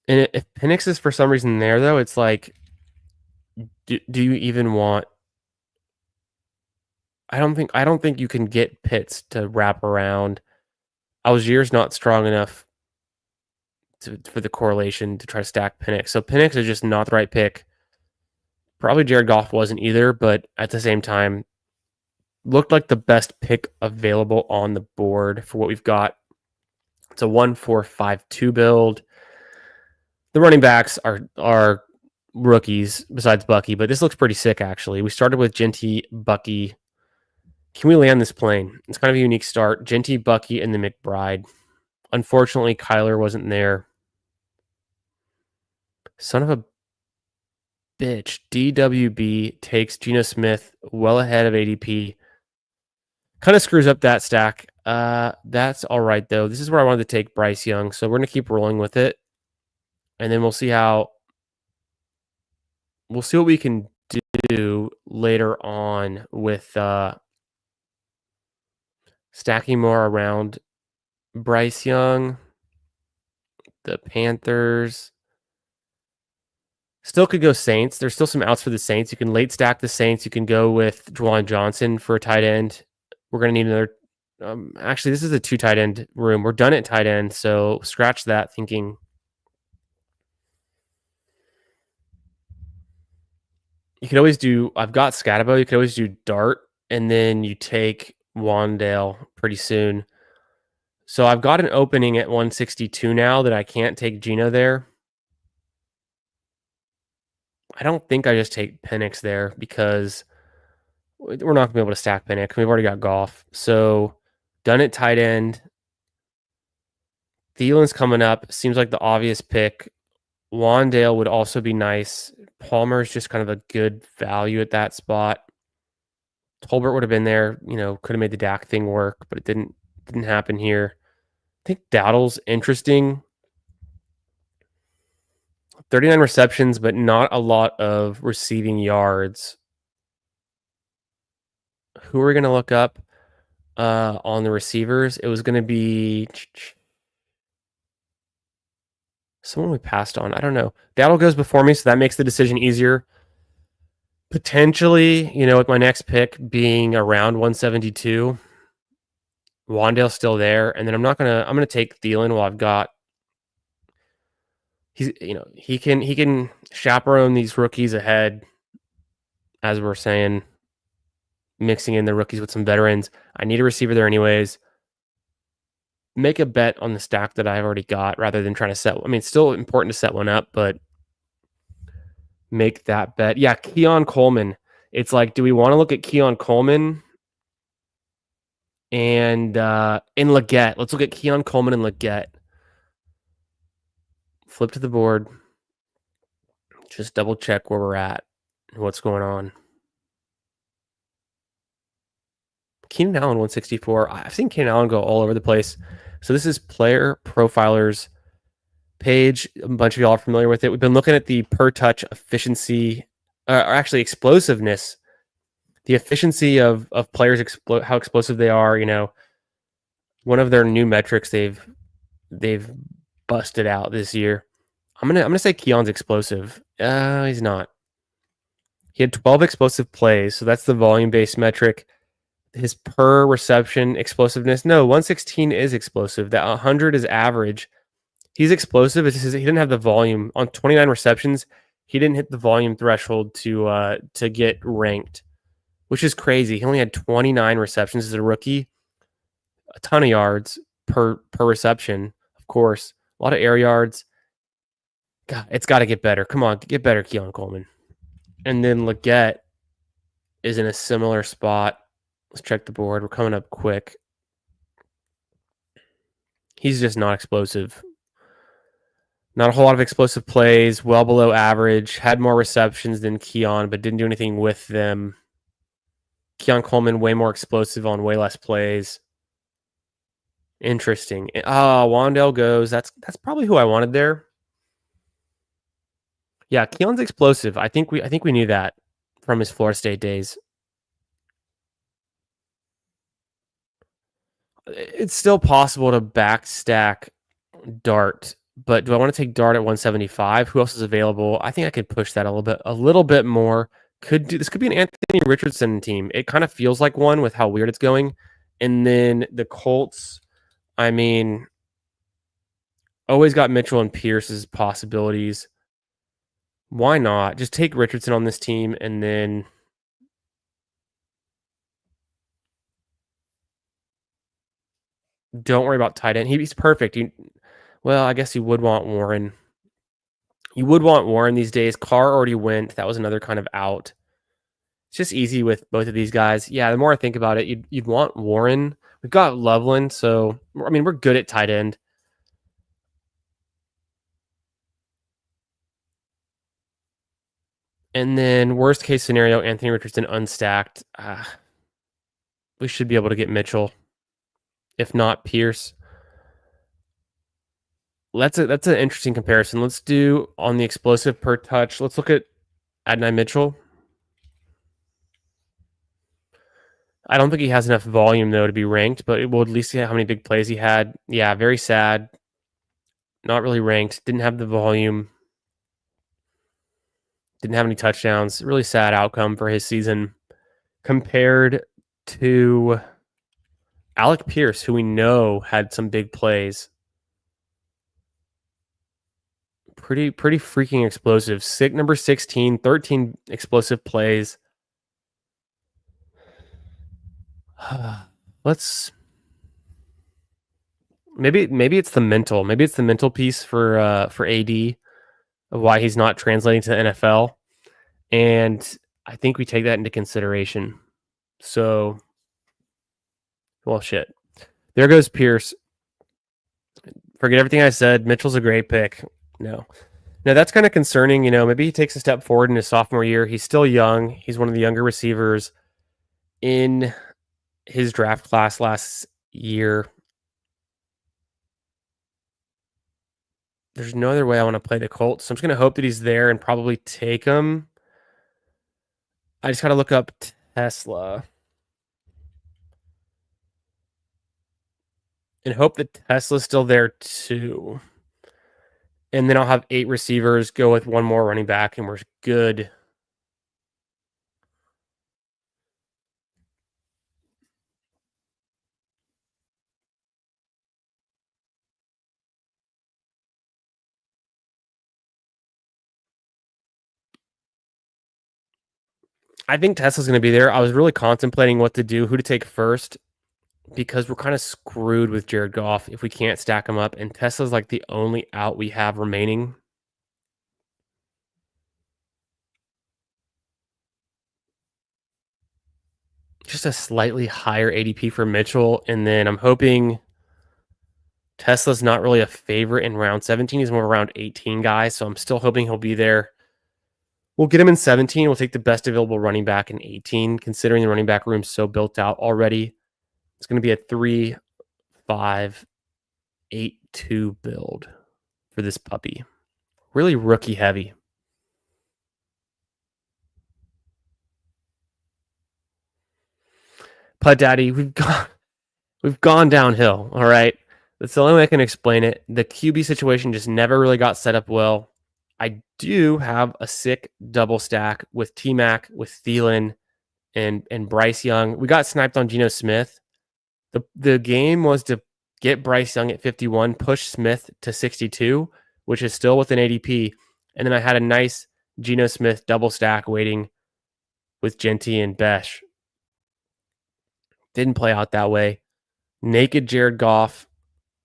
And if Penix is for some reason there, though, it's like, do you even want? I don't think you can get Pitts to wrap around. Algier's not strong enough for the correlation to try to stack Penix. So Penix is just not the right pick. Probably Jared Goff wasn't either, but at the same time, looked like the best pick available on the board for what we've got. It's a 1-4-5-2 build. The running backs are rookies besides Bucky, but this looks pretty sick, actually. We started with Genty, Bucky. Can we land this plane? It's kind of a unique start. Genty, Bucky, and the McBride. Unfortunately, Kyler wasn't there. Son of a bitch. DWB takes Geno Smith well ahead of ADP. Kind of screws up that stack. That's all right though. This is where I wanted to take Bryce Young, so we're gonna keep rolling with it, and then we'll see what we can do later on with stacking more around Bryce Young. The Panthers still could go Saints. There's still some outs for the Saints. You can late stack the Saints. You can go with Juwan Johnson for a tight end. We're gonna need another. Actually, this is a 2 tight end room. We're done at tight end, so scratch that thinking. You could always do. I've got Scatabo. You could always do Dart, and then you take Wandale pretty soon. So I've got an opening at 162 now that I can't take Gino there. I don't think I just take Penix there because we're not going to be able to stack Penix. We've already got Goff. So done at tight end. Thielen's coming up. Seems like the obvious pick. Wandale would also be nice. Palmer's just kind of a good value at that spot. Tolbert would have been there. Could have made the Dak thing work, but it didn't happen here. I think Dowdle's interesting. 39 receptions, but not a lot of receiving yards. Who are we going to look up on the receivers? It was going to be someone we passed on. I don't know. Dowdle goes before me, so that makes the decision easier. Potentially, with my next pick being around 172, Wandale's still there, and then I'm gonna take Thielen while I've got. He can chaperone these rookies ahead, as we're saying, mixing in the rookies with some veterans. I need a receiver there anyways. Make a bet on the stack that I've already got rather than trying to set. I mean, it's still important to set one up, but make that bet. Yeah, Keon Coleman. It's like, do we want to look at Keon Coleman and in Leggett? Let's look at Keon Coleman and Leggett. Flip to the board. Just double check where we're at and what's going on. Keenan Allen 164. I've seen Keenan Allen go all over the place. So this is Player Profilers page. A bunch of y'all are familiar with it. We've been looking at the per touch efficiency, or actually explosiveness, the efficiency of players, how explosive they are. One of their new metrics they've busted out this year. I'm gonna say Keon's explosive. He's not. He had 12 explosive plays, so that's the volume-based metric. His per reception explosiveness, no, 116 is explosive. That 100 is average. He's explosive. It's just, he didn't have the volume on 29 receptions. He didn't hit the volume threshold to get ranked, which is crazy. He only had 29 receptions as a rookie, a ton of yards per reception, of course, a lot of air yards. God, it's got to get better. Come on, get better, Keon Coleman. And then Leggett is in a similar spot. Let's check the board. We're coming up quick. He's just not explosive. Not a whole lot of explosive plays, well below average. Had more receptions than Keon, but didn't do anything with them. Keon Coleman, way more explosive on way less plays. Interesting. Wandale goes. That's probably who I wanted there. Yeah, Keon's explosive. I think we knew that from his Florida State days. It's still possible to backstack Dart, but do I want to take Dart at 175? Who else is available? I think I could push that a little bit more. This could be an Anthony Richardson team. It kind of feels like one with how weird it's going. And then the Colts, I mean, always got Mitchell and Pierce as possibilities. Why not? Just take Richardson on this team and then don't worry about tight end. He's perfect. Well, I guess you would want Warren. You would want Warren these days. Carr already went. That was another kind of out. It's just easy with both of these guys. Yeah, the more I think about it, you'd want Warren. We've got Loveland, so I mean we're good at tight end. And then worst case scenario, Anthony Richardson unstacked. We should be able to get Mitchell. If not Pierce. That's an interesting comparison. Let's do on the explosive per touch. Let's look at Adonai Mitchell. I don't think he has enough volume though to be ranked, but we'll at least see how many big plays he had. Yeah, very sad. Not really ranked. Didn't have the volume. Didn't have any touchdowns. Really sad outcome for his season compared to Alec Pierce, who we know had some big plays. Pretty freaking explosive. Number 16, 13 explosive plays. Let's maybe it's the mental. Maybe it's the mental piece for AD of why he's not translating to the NFL. And I think we take that into consideration. So, well, shit. There goes Pierce. Forget everything I said. Mitchell's a great pick. No, that's kind of concerning. Maybe he takes a step forward in his sophomore year. He's still young. He's one of the younger receivers in his draft class last year. There's no other way I want to play the Colts. So I'm just going to hope that he's there and probably take him. I just got to look up Tesla and hope that Tesla's still there too. And then I'll have 8 receivers, go with one more running back, and we're good. I think Tesla's going to be there. I was really contemplating what to do, who to take first, because we're kind of screwed with Jared Goff if we can't stack him up. And Tesla's like the only out we have remaining. Just a slightly higher ADP for Mitchell. And then I'm hoping Tesla's not really a favorite in round 17. He's more around 18 guy. So I'm still hoping he'll be there. We'll get him in 17. We'll take the best available running back in 18, considering the running back room's so built out already. It's going to be a 3-5-8-2 build for this puppy. Really rookie heavy. Putt Daddy, we've gone downhill. All right. That's the only way I can explain it. The QB situation just never really got set up well. I do have a sick double stack with T-Mac, with Thielen, and Bryce Young. We got sniped on Geno Smith. The game was to get Bryce Young at 51, push Smith to 62, which is still with an ADP. And then I had a nice Geno Smith double stack waiting with Genty and Besh. Didn't play out that way. Naked Jared Goff.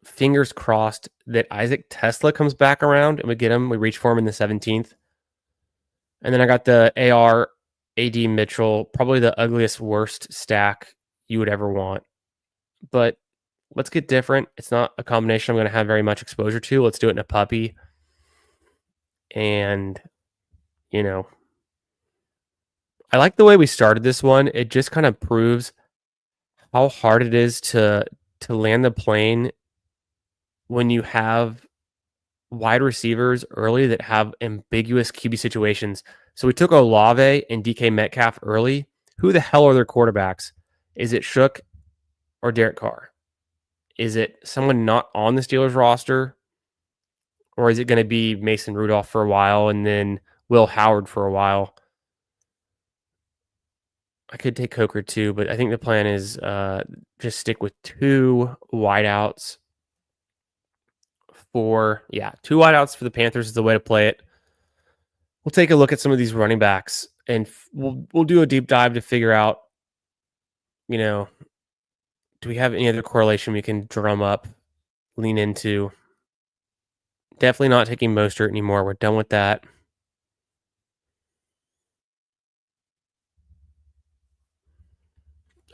Fingers crossed that Isaac Tesla comes back around and we get him. We reach for him in the 17th. And then I got the AR AD Mitchell, probably the ugliest, worst stack you would ever want. But let's get different. It's not a combination I'm going to have very much exposure to. Let's do it in a puppy. And, I like the way we started this one. It just kind of proves how hard it is to land the plane when you have wide receivers early that have ambiguous QB situations. So we took Olave and DK Metcalf early. Who the hell are their quarterbacks? Is it Shook or Derek Carr? Is it someone not on the Steelers roster? Or is it going to be Mason Rudolph for a while and then Will Howard for a while? I could take Coker too, but I think the plan is just stick with 2 wideouts. 2 wideouts for the Panthers is the way to play it. We'll take a look at some of these running backs and we'll do a deep dive to figure out, do we have any other correlation we can drum up, lean into? Definitely not taking Mostert anymore. We're done with that.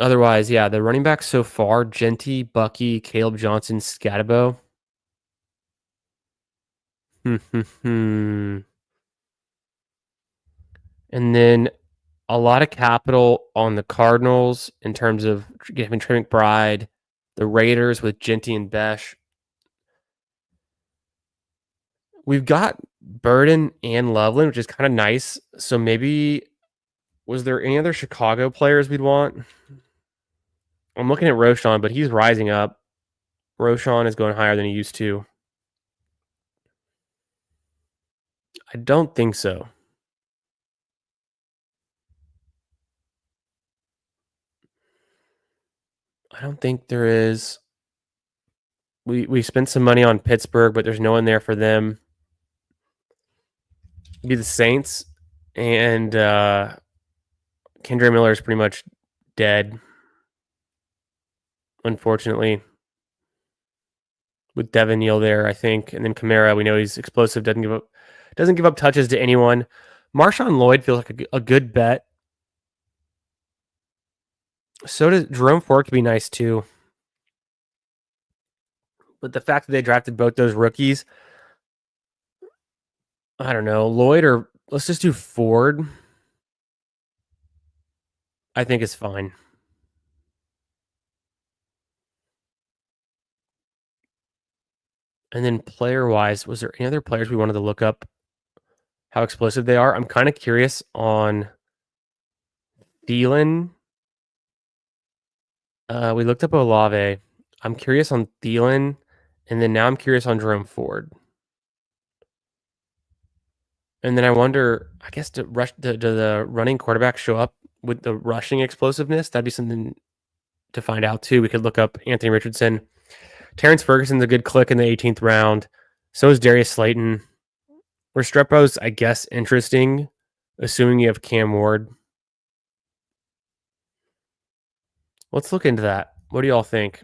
Otherwise, yeah, the running backs so far, Genty, Bucky, Caleb Johnson, Scatabo. And then a lot of capital on the Cardinals in terms of having Trey McBride, the Raiders with Genty and Besh. We've got Burden and Loveland, which is kind of nice. So maybe, was there any other Chicago players we'd want? I'm looking at Roschon, but he's rising up. Roschon is going higher than he used to. I don't think so. I don't think there is. We spent some money on Pittsburgh, but there's no one there for them. It'd be the Saints, and Kendre Miller is pretty much dead, unfortunately. With Devin Neal there, I think, and then Kamara, we know he's explosive, doesn't give up touches to anyone. Marshawn Lloyd feels like a good bet. So does Jerome Ford, could be nice too. But the fact that they drafted both those rookies, I don't know. Lloyd, or let's just do Ford, I think is fine. And then player-wise, was there any other players we wanted to look up how explosive they are? I'm kind of curious on Thielen. We looked up Olave. I'm curious on Thielen, and then now I'm curious on Jerome Ford. And then I wonder, I guess, do the running quarterback show up with the rushing explosiveness? That'd be something to find out too. We could look up Anthony Richardson. Terrence Ferguson's a good click in the 18th round. So is Darius Slayton. Restrepo's, I guess, interesting, assuming you have Cam Ward. Let's look into that. What do y'all think?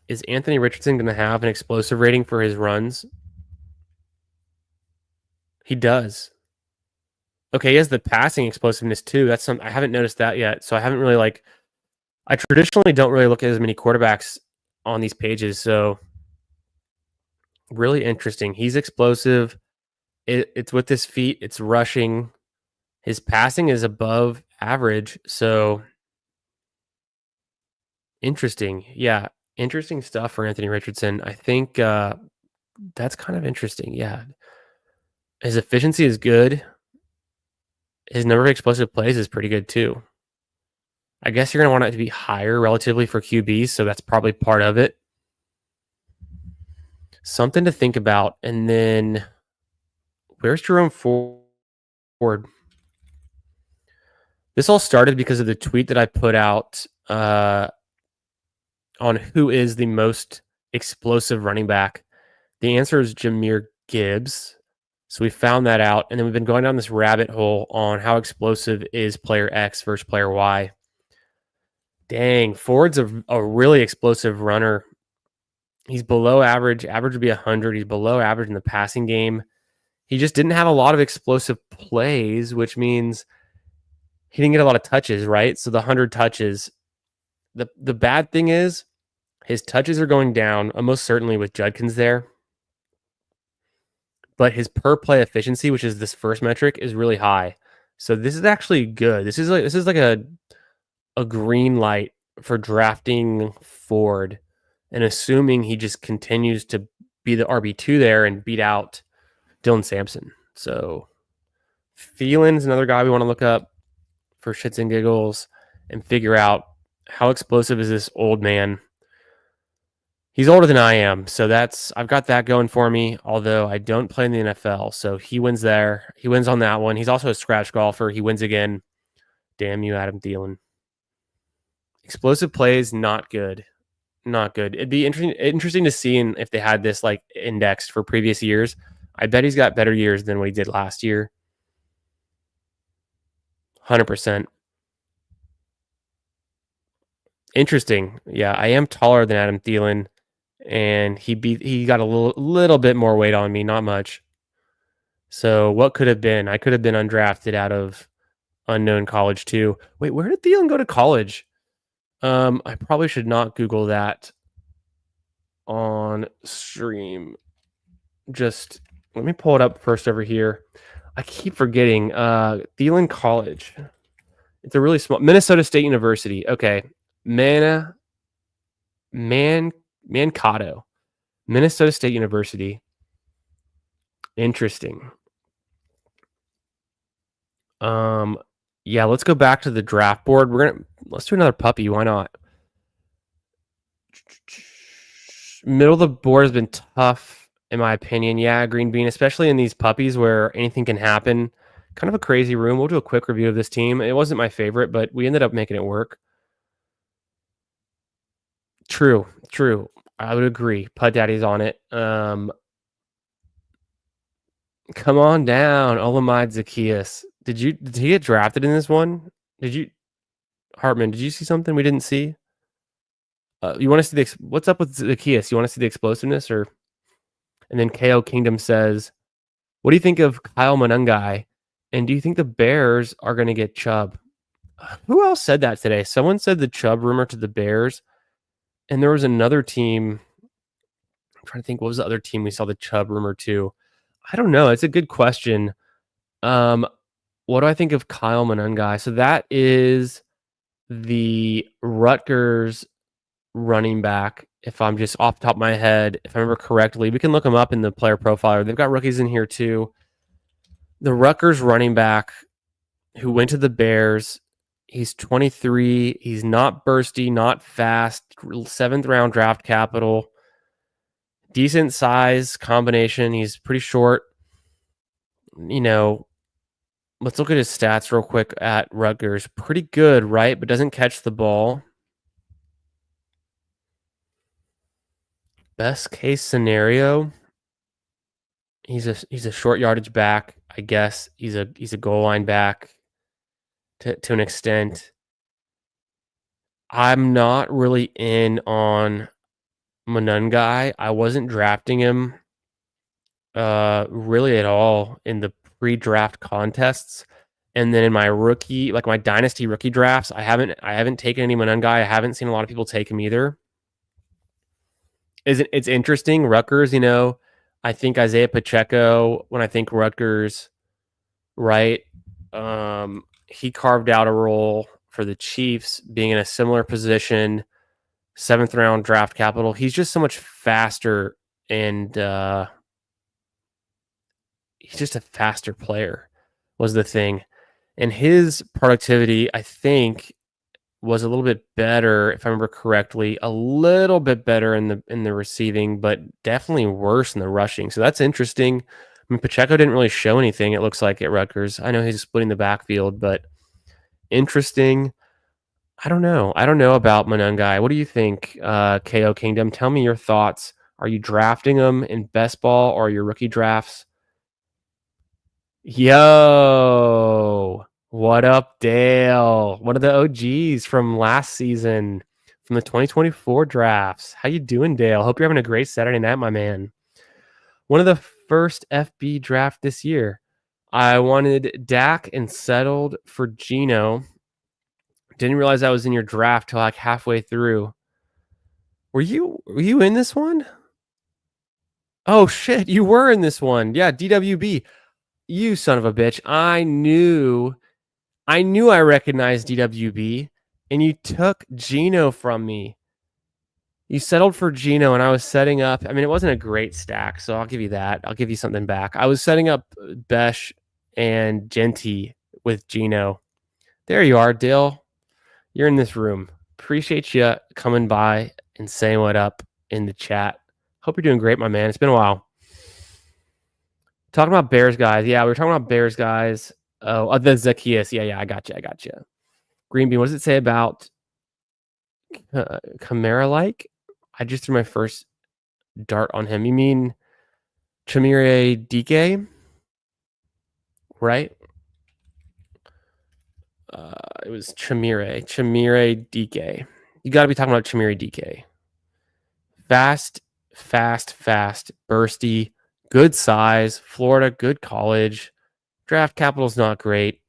Is Anthony Richardson going to have an explosive rating for his runs? He does. Okay, he has the passing explosiveness too. That's I haven't noticed that yet. So I haven't really I traditionally don't really look at as many quarterbacks on these pages. So really interesting. He's explosive. It's with his feet. It's rushing. His passing is above average. So interesting. Yeah. Interesting stuff for Anthony Richardson. I think that's kind of interesting. Yeah. His efficiency is good. His number of explosive plays is pretty good too. I guess you're going to want it to be higher relatively for QBs. So that's probably part of it. Something to think about. And then where's Jerome Ford? This all started because of the tweet that I put out on who is the most explosive running back. The answer is Jahmyr Gibbs. So we found that out, and then we've been going down this rabbit hole on how explosive is player X versus player Y. Dang, Ford's a really explosive runner. He's below average. Average would be 100. He's below average in the passing game. He just didn't have a lot of explosive plays, which means he didn't get a lot of touches, right? So the 100 touches. The bad thing is his touches are going down, almost certainly with Judkins there. But his per play efficiency, which is this first metric, is really high. So this is actually good. This is like a green light for drafting Ford and assuming he just continues to be the RB2 there and beat out Dylan Sampson. So Thielen's another guy we want to look up for shits and giggles and figure out how explosive is this old man. He's older than I am, so I've got that going for me, although I don't play in the NFL, so he wins there. He wins on that one. He's also a scratch golfer. He wins again. Damn you, Adam Thielen. Explosive plays, not good. Not good. It'd be interesting to see if they had this indexed for previous years. I bet he's got better years than what he did last year. 100%. Interesting. Yeah, I am taller than Adam Thielen, and he got a little bit more weight on me, not much. So what could have been? I could have been undrafted out of unknown college too. Wait, where did Thielen go to college? I probably should not Google that on stream. Just let me pull it up first over here. I keep forgetting. Thielen College. It's a really small Minnesota State University. Okay. Mankato. Minnesota State University. Interesting. Yeah, let's go back to the draft board. Let's do another puppy. Why not? Middle of the board has been tough, in my opinion. Yeah, Green Bean, especially in these puppies where anything can happen. Kind of a crazy room. We'll do a quick review of this team. It wasn't my favorite, but we ended up making it work. True. I would agree. Pud Daddy's on it. Come on down, Olamide Zacchaeus. Did he get drafted in this one? Hartman, did you see something we didn't see? You want to see what's up with Zacchaeus? You want to see the explosiveness, or? And then KO Kingdom says, "What do you think of Kyle Monangai? And do you think the Bears are going to get Chubb?" Who else said that today? Someone said the Chubb rumor to the Bears, and there was another team. I'm trying to think, what was the other team we saw the Chubb rumor to? I don't know. It's a good question. What do I think of Kyle Monangai? So that is the Rutgers running back. If I'm just off the top of my head, if I remember correctly, we can look them up in the player profiler. They've got rookies in here too. The Rutgers running back who went to the Bears. He's 23. He's not bursty, not fast. 7th round draft capital. Decent size combination. He's pretty short. Let's look at his stats real quick at Rutgers. Pretty good, right? But doesn't catch the ball. Best case scenario, he's a short yardage back, I guess. He's a goal line back to an extent. I'm not really in on Monangai. I wasn't drafting him really at all in the pre-draft contests. And then in my my dynasty rookie drafts, I haven't taken any Monangai. I haven't seen a lot of people take him either. It's interesting. Rutgers, I think Isaiah Pacheco, when I think Rutgers, right? He carved out a role for the Chiefs, being in a similar position, 7th round draft capital. He's just so much faster, and he's just a faster player, was the thing. And his productivity, I think, was a little bit better, if I remember correctly, a little bit better in the receiving, but definitely worse in the rushing. So that's interesting. I mean, Pacheco didn't really show anything, it looks like, at Rutgers. I know he's splitting the backfield, but interesting. I don't know about Monangai. What do you think, KO Kingdom? Tell me your thoughts. Are you drafting him in best ball or your rookie drafts? Yo, what up, Dale? One of the OGs from last season, from the 2024 drafts. How you doing, Dale? Hope you're having a great Saturday night, my man. One of the first FB draft this year. I wanted Dak and settled for Geno. Didn't realize I was in your draft till like halfway through. Were you in this one? Oh shit, you were in this one. Yeah, DWB. You son of a bitch. I knew I recognized DWB, and you took Geno from me. You settled for Geno, and I was setting up. I mean, it wasn't a great stack, so I'll give you that. I'll give you something back. I was setting up Besh and Genty with Geno. There you are, Dill. You're in this room. Appreciate you coming by and saying what up in the chat. Hope you're doing great, my man. It's been a while. Talking about Bears guys. Yeah, we were talking about Bears guys. Oh, the Zacchaeus. Yeah, I got you. Green Bean, what does it say about Kamara-like? I just threw my first dart on him. You mean Chimere Dike? Right? It was Chimere Dike. You got to be talking about Chimere Dike. Fast, bursty, good size, Florida, good college. Draft capital's not great.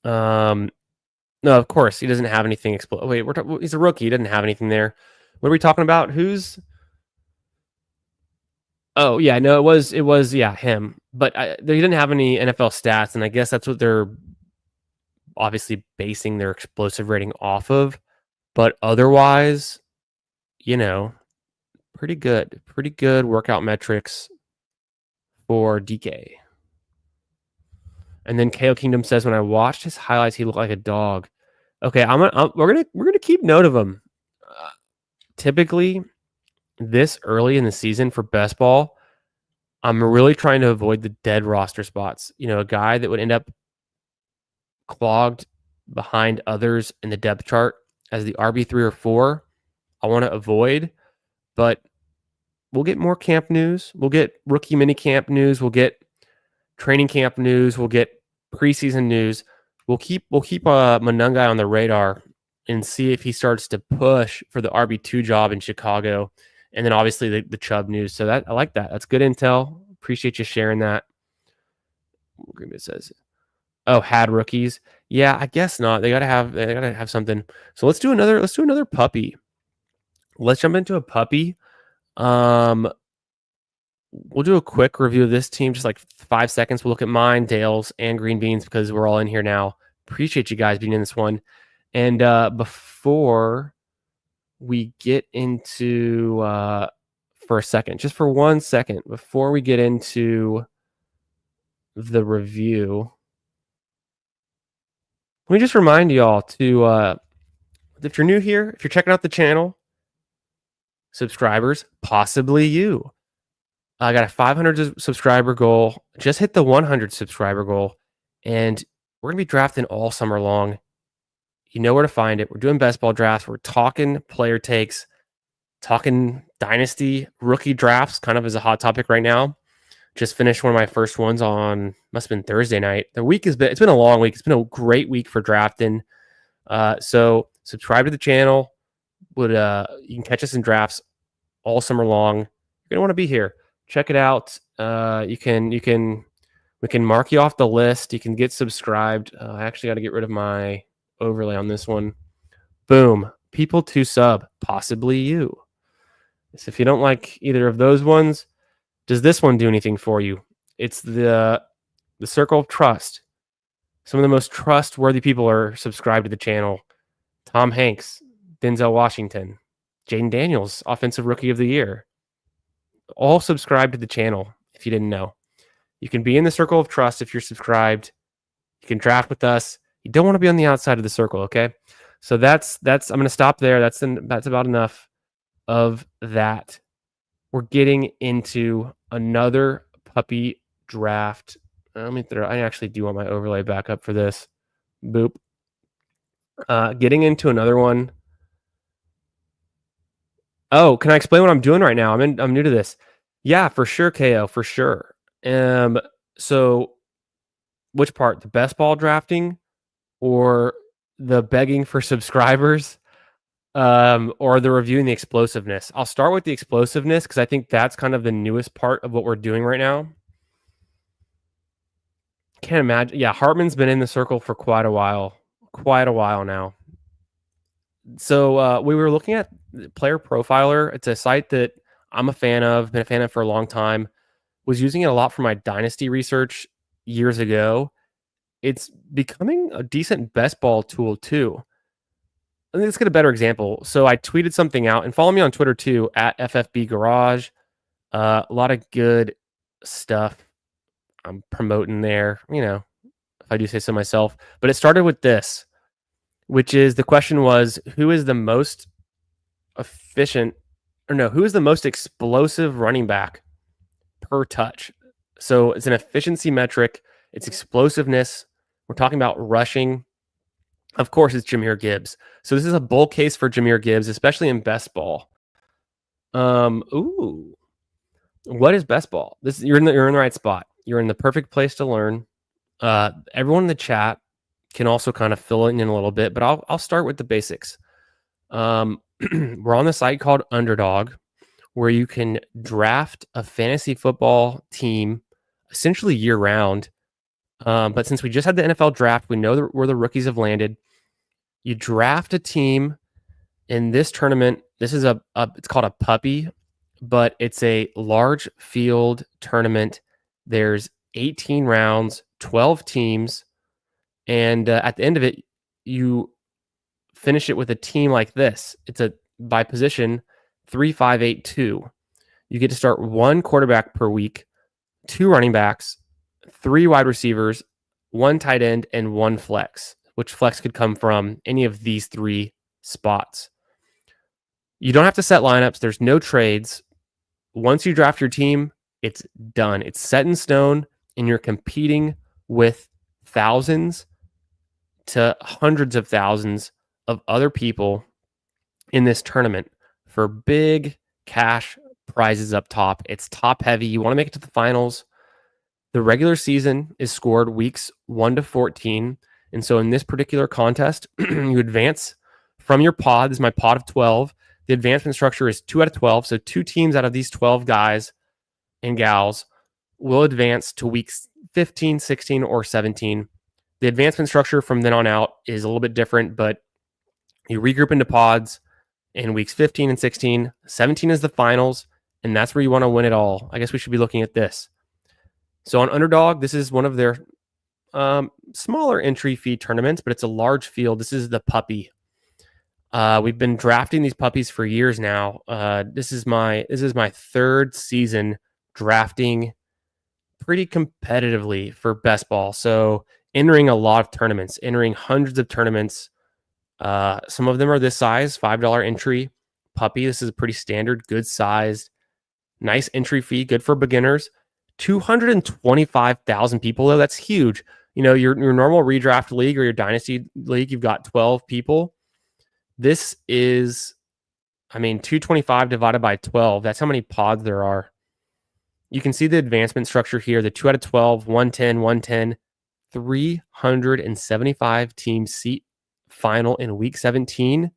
No, of course he doesn't have anything. Wait, he's a rookie. He doesn't have anything there. What are we talking about? Who's? Oh yeah, no, it was him. But he didn't have any NFL stats, and I guess that's what they're obviously basing their explosive rating off of. But otherwise, you know, pretty good. Pretty good workout metrics for DK. And then KO Kingdom says, when I watched his highlights, he looked like a dog. Okay, we're gonna keep note of him. Typically, this early in the season for best ball, I'm really trying to avoid the dead roster spots. You know, a guy that would end up clogged behind others in the depth chart as the RB3 or 4, I want to avoid. But we'll get more camp news. We'll get rookie mini camp news. We'll get training camp news. We'll get preseason news. We'll keep Monungai on the radar and see if he starts to push for the RB2 job in Chicago. And then obviously the Chubb news. So that I like that. That's good intel. Appreciate you sharing that. It says, oh, had rookies. Yeah, I guess not. They gotta have something. So let's do another puppy. Let's jump into a puppy. We'll do a quick review of this team, just like 5 seconds. We'll look at mine, Dale's, and Green Beans because we're all in here now. Appreciate you guys being in this one. And before we get into for a second, just for 1 second, before we get into the review, let me just remind y'all to, if you're new here, if you're checking out the channel, subscribers, possibly you. I got a 500 subscriber goal, just hit the 100 subscriber goal, and we're going to be drafting all summer long. You know where to find it. We're doing best ball drafts. We're talking player takes, talking dynasty rookie drafts, kind of as a hot topic right now. Just finished one of my first ones on, must have been Thursday night. It's been a long week. It's been a great week for drafting. So subscribe to the channel. You can catch us in drafts all summer long. You're going to want to be here. Check it out. We can mark you off the list. You can get subscribed. I actually got to get rid of my overlay on this one. Boom. People to sub, possibly you. So if you don't like either of those ones, does this one do anything for you? It's the circle of trust. Some of the most trustworthy people are subscribed to the channel. Tom Hanks, Denzel Washington, Jaden Daniels, Offensive Rookie of the Year. All subscribe to the channel if you didn't know. You can be in the circle of trust if you're subscribed. You can draft with us. You don't want to be on the outside of the circle, okay? So that's I'm going to stop there. That's about enough of that. We're getting into another puppy draft. I actually do want my overlay back up for this. Boop. Getting into another one. Oh, can I explain what I'm doing right now? I'm new to this. Yeah, for sure, KO, for sure. So which part? The best ball drafting or the begging for subscribers? Or the reviewing the explosiveness? I'll start with the explosiveness because I think that's kind of the newest part of what we're doing right now. Can't imagine. Yeah, Hartman's been in the circle for quite a while now. So we were looking at Player Profiler. It's a site that I'm a fan of, been a fan of for a long time. Was using it a lot for my dynasty research years ago. It's becoming a decent best ball tool too. Let's get a better example. So I tweeted something out, and follow me on Twitter too, at FFB Garage. A lot of good stuff I'm promoting there, if I do say so myself. But it started with this, which is the question was, who is the most explosive running back per touch? So it's an efficiency metric. It's explosiveness. We're talking about rushing. Of course, it's Jahmyr Gibbs. So this is a bull case for Jahmyr Gibbs, especially in best ball. What is best ball? You're in the right spot. You're in the perfect place to learn. Everyone in the chat can also kind of fill in a little bit, but I'll start with the basics. We're on the site called Underdog, where you can draft a fantasy football team essentially year round. But since we just had the NFL draft, we know where the rookies have landed. You draft a team in this tournament. This is it's called a puppy, but it's a large field tournament. There's 18 rounds, 12 teams. And at the end of it, you finish it with a team like this. It's a by position 3-5-8-2. You get to start one quarterback per week, two running backs, three wide receivers, one tight end, and one flex, which flex could come from any of these three spots. You don't have to set lineups. There's no trades. Once you draft your team, it's done. It's set in stone, and you're competing with thousands to hundreds of thousands of other people in this tournament for big cash prizes up top. It's top heavy. You want to make it to the finals. The regular season is scored weeks 1 to 14. And so in this particular contest, you advance from your pod. This is my pod of 12. The advancement structure is 2 out of 12. So 2 teams out of these 12 guys and gals will advance to weeks 15, 16, or 17. The advancement structure from then on out is a little bit different, but you regroup into pods in weeks 15 and 16. 17 is the finals, and that's where you want to win it all. I guess we should be looking at this. So on Underdog, this is one of their smaller entry fee tournaments, but it's a large field. This is the puppy. We've been drafting these puppies for years now. This is my third season drafting pretty competitively for best ball. So entering a lot of tournaments, entering hundreds of tournaments. Some of them are this size, $5 entry puppy. This is a pretty standard, good sized, nice entry fee, good for beginners. 225,000 people though. That's huge. You know, your normal redraft league or your dynasty league, you've got 12 people. This is, 225 divided by 12. That's how many pods there are. You can see the advancement structure here. The 2 out of 12, 110, 110, 375 team seat final in week 17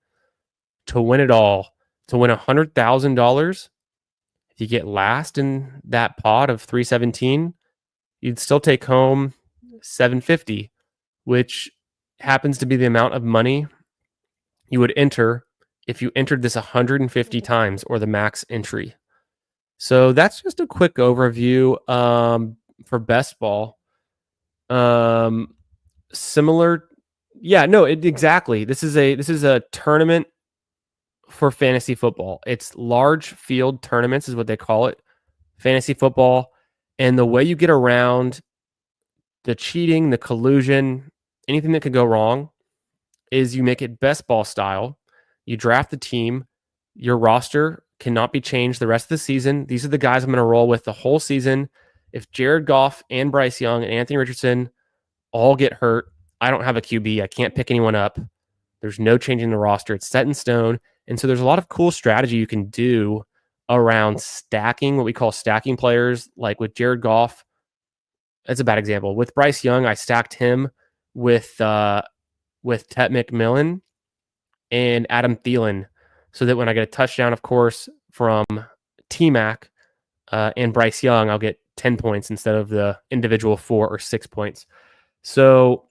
to win it all, to win $100,000. If you get last in that pod of 317, you'd still take home 750, which happens to be the amount of money you would enter if you entered this 150 times, or the max entry. So that's just a quick overview for best ball. Similar, exactly. This is a tournament for fantasy football. It's large field tournaments is what they call it, fantasy football. And the way you get around the cheating, the collusion, anything that could go wrong is you make it best ball style. You draft the team. Your roster cannot be changed the rest of the season. These are the guys I'm going to roll with the whole season. If Jared Goff and Bryce Young and Anthony Richardson all get hurt, I don't have a QB. I can't pick anyone up. There's no changing the roster. It's set in stone. And so there's a lot of cool strategy you can do around stacking, what we call stacking players. Like with Jared Goff, that's a bad example. With Bryce Young, I stacked him with Tet McMillan and Adam Thielen, so that when I get a touchdown, of course, from T-Mac and Bryce Young, I'll get 10 points instead of the individual 4 or 6 points. So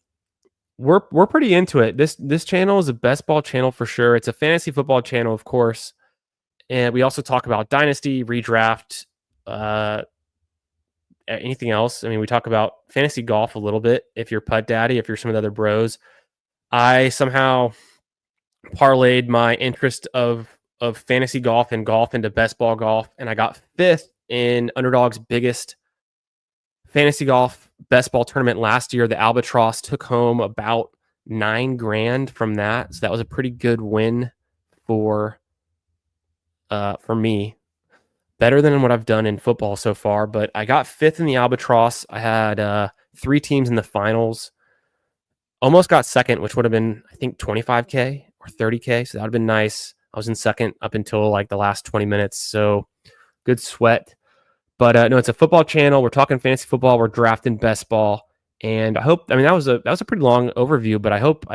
we're pretty into it. This channel is a best ball channel for sure. It's a fantasy football channel, of course. And we also talk about dynasty, redraft, anything else. We talk about fantasy golf a little bit. If you're Putt Daddy, if you're some of the other bros, I somehow parlayed my interest of fantasy golf and golf into best ball golf, and I got 5th in Underdog's biggest fantasy golf best ball tournament last year. The Albatross took home about $9,000 from that, so that was a pretty good win for me. Better than what I've done in football so far, but I got 5th in the Albatross. I had 3 teams in the finals. Almost got second, which would have been, I think, $25K or $30K. So that would have been nice. I was in second up until like the last 20 minutes. So good sweat. But no, it's a football channel. We're talking fantasy football. We're drafting best ball. And I hope, that was a pretty long overview, but I hope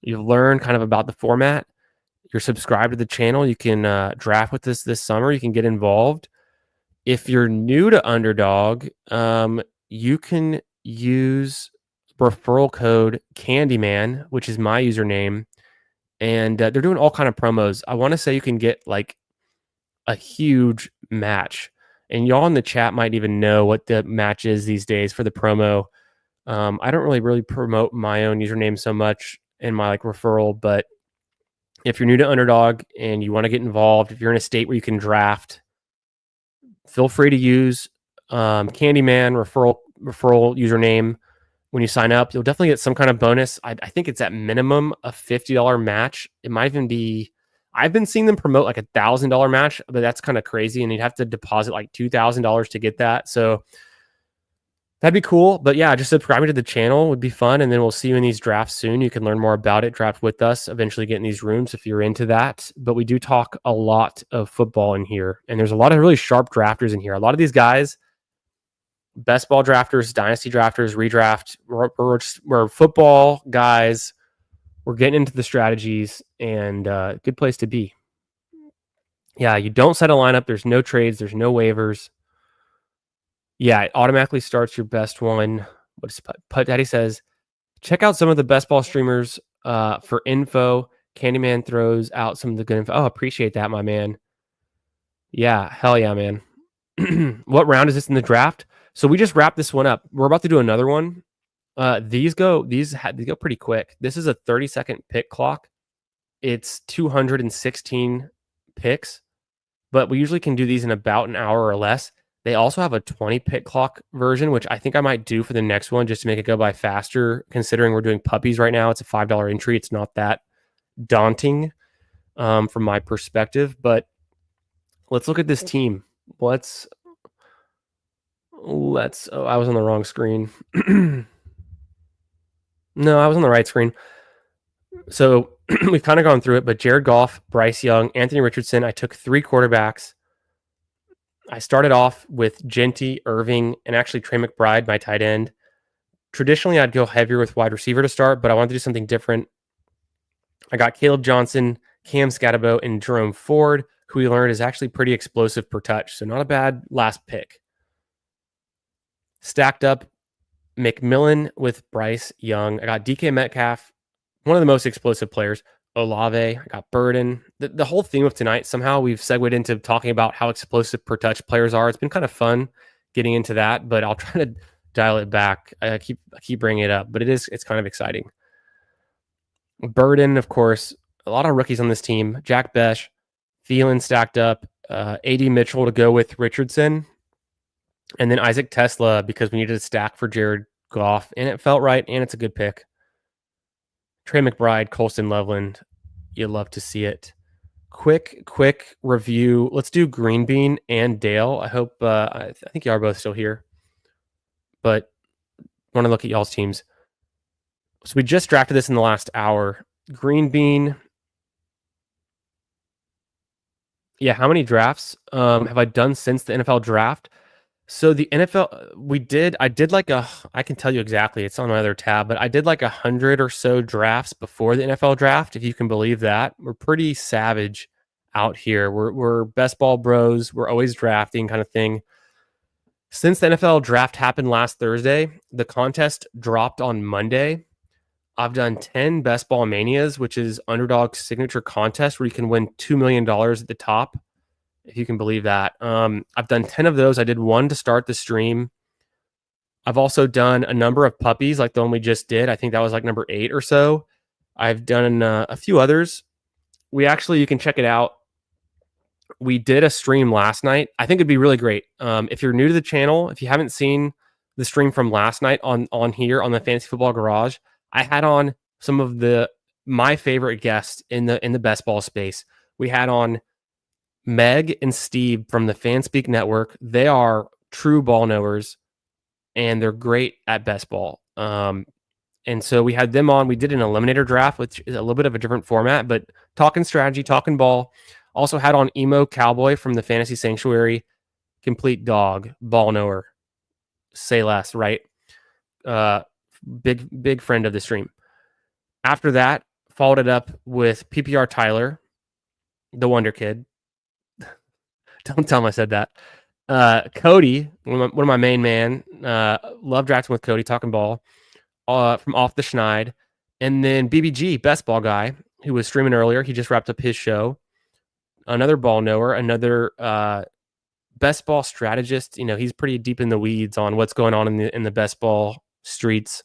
you've learned kind of about the format. You're subscribed to the channel. You can draft with this summer. You can get involved. If you're new to Underdog, you can use referral code Candyman, which is my username, and they're doing all kind of promos. I want to say you can get like a huge match, and y'all in the chat might even know what the match is these days for the promo. I don't really promote my own username so much in my like referral, but if you're new to Underdog and you want to get involved, if you're in a state where you can draft, feel free to use Candyman referral username when you sign up. You'll definitely get some kind of bonus. I think it's at minimum a $50 match. It might even be. I've been seeing them promote like $1,000 match, but that's kind of crazy, and you'd have to deposit like $2,000 to get that. So that'd be cool. But yeah, just subscribing to the channel would be fun. And then we'll see you in these drafts soon. You can learn more about it, draft with us, eventually get in these rooms if you're into that. But we do talk a lot of football in here. And there's a lot of really sharp drafters in here. A lot of these guys, best ball drafters, dynasty drafters, redraft, we're football guys. We're getting into the strategies, and good place to be. Yeah, you don't set a lineup. There's no trades. There's no waivers. Yeah, it automatically starts your best one. What is Putt Daddy says? Check out some of the best ball streamers for info. Candyman throws out some of the good info. Oh, appreciate that, my man. Yeah, hell yeah, man. What round is this in the draft? So we just wrapped this one up. We're about to do another one. These go pretty quick. This is a 30-second pick clock. It's 216 picks, but we usually can do these in about an hour or less. They also have a 20 pick clock version, which I think I might do for the next one just to make it go by faster. Considering we're doing puppies right now, it's a $5 entry. It's not that daunting from my perspective, but let's look at this team. Let's. Oh, I was on the wrong screen. No, I was on the right screen. So we've kind of gone through it, but Jared Goff, Bryce Young, Anthony Richardson. I took 3 quarterbacks. I started off with Genty, Irving, and actually Trey McBride, my tight end. Traditionally, I'd go heavier with wide receiver to start, but I wanted to do something different. I got Caleb Johnson, Cam Scatterbo, and Jerome Ford, who we learned is actually pretty explosive per touch. So not a bad last pick. Stacked up McMillan with Bryce Young. I got DK Metcalf, one of the most explosive players. Olave, I got Burden. The whole theme of tonight, somehow we've segued into talking about how explosive per touch players are. It's been kind of fun getting into that, but I'll try to dial it back. I keep bringing it up, but it's kind of exciting. Burden, of course, a lot of rookies on this team. Jack Besh, Thielen stacked up, AD Mitchell to go with Richardson, and then Isaac Tesla because we needed a stack for Jared Goff, and it felt right, and it's a good pick. Trey McBride, Colston Loveland, you love to see it. Quick review. Let's do Green Bean and Dale. I hope, I think y'all are both still here, but want to look at y'all's teams. So we just drafted this in the last hour. Green Bean. Yeah, how many drafts have I done since the NFL draft? So the NFL, I can tell you exactly, it's on my other tab, but I did like 100 or so drafts before the NFL draft, if you can believe that. We're pretty savage out here. We're best ball bros. We're always drafting kind of thing. Since the NFL draft happened last Thursday, the contest dropped on Monday. I've done 10 Best Ball Manias, which is Underdog's signature contest where you can win $2 million at the top, if you can believe that. I've done 10 of those. I did one to start the stream. I've also done a number of puppies, like the one we just did. I think that was like number 8 or so. I've done a few others. You can check it out. We did a stream last night. I think it'd be really great. If you're new to the channel, if you haven't seen the stream from last night on here on the Fantasy Football Garage, I had on some of my favorite guests in the best ball space. We had on Meg and Steve from the Fanspeak Network. They are true ball knowers, and they're great at best ball. And so we had them on. We did an eliminator draft, which is a little bit of a different format, but talking strategy, talking ball. Also had on Emo Cowboy from the Fantasy Sanctuary, complete dog, ball knower. Say less, right? Big friend of the stream. After that, followed it up with PPR Tyler, the Wonder Kid. Don't tell him I said that. Cody, one of my main man. Love drafting with Cody, talking ball. From Off the Schneid. And then BBG, best ball guy, who was streaming earlier. He just wrapped up his show. Another ball knower, another best ball strategist. He's pretty deep in the weeds on what's going on in the best ball streets.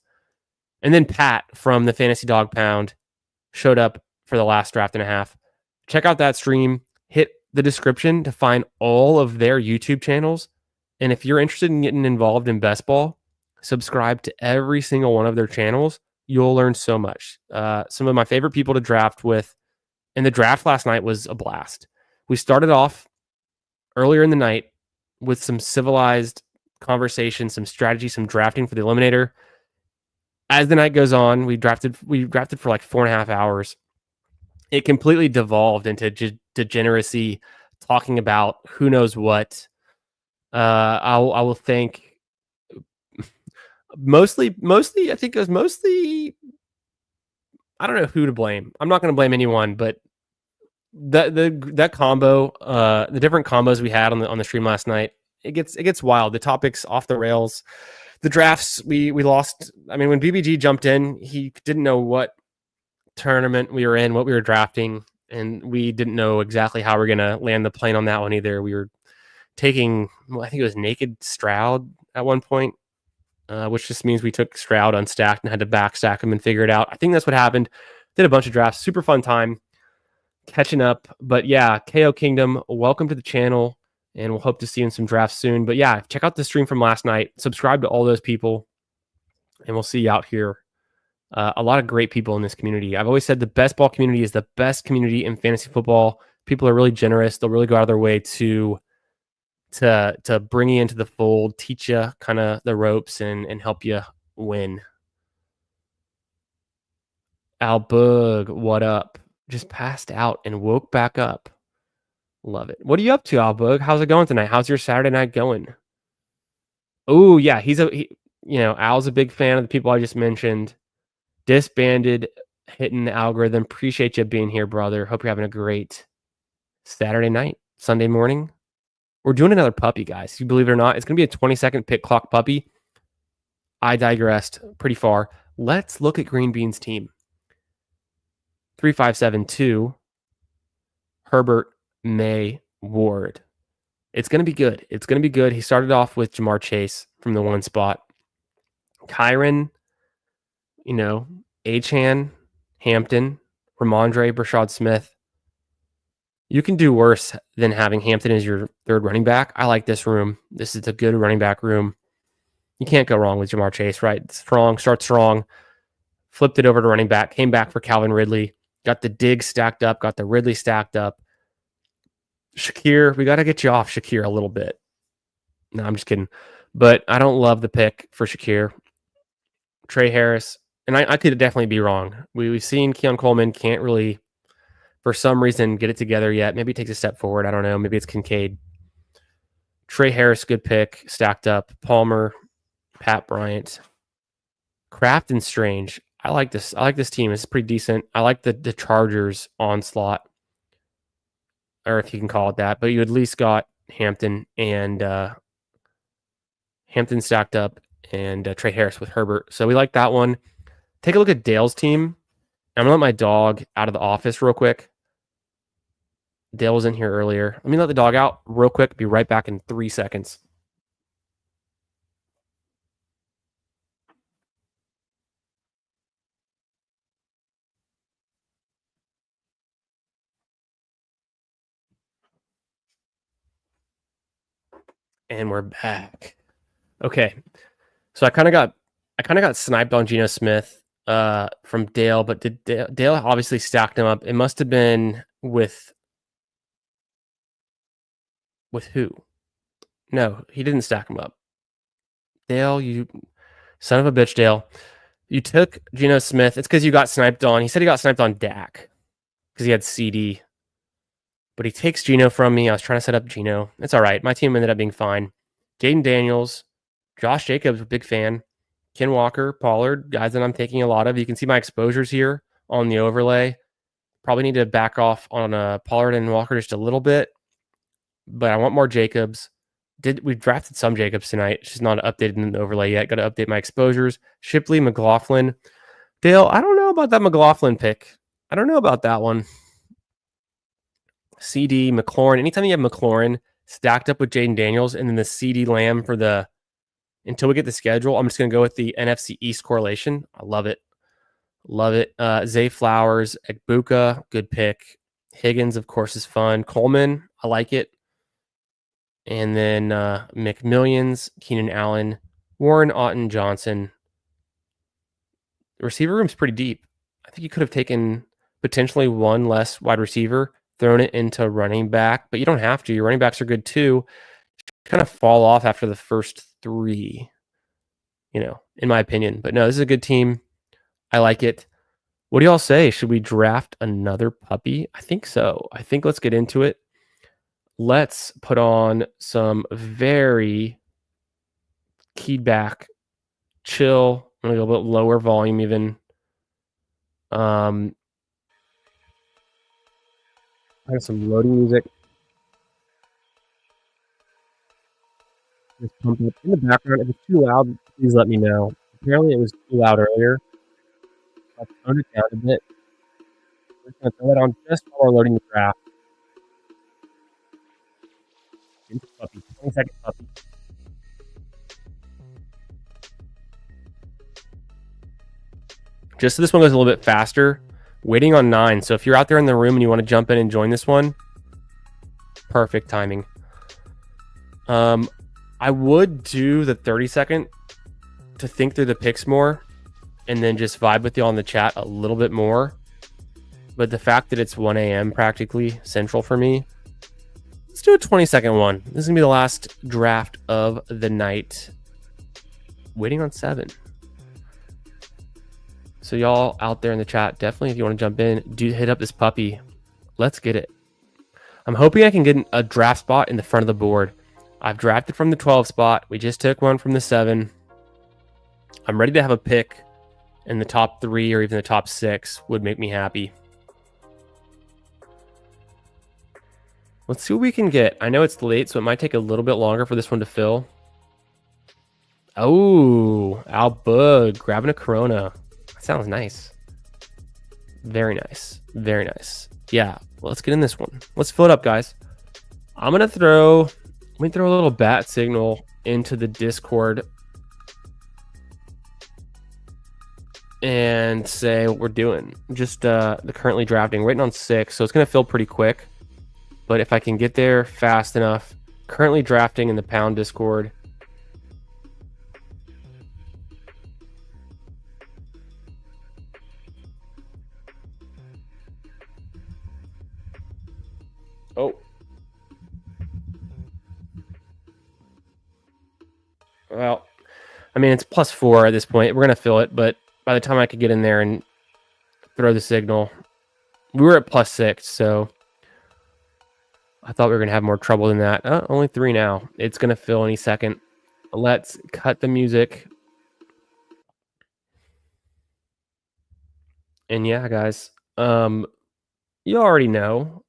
And then Pat from the Fantasy Dog Pound showed up for the last draft and a half. Check out that stream. Hit the description to find all of their YouTube channels. And if you're interested in getting involved in best ball, subscribe to every single one of their channels. You'll learn so much. Some of my favorite people to draft with. And the draft last night was a blast. We started off earlier in the night with some civilized conversation, some strategy, some drafting for the eliminator. As the night goes on, we drafted for like 4.5 hours. It completely devolved into degeneracy, talking about who knows what. I will think mostly. I think it was mostly. I don't know who to blame. I'm not going to blame anyone, but that combo, the different combos we had on the stream last night, it gets wild. The topics off the rails. The drafts we lost. I mean, when BBG jumped in, he didn't know what tournament we were in, what we were drafting, and we didn't know exactly how we're gonna land the plane on that one either. We were taking, I think it was Naked Stroud at one point, which just means we took Stroud unstacked and had to backstack him and figure it out. I think that's what happened. Did a bunch of drafts, super fun time catching up. But yeah, KO Kingdom, welcome to the channel, and we'll hope to see you in some drafts soon. But yeah, check out the stream from last night. Subscribe to all those people, and we'll see you out here. A lot of great people in this community. I've always said the best ball community is the best community in fantasy football. People are really generous. They'll really go out of their way to bring you into the fold, teach you kind of the ropes, and help you win. Albug, what up? Just passed out and woke back up. Love it. What are you up to, Albug? How's it going tonight? How's your Saturday night going? Oh yeah, Al's a big fan of the people I just mentioned. Disbanded, hitting the algorithm. Appreciate you being here, brother. Hope you're having a great Saturday night, Sunday morning. We're doing another puppy, guys. You believe it or not, it's going to be a 20-second pick clock puppy. I digressed pretty far. Let's look at Green Bean's team. 3-5-7-2. Herbert, May, Ward. It's going to be good. It's going to be good. He started off with Jamar Chase from the 1 spot. Kyron, Achane, Hampton, Ramondre, Brashad Smith. You can do worse than having Hampton as your third running back. I like this room. This is a good running back room. You can't go wrong with Jamar Chase, right? Strong, start strong. Flipped it over to running back. Came back for Calvin Ridley. Got the Diggs stacked up. Got the Ridley stacked up. Shakir, we got to get you off Shakir a little bit. No, I'm just kidding. But I don't love the pick for Shakir. Trey Harris. And I could definitely be wrong. We've seen Keon Coleman can't really, for some reason, get it together yet. Maybe he takes a step forward. I don't know. Maybe it's Kincaid. Trey Harris, good pick. Stacked up. Palmer, Pat Bryant. Kraft and Strange. I like this. I like this team. It's pretty decent. I like the Chargers onslaught, or if you can call it that. But you at least got Hampton and Hampton stacked up, and Trey Harris with Herbert. So we like that one. Take a look at Dale's team. I'm going to let my dog out of the office real quick. Dale was in here earlier. Let me let the dog out real quick. Be right back in 3 seconds. And we're back. Okay. So I kind of got sniped on Geno Smith from Dale, but Dale obviously stacked him up. It must have been with who? No, he didn't stack him up. Dale, you son of a bitch, Dale. You took Geno Smith. It's because you got sniped on. He said he got sniped on Dak because he had CD. But he takes Geno from me. I was trying to set up Geno. It's all right. My team ended up being fine. Jaden Daniels, Josh Jacobs, a big fan. Ken Walker, Pollard, guys that I'm taking a lot of. You can see my exposures here on the overlay. Probably need to back off on Pollard and Walker just a little bit. But I want more Jacobs. We've drafted some Jacobs tonight. She's not updated in the overlay yet. Got to update my exposures. Shipley, McLaughlin. Dale, I don't know about that McLaughlin pick. I don't know about that one. CD, McLaurin. Anytime you have McLaurin stacked up with Jaden Daniels and then the CD Lamb for the until we get the schedule, I'm just going to go with the NFC East correlation. I love it. Love it. Zay Flowers, Egbuka, good pick. Higgins, of course, is fun. Coleman, I like it. And then McMillions, Keenan Allen, Warren, Otten, Johnson. The receiver room's pretty deep. I think you could have taken potentially one less wide receiver, thrown it into running back, but you don't have to. Your running backs are good too. Kind of fall off after the first three, in my opinion. But no, this is a good team. I like it. What do y'all say? Should we draft another puppy? I think so. I think let's get into it. Let's put on some very keyed back, chill, a little bit lower volume even. I have some loading music. Just pump up in the background. If it's too loud, please let me know. Apparently it was too loud earlier. I'll tone it down a bit. We're just going to throw that on just while we're loading the draft. Puppy, 20-second puppy. Just so this one goes a little bit faster, waiting on 9. So if you're out there in the room and you want to jump in and join this one, perfect timing. I would do the 30-second to think through the picks more and then just vibe with you on the chat a little bit more. But the fact that it's 1 a.m. practically central for me, let's do a 20-second one. This is going to be the last draft of the night. Waiting on 7. So y'all out there in the chat, definitely if you want to jump in, do hit up this puppy. Let's get it. I'm hoping I can get a draft spot in the front of the board. I've drafted from the 12 spot. We just took one from the 7. I'm ready to have a pick in the top 3 or even the top 6 would make me happy. Let's see what we can get. I know it's late, so it might take a little bit longer for this one to fill. Oh, Al Bug grabbing a Corona. Sounds nice. Very nice. Very nice. Yeah, let's get in this one. Let's fill it up, guys. Let me throw a little bat signal into the Discord and say what we're doing. Just the currently drafting, waiting on 6, so it's going to fill pretty quick. But if I can get there fast enough, currently drafting in the Pound Discord. Oh. Well, I mean, it's +4 at this point. We're going to fill it, but by the time I could get in there and throw the signal, we were at +6, so I thought we were going to have more trouble than that. Only 3 now. It's going to fill any second. Let's cut the music. And yeah, guys, you already know,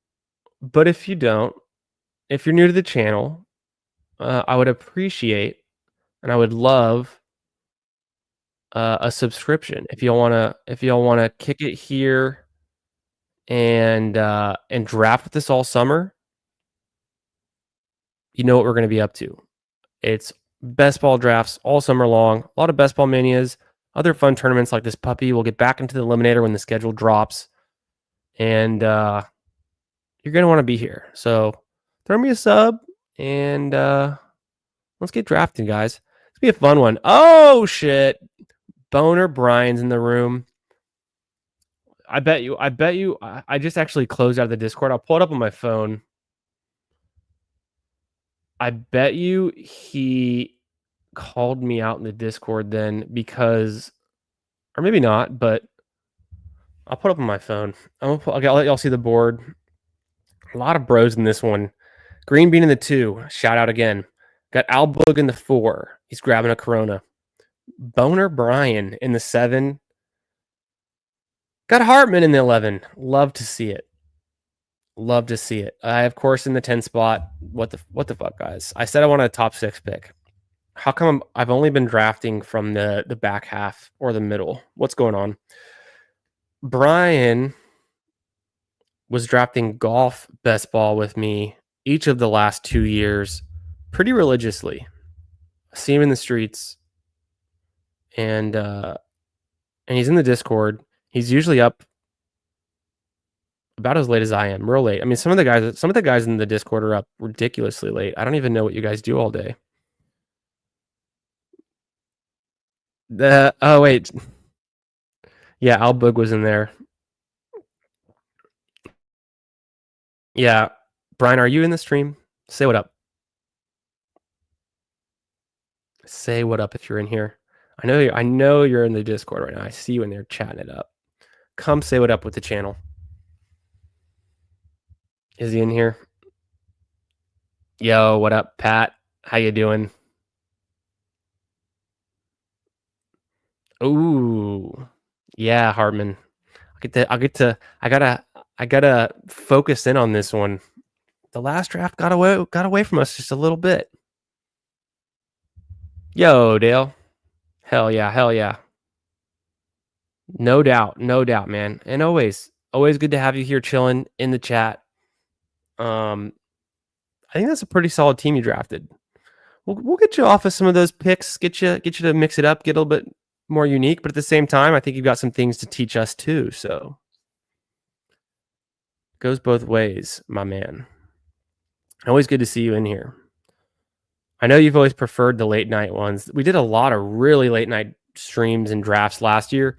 but if you don't, if you're new to the channel, I would appreciate and I would love a subscription. If y'all wanna kick it here and draft with this all summer, you know what we're gonna be up to. It's best ball drafts all summer long. A lot of best ball manias, other fun tournaments like this puppy. We'll get back into the eliminator when the schedule drops, and you're gonna want to be here. So throw me a sub and let's get drafting, guys. It's be a fun one. Oh shit. Boner Brian's in the room. I bet you I just actually closed out of the Discord. I'll pull it up on my phone. I bet you he called me out in the Discord then because, or maybe not, but I'll put it up on my phone. I'll let y'all see the board. A lot of bros in this one. Green Bean in the 2. Shout out again. Got Al Boog in the 4. He's grabbing a Corona. Boner Brian in the 7. Got Hartman in the 11. Love to see it. Love to see it. I, of course, in the 10 spot. What the fuck, guys? I said I wanted a top 6 pick. How come I've only been drafting from the back half or the middle? What's going on? Brian was drafting golf best ball with me each of the last 2 years pretty religiously. see him in the streets, and he's in the Discord. He's usually up about as late as I am, real late. I mean, some of the guys in the Discord are up ridiculously late. I don't even know what you guys do all day. Oh wait, yeah, Al Boog was in there. Yeah, Brian, are you in the stream? Say what up. Say what up if you're in here. I know you're in the Discord right now. I see you in there chatting it up. Come say what up with the channel. Is he in here? Yo, what up, Pat? How you doing? Ooh, yeah, Hartman. I gotta focus in on this one. The last draft got away from us just a little bit. Yo, Dale. Hell yeah. No doubt, man. And always good to have you here chilling in the chat. I think that's a pretty solid team you drafted. We'll get you off of some of those picks, get you to mix it up, get a little bit more unique, but at the same time, I think you've got some things to teach us too. So goes both ways, my man. Always good to see you in here. I know you've always preferred the late night ones. We did a lot of really late night streams and drafts last year.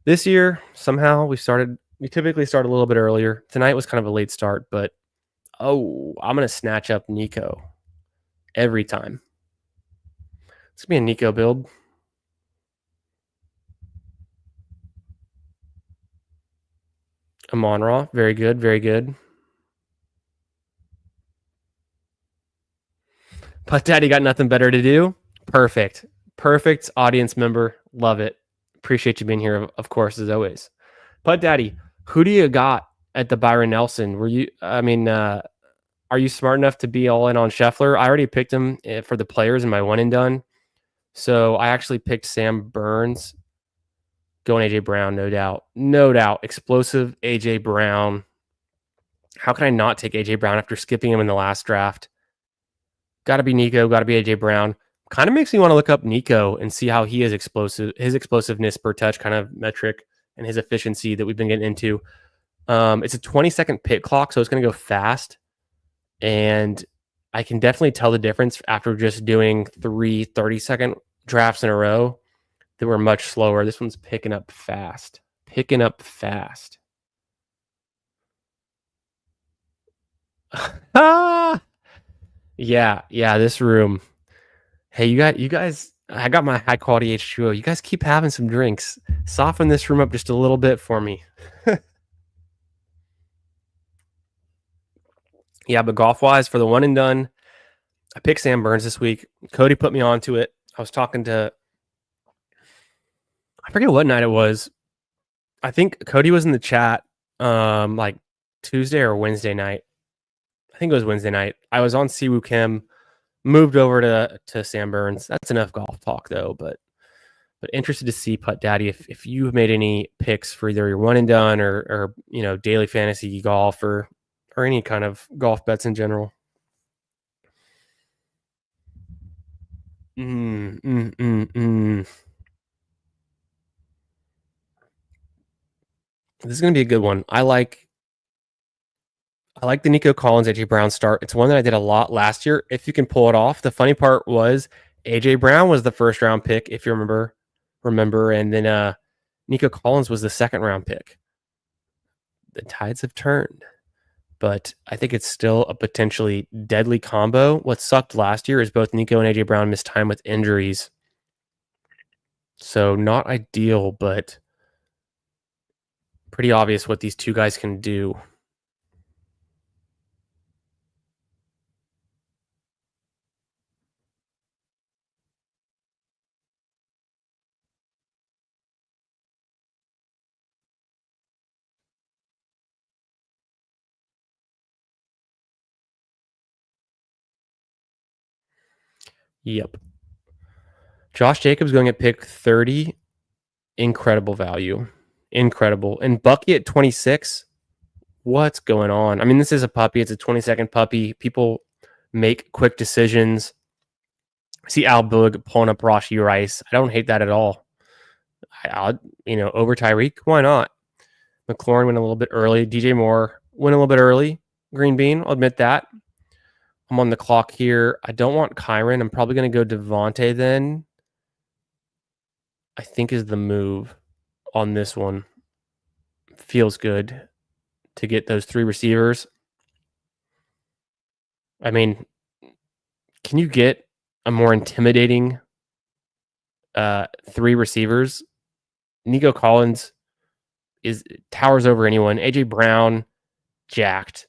This year, somehow we typically start a little bit earlier. Tonight was kind of a late start, but I'm going to snatch up Nico every time. It's going to be a Nico build. Amon-Ra, very good, very good. Putt Daddy got nothing better to do. Perfect audience member. Love it. Appreciate you being here, of course, as always. Putt Daddy, who do you got at the Byron Nelson? Are you smart enough to be all in on Scheffler? I already picked him for the players in my one and done. So I actually picked Sam Burns. Going AJ Brown, no doubt. Explosive AJ Brown. How can I not take AJ Brown after skipping him in the last draft? Got to be Nico, got to be AJ Brown. Kind of makes me want to look up Nico and see how he is explosive, his explosiveness per touch kind of metric and his efficiency that we've been getting into. It's a 20-second pit clock, so it's going to go fast. And I can definitely tell the difference after just doing 3 30-second drafts in a row that were much slower. This one's picking up fast. Yeah, this room. Hey, you guys, I got my high quality H2O. You guys keep having some drinks. Soften this room up just a little bit for me. Yeah, but golf-wise, for the one and done, I picked Sam Burns this week. Cody put me onto it. I was talking to, I forget what night it was. I think Cody was in the chat like Tuesday or Wednesday night. I think it was Wednesday night. I was on Siwoo Kim, moved over to Sam Burns. That's enough golf talk though, but interested to see, Putt Daddy, if you've made any picks for either your one and done or daily fantasy golf or any kind of golf bets in general. This is going to be a good one. I like the Nico Collins, AJ Brown start. It's one that I did a lot last year. If you can pull it off. The funny part was AJ Brown was the first round pick, if you remember, and then Nico Collins was the second round pick. The tides have turned, but I think it's still a potentially deadly combo. What sucked last year is both Nico and AJ Brown missed time with injuries. So not ideal, but pretty obvious what these two guys can do. Yep. Josh Jacobs going at pick 30. Incredible value. Incredible. And Bucky at 26. What's going on? I mean, this is a puppy. It's a 20-second puppy. People make quick decisions. See Al Boog pulling up Rashee Rice. I don't hate that at all. I'll, over Tyreek, why not? McLaurin went a little bit early. DJ Moore went a little bit early. Green Bean, I'll admit that. I'm on the clock here. I don't want Kyren. I'm probably going to go Devontae then. I think is the move on this one. Feels good to get those 3 receivers. I mean, can you get a more intimidating 3 receivers? Nico Collins towers over anyone. AJ Brown, jacked,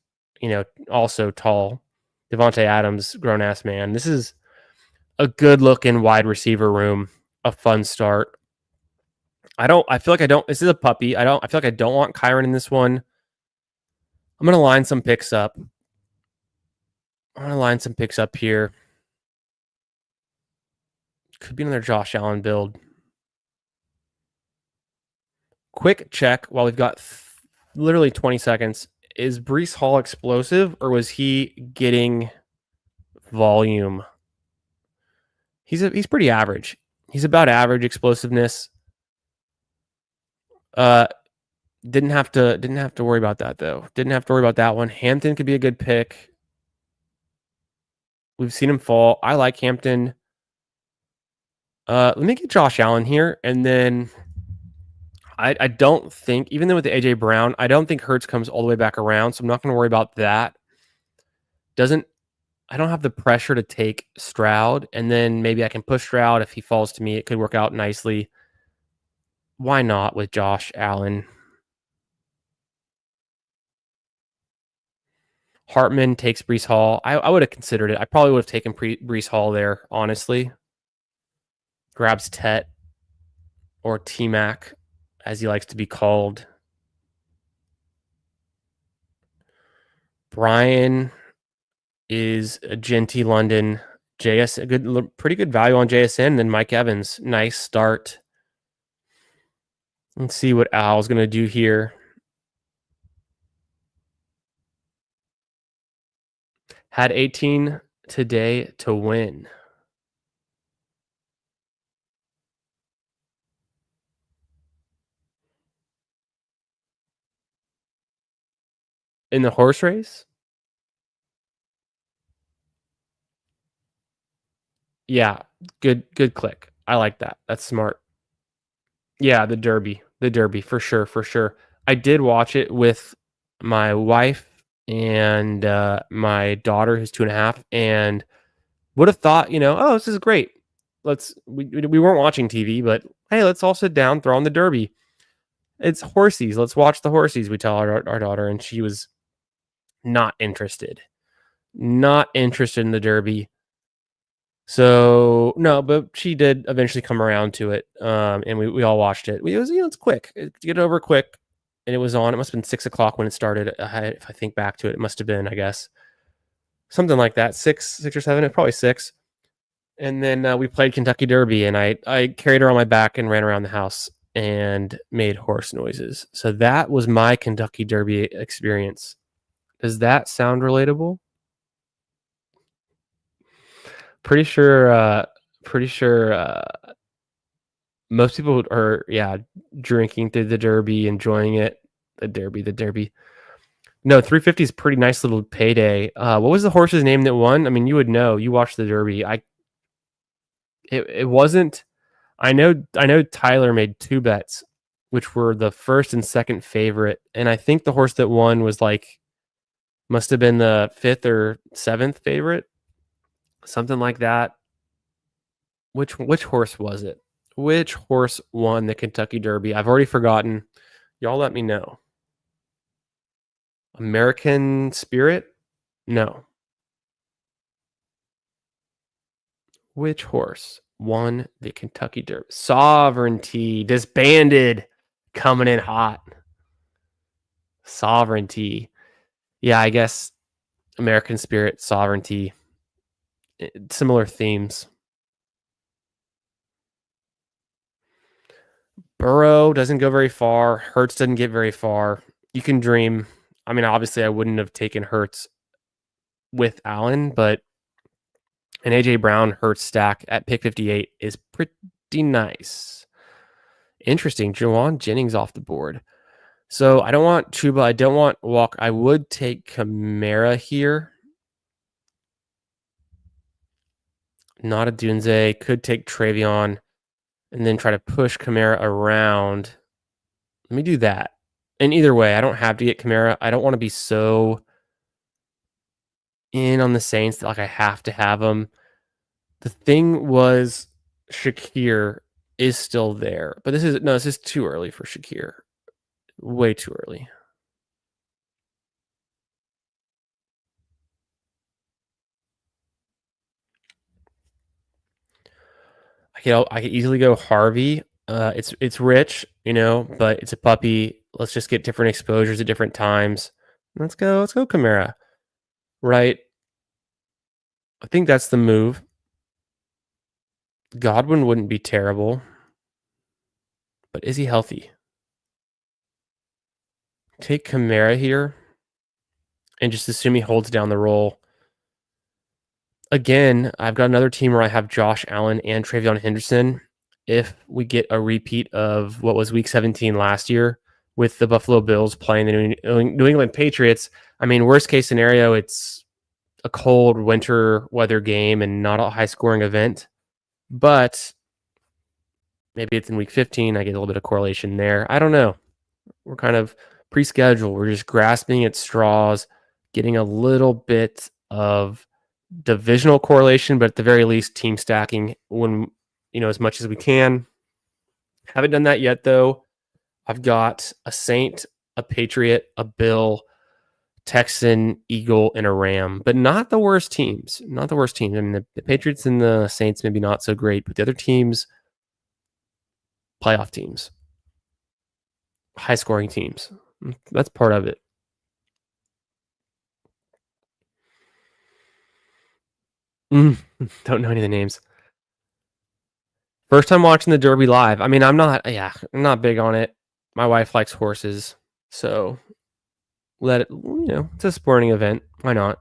also tall. Devontae Adams, grown ass man. This is a good looking wide receiver room. A fun start. This is a puppy. I feel like I don't want Kyren in this one. I'm going to line some picks up. Here. Could be another Josh Allen build. Quick check while we've got literally 20 seconds. Is Breece Hall explosive or was he getting volume? He's pretty average. He's about average explosiveness. Didn't have to worry about that though. Didn't have to worry about that one. Hampton could be a good pick. We've seen him fall. I like Hampton. Let me get Josh Allen here, and then I don't think, even though with the AJ Brown, I don't think Hurts comes all the way back around, so I'm not going to worry about that. I don't have the pressure to take Stroud, and then maybe I can push Stroud if he falls to me. It could work out nicely. Why not with Josh Allen? Hartman takes Breece Hall. I would have considered it. I probably would have taken Breece Hall there, honestly. Grabs Tet or T-Mac, as he likes to be called. Brian is a Genty London. Pretty good value on JSN. Then Mike Evans, nice start. Let's see what Al's going to do here. Had 18 today to win. In the horse race? Yeah, good click. I like that. That's smart. Yeah, the Derby for sure. I did watch it with my wife and my daughter, who's 2.5, and would have thought, this is great. We weren't watching TV, but hey, let's all sit down, throw on the Derby. It's horsies. Let's watch the horsies. We tell our daughter, and she was not interested. Not interested in the Derby. So no, but she did eventually come around to it, and we all watched it. It's quick. Get it over quick, and it was on. It must have been 6:00 when it started. If I think back to it, it must have been, I guess, something like that. 6 or 7, probably 6. And then we played Kentucky Derby, and I carried her on my back and ran around the house and made horse noises. So that was my Kentucky Derby experience. Does that sound relatable? Pretty sure most people are drinking through the Derby, enjoying it. The Derby. No, 350 is pretty nice little payday. What was the horse's name that won? I mean, you would know. You watched the Derby. It wasn't. I know Tyler made 2 bets, which were the first and second favorite, and I think the horse that won was must have been the 5th or 7th favorite. Something like that. Which horse was it? Which horse won the Kentucky Derby? I've already forgotten. Y'all let me know. American Spirit? No. Which horse won the Kentucky Derby? Sovereignty. Disbanded. Coming in hot. Sovereignty. Yeah, I guess American Spirit, Sovereignty. Similar themes. Burrow doesn't go very far. Hurts doesn't get very far. You can dream. I mean, obviously, I wouldn't have taken Hurts with Allen, but And A.J. Brown Hurts stack at pick 58 is pretty nice. Interesting. Jawan Jennings off the board. So I don't want Chuba. I don't want Walk. I would take Kamara here. Not a Dunze. Could take Travion and then try to push Kamara around. Let me do that. And either way, I don't have to get Kamara. I don't want to be so in on the Saints that like I have to have them. The thing was Shakir is still there. But this is too early for Shakir. Way too early. I could easily go Harvey. It's rich, but it's a puppy. Let's just get different exposures at different times. Let's go Kamara. Right. I think that's the move. Godwin wouldn't be terrible. But is he healthy? Take Kamara here and just assume he holds down the role. Again, I've got another team where I have Josh Allen and TreVeyon Henderson. If we get a repeat of what was week 17 last year with the Buffalo Bills playing the New England Patriots, I mean, worst case scenario, it's a cold winter weather game and not a high scoring event. But maybe it's in week 15. I get a little bit of correlation there. I don't know. We're kind of pre-scheduled. We're just grasping at straws, getting a little bit of divisional correlation, but at the very least, team stacking when as much as we can. Haven't done that yet, though. I've got a Saint, a Patriot, a Bill, Texan, Eagle, and a Ram, but not the worst teams. Not the worst teams. I mean, the Patriots and the Saints maybe not so great, but the other teams, playoff teams, high-scoring teams. That's part of it. Don't know any of the names. First time watching the Derby live. I mean, I'm not big on it. My wife likes horses, so let it, it's a sporting event. Why not?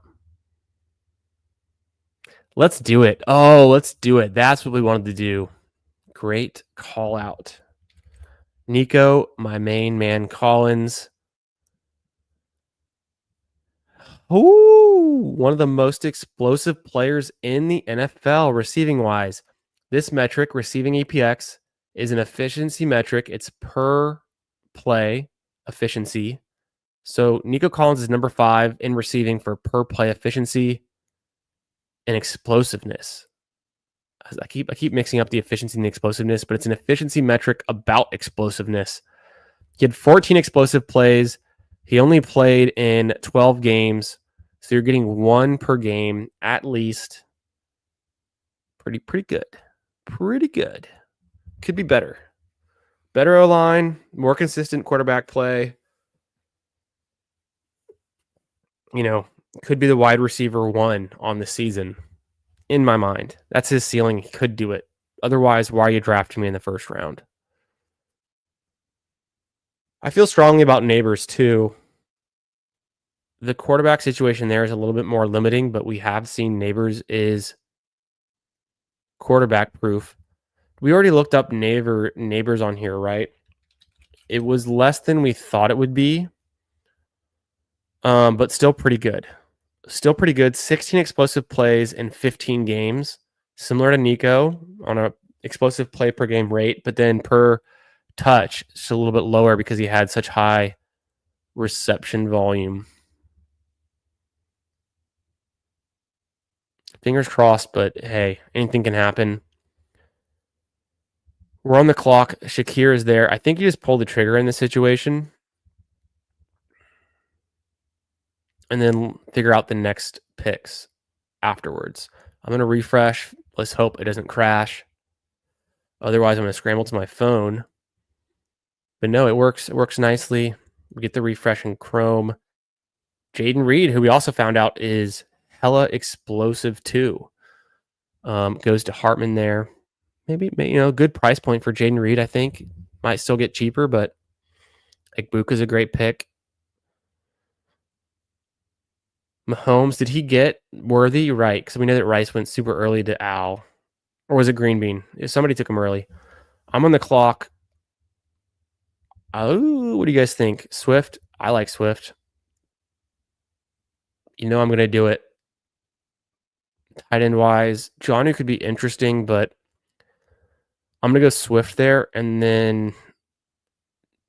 Let's do it. Oh, let's do it. That's what we wanted to do. Great call out. Nico, my main man, Collins. Ooh, one of the most explosive players in the NFL receiving wise. This metric, receiving EPX, is an efficiency metric. It's per play efficiency. So Nico Collins is number 5 in receiving for per play efficiency and explosiveness. I keep mixing up the efficiency and the explosiveness, but it's an efficiency metric about explosiveness. He had 14 explosive plays. He only played in 12 games, so you're getting 1 per game at least. Pretty good. Pretty good. Could be better. Better O-line, more consistent quarterback play. Could be the wide receiver 1 on the season. In my mind, that's his ceiling. He could do it. Otherwise, why are you drafting me in the first round? I feel strongly about Neighbors too. The quarterback situation there is a little bit more limiting, but we have seen Neighbors is quarterback proof. We already looked up Neighbors on here, right? It was less than we thought it would be, but still pretty good. Still pretty good. 16 explosive plays in 15 games, similar to Nico on a explosive play per game rate, but then per touch, it's a little bit lower because he had such high reception volume. Fingers crossed, but hey, anything can happen. We're on the clock. Shakir is there. I think you just pull the trigger in this situation and then figure out the next picks afterwards. I'm going to refresh. Let's hope it doesn't crash. Otherwise, I'm going to scramble to my phone. But no, it works. It works nicely. We get the refresh in Chrome. Jaden Reed, who we also found out is hella explosive too. Goes to Hartman there. Maybe good price point for Jaden Reed, I think. Might still get cheaper, but Egbuka's a great pick. Mahomes, did he get Worthy? Right, because we know that Rice went super early to Al. Or was it Green Bean? Somebody took him early. I'm on the clock. Oh, what do you guys think? Swift? I like Swift. You know I'm going to do it. Tight end wise, Jonnu could be interesting, but I'm going to go Swift there. And then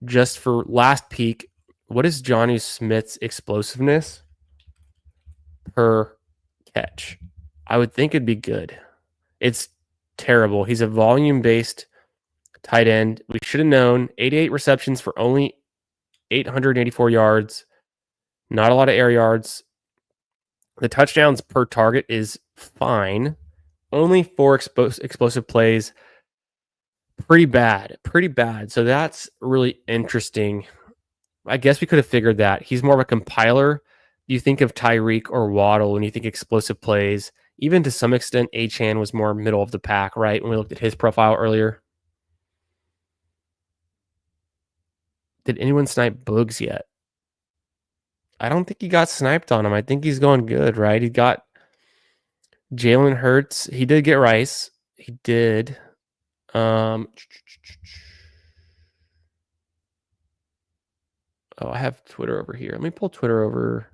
just for last peak, what is Jonnu Smith's explosiveness per catch? I would think it'd be good. It's terrible. He's a volume-based tight end. We should have known 88 receptions for only 884 yards. Not a lot of air yards. The touchdowns per target is fine. Only 4 explosive plays. Pretty bad. So that's really interesting. I guess we could have figured that. He's more of a compiler. You think of Tyreek or Waddle when you think explosive plays. Even to some extent, Achane was more middle of the pack, right? When we looked at his profile earlier. Did anyone snipe Boogs yet? I don't think he got sniped on him. I think he's going good, right? He got Jalen Hurts. He did get Rice. He did. Oh, I have Twitter over here. Let me pull Twitter over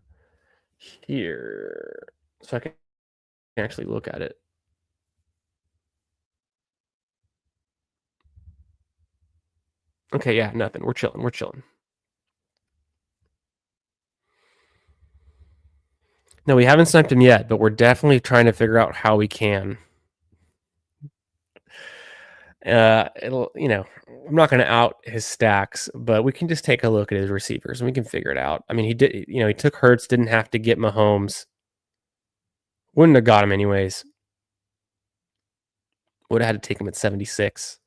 here so I can actually look at it. Okay, yeah, nothing. We're chilling. No, we haven't sniped him yet, but we're definitely trying to figure out how we can. It'll, I'm not going to out his stacks, but we can just take a look at his receivers and we can figure it out. I mean, he did, he took Hurts, didn't have to get Mahomes. Wouldn't have got him anyways. Would have had to take him at 76.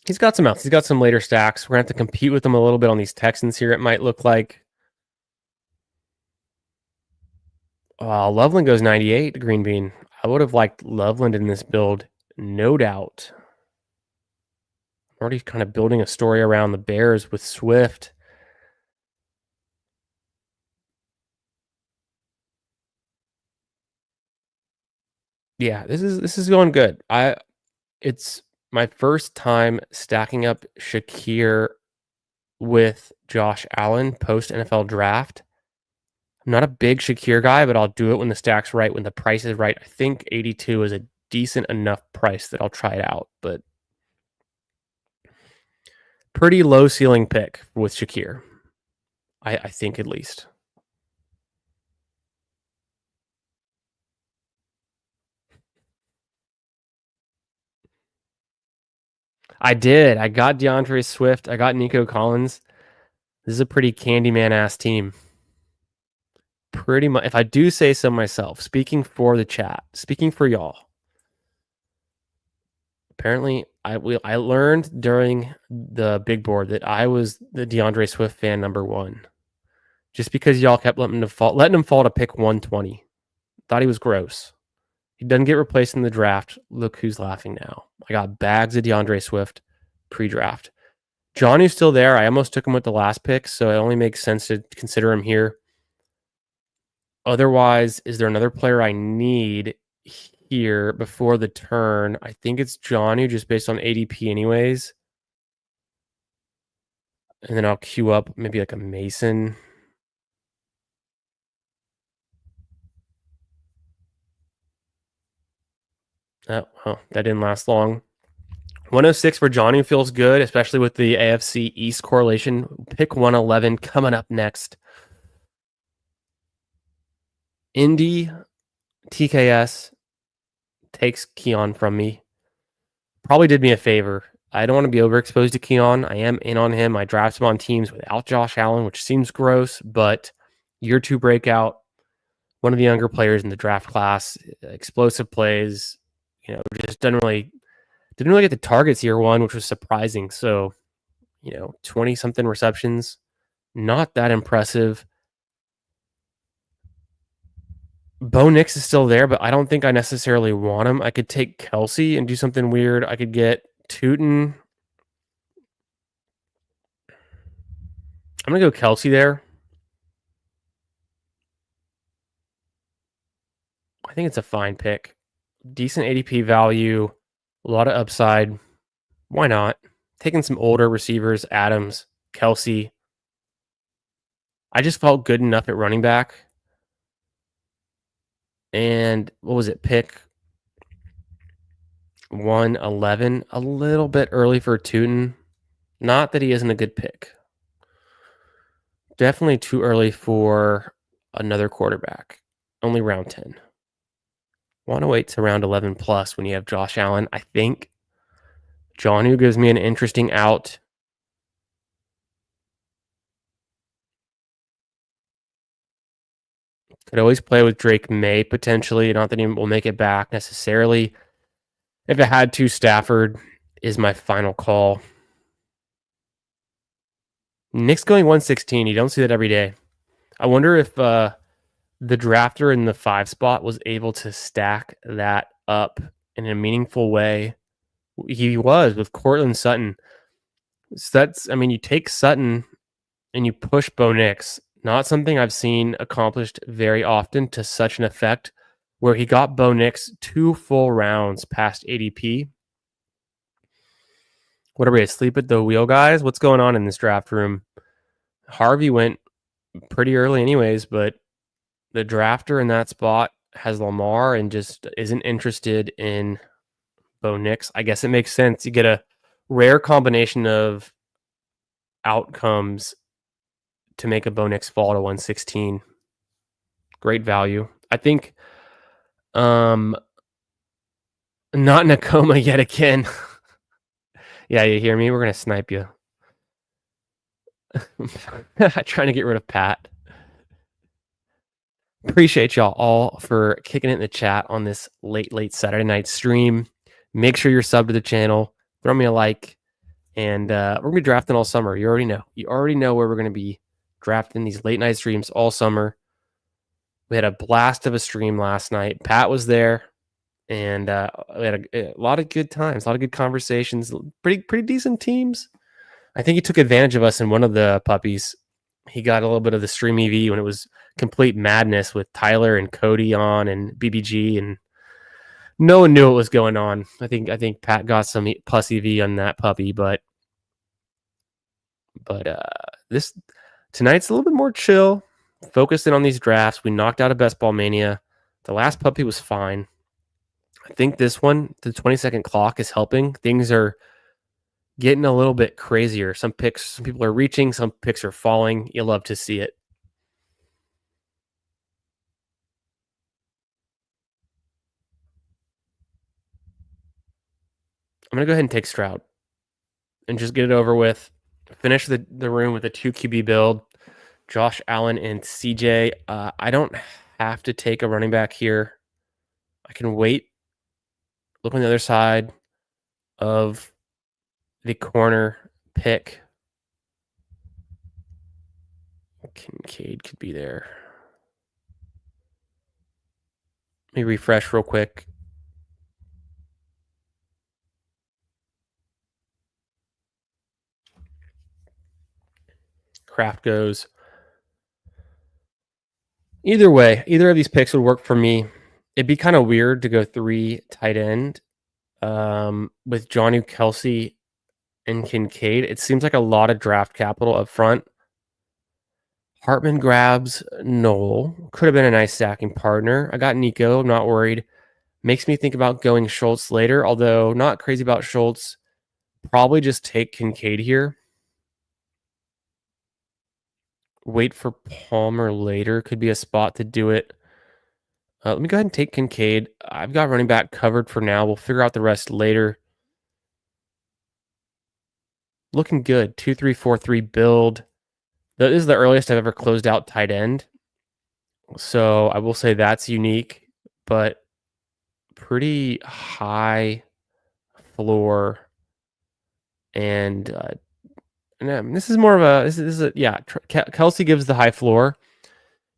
He's got some outs. He's got some later stacks. We're going to have to compete with him a little bit on these Texans here, it might look like. Loveland goes 98 to Green Bean. I would have liked Loveland in this build, no doubt. I'm already kind of building a story around the Bears with Swift. Yeah, this is going good. It's my first time stacking up Shakir with Josh Allen post NFL draft. I'm not a big Shakir guy, but I'll do it when the stack's right, when the price is right. I think 82 is a decent enough price that I'll try it out, but pretty low ceiling pick with Shakir. I think at least. I did. I got DeAndre Swift. I got Nico Collins. This is a pretty Candyman ass team. Pretty much, if I do say so myself, speaking for the chat, speaking for y'all. Apparently, I learned during the big board that I was the DeAndre Swift fan number 1. Just because y'all kept letting him fall to pick 120. Thought he was gross. He doesn't get replaced in the draft. Look who's laughing now. I got bags of DeAndre Swift pre-draft. Johnny's still there. I almost took him with the last pick, so it only makes sense to consider him here. Otherwise, is there another player I need here before the turn? I think it's Johnny, just based on ADP anyways. And then I'll queue up maybe like a Mason. Oh, well, that didn't last long. 106 for Johnny feels good, especially with the AFC East correlation. Pick 111 coming up next. Indy TKS takes Keon from me. Probably did me a favor. I don't want to be overexposed to Keon. I am in on him. I drafted him on teams without Josh Allen, which seems gross, but year 2 breakout, one of the younger players in the draft class, explosive plays, just didn't really get the targets year 1, which was surprising. So, 20 something receptions, not that impressive. Bo Nix is still there, but I don't think I necessarily want him. I could take Kelsey and do something weird. I could get Tootin. I'm going to go Kelsey there. I think it's a fine pick. Decent ADP value, a lot of upside. Why not? Taking some older receivers, Adams, Kelsey. I just felt good enough at running back. And what was it? Pick 111. A little bit early for Tootin. Not that he isn't a good pick. Definitely too early for another quarterback. Only round 10. Want to wait to round 11 plus when you have Josh Allen, I think. Jonnu gives me an interesting out. Could always play with Drake May potentially. Not that he will make it back necessarily. If it had to, Stafford is my final call. Nick's going 116. You don't see that every day. I wonder if the drafter in the 5 spot was able to stack that up in a meaningful way. He was with Cortland Sutton. So you take Sutton and you push Bo Nix. Not something I've seen accomplished very often to such an effect, where he got Bo Nix 2 full rounds past ADP. What are we asleep at the wheel, guys? What's going on in this draft room? Harvey went pretty early anyways, but the drafter in that spot has Lamar and just isn't interested in Bo Nix. I guess it makes sense. You get a rare combination of outcomes to make a Bo Nix fall to 116. Great value. I think not Nakoma yet again. Yeah, you hear me? We're going to snipe you. Trying to get rid of Pat. Appreciate y'all all for kicking it in the chat on this late Saturday night stream. Make sure you're subbed to the channel. Throw me a like. And we're going to be drafting all summer. You already know. You already know where we're going to be drafting these late night streams all summer. We had a blast of a stream last night. Pat was there. And we had a lot of good times, a lot of good conversations, pretty decent teams. I think he took advantage of us in one of the puppies. He got a little bit of the stream EV when it was complete madness with Tyler and Cody on and BBG, and no one knew what was going on. I think Pat got some plus EV on that puppy, but this tonight's a little bit more chill, focusing on these drafts. We knocked out a Best Ball Mania. The last puppy was fine. I think this one, the 20-second clock, is helping. Things are getting a little bit crazier. Some people are reaching, some picks are falling. You'll love to see it. I'm going to go ahead and take Stroud and just get it over with. Finish the room with a 2 QB build. Josh Allen and CJ. I don't have to take a running back here. I can wait. Look on the other side of the corner pick. Kincaid could be there. Let me refresh real quick. Kraft goes. Either way, either of these picks would work for me. It'd be kind of weird to go 3 tight end with Jonnu, Kelsey, and Kincaid. It seems like a lot of draft capital up front. Hartman grabs Noel. Could have been a nice stacking partner. I got Nico. I'm not worried. Makes me think about going Schultz later, although not crazy about Schultz. Probably just take Kincaid here. Wait for Palmer later. Could be a spot to do it. Let me go ahead and take Kincaid. I've got running back covered for now. We'll figure out the rest later. Looking good. 2-3-4-3 build. That is the earliest I've ever closed out tight end. So I will say that's unique, but pretty high floor. And this is more of a, Kelsey gives the high floor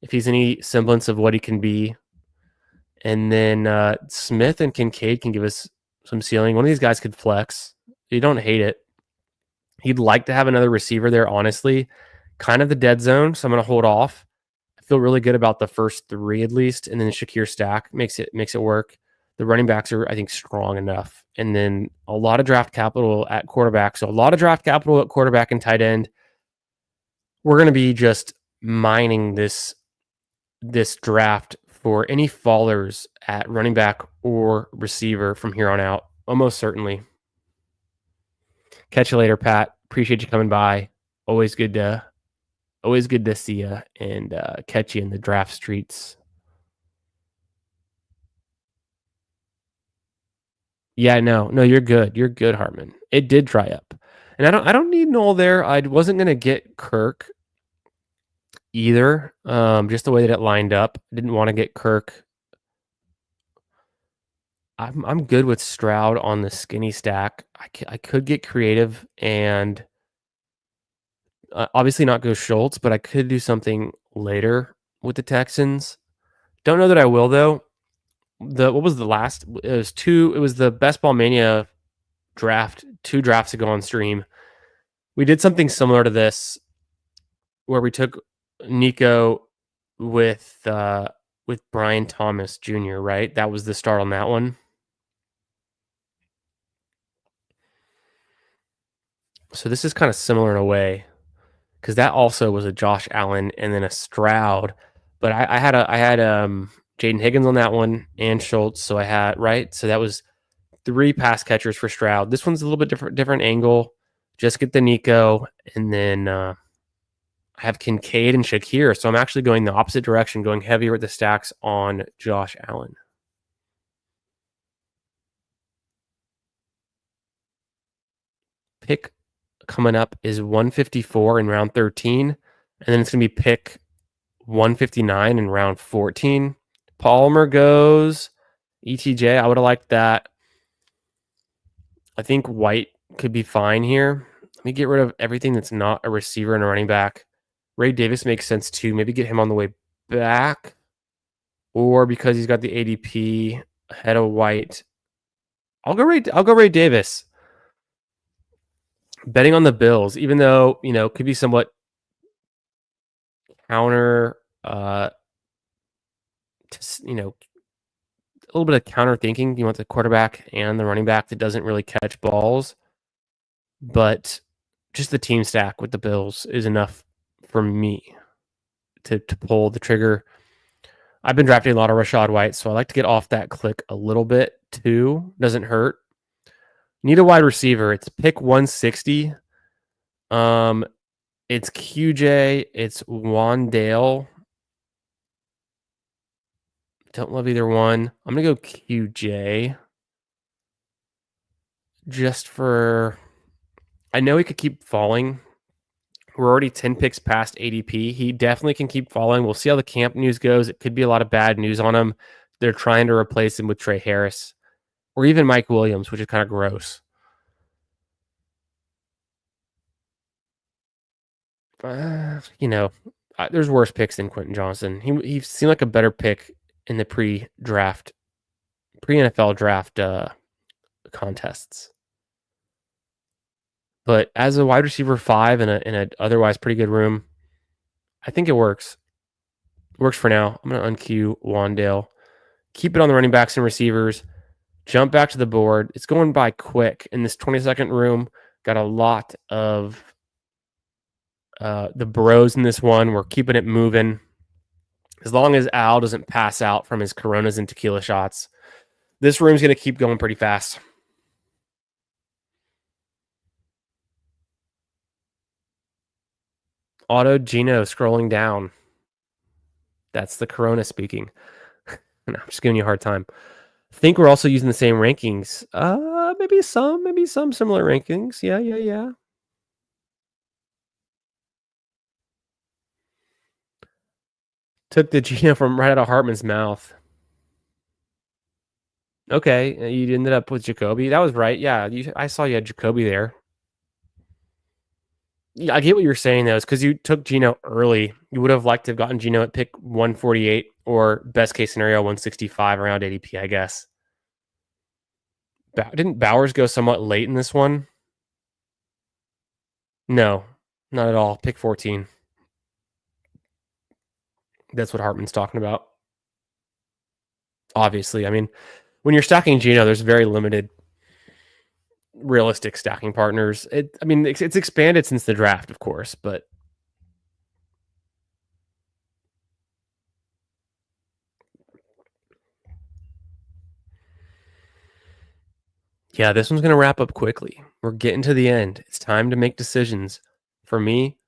if he's any semblance of what he can be. And then Smith and Kincaid can give us some ceiling. One of these guys could flex. You don't hate it. He'd like to have another receiver there, honestly. kind of the dead zone, so I'm going to hold off. I feel really good about the first three at least, and then the Shakir stack makes it work. The running backs are, I think, strong enough, and then a lot of draft capital at quarterback. So a lot of draft capital at quarterback and tight end. We're going to be just mining this draft for any fallers at running back or receiver from here on out. Almost certainly. Catch you later, Pat. Appreciate you coming by. Always good to see you and catch you in the draft streets. Yeah, no, you're good. You're good, Hartman. It did dry up, and I don't need Noel there. I wasn't gonna get Kirk either. Just the way that it lined up, I didn't want to get Kirk. I'm good with Stroud on the skinny stack. I could get creative and obviously not go Schultz, but I could do something later with the Texans. Don't know that I will though. What was the last? It was the Best Ball Mania draft 2 drafts ago on stream. We did something similar to this where we took Nico with Brian Thomas Jr., right? That was the start on that one. So this is kind of similar in a way because that also was a Josh Allen and then a Stroud. But I had Jaden Higgins on that one and Schultz. So I had, right? So that was 3 pass catchers for Stroud. This one's a little bit different angle. Just get the Nico, and then I have Kincaid and Shakir. So I'm actually going the opposite direction, going heavier with the stacks on Josh Allen. Pick coming up is 154 in round 13, and then it's going to be pick 159 in round 14. Palmer goes. ETJ, I would have liked that. I think White could be fine here. Let me get rid of everything that's not a receiver and a running back. Ray Davis makes sense too. Maybe get him on the way back. Or because he's got the ADP ahead of White. I'll go Ray Davis. Betting on the Bills, even though, could be somewhat counter a little bit of counter thinking. You want the quarterback and the running back that doesn't really catch balls. But just the team stack with the Bills is enough for me to pull the trigger. I've been drafting a lot of Rachaad White, so I like to get off that click a little bit too. Doesn't hurt. Need a wide receiver. It's pick 160. It's QJ. It's Wandale. Don't love either one. I'm going to go QJ. Just for... I know he could keep falling. We're already 10 picks past ADP. He definitely can keep falling. We'll see how the camp news goes. It could be a lot of bad news on him. They're trying to replace him with Trey Harris or even Mike Williams, which is kind of gross. There's worse picks than Quentin Johnson. He seemed like a better pick in the pre-NFL draft contests. But as a wide receiver 5 in a otherwise pretty good room, I think it works. It works for now. I'm going to unqueue Wandale. Keep it on the running backs and receivers. Jump back to the board. It's going by quick in this 22nd room. Got a lot of the bros in this one. We're keeping it moving. As long as Al doesn't pass out from his Coronas and tequila shots, this room's going to keep going pretty fast. Auto Gino scrolling down. That's the Corona speaking. No, I'm just giving you a hard time. I think we're also using the same rankings. Maybe some similar rankings. Yeah. Took the Gino from right out of Hartman's mouth. Okay, you ended up with Jacoby. That was right. Yeah, I saw you had Jacoby there. Yeah, I get what you're saying though. It's because you took Gino early. You would have liked to have gotten Gino at pick 148 or best case scenario 165 around ADP, I guess. Didn't Bowers go somewhat late in this one? No, not at all. Pick 14. That's what Hartman's talking about. Obviously, I mean, when you're stacking Geno, there's very limited realistic stacking partners. It's expanded since the draft, of course, but yeah, this one's going to wrap up quickly. We're getting to the end. It's time to make decisions. For me,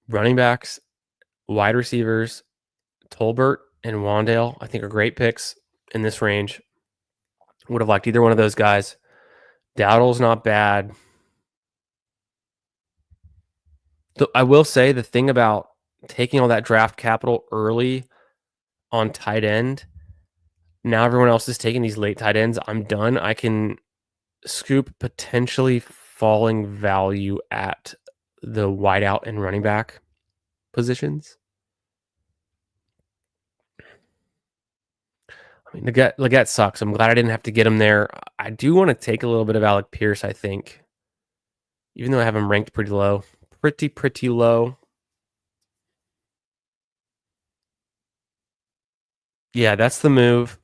running backs, wide receivers, Tolbert and Wandale, I think are great picks in this range. Would have liked either one of those guys. Dowdle's not bad. I will say the thing about taking all that draft capital early on tight end, now everyone else is taking these late tight ends. I'm done. I can scoop potentially falling value at the wideout and running back positions. I mean, Leggett sucks. I'm glad I didn't have to get him there. I do want to take a little bit of Alec Pierce, I think, even though I have him ranked pretty low. Pretty low. Yeah, that's the move.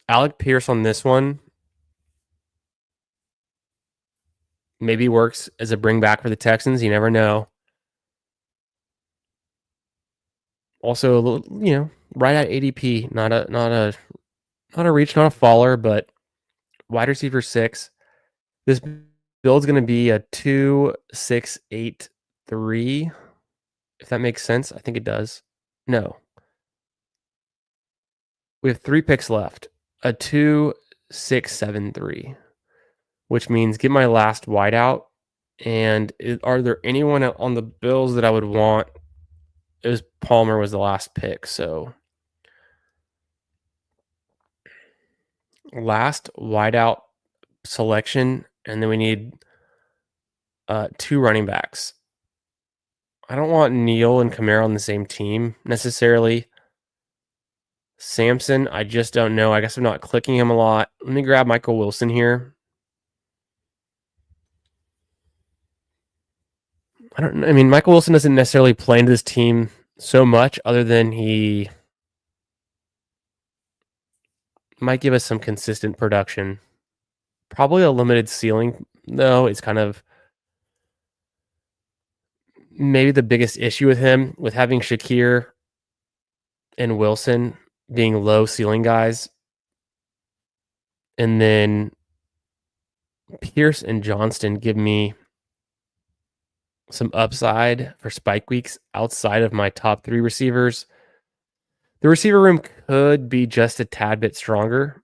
Alec Pierce on this one maybe works as a bring back for the Texans. You never know. Also, a little, right at ADP, not a reach, not a faller, but wide receiver 6. This build's going to be a 2-6-8-3. If that makes sense, I think it does. No, we have 3 picks left. A 2-6-7-3, which means get my last wideout. And are there anyone on the Bills that I would want? It was Palmer was the last pick, so last wideout selection, and then we need 2 running backs. I don't want Neal and Kamara on the same team necessarily. Samson, I just don't know. I guess I'm not clicking him a lot. Let me grab Michael Wilson here. Michael Wilson doesn't necessarily play into this team so much other than he might give us some consistent production. Probably a limited ceiling, though. It's kind of maybe the biggest issue with him, with having Shakir and Wilson being low ceiling guys. And then Pierce and Johnston give me some upside for spike weeks outside of my top 3 receivers. The receiver room could be just a tad bit stronger.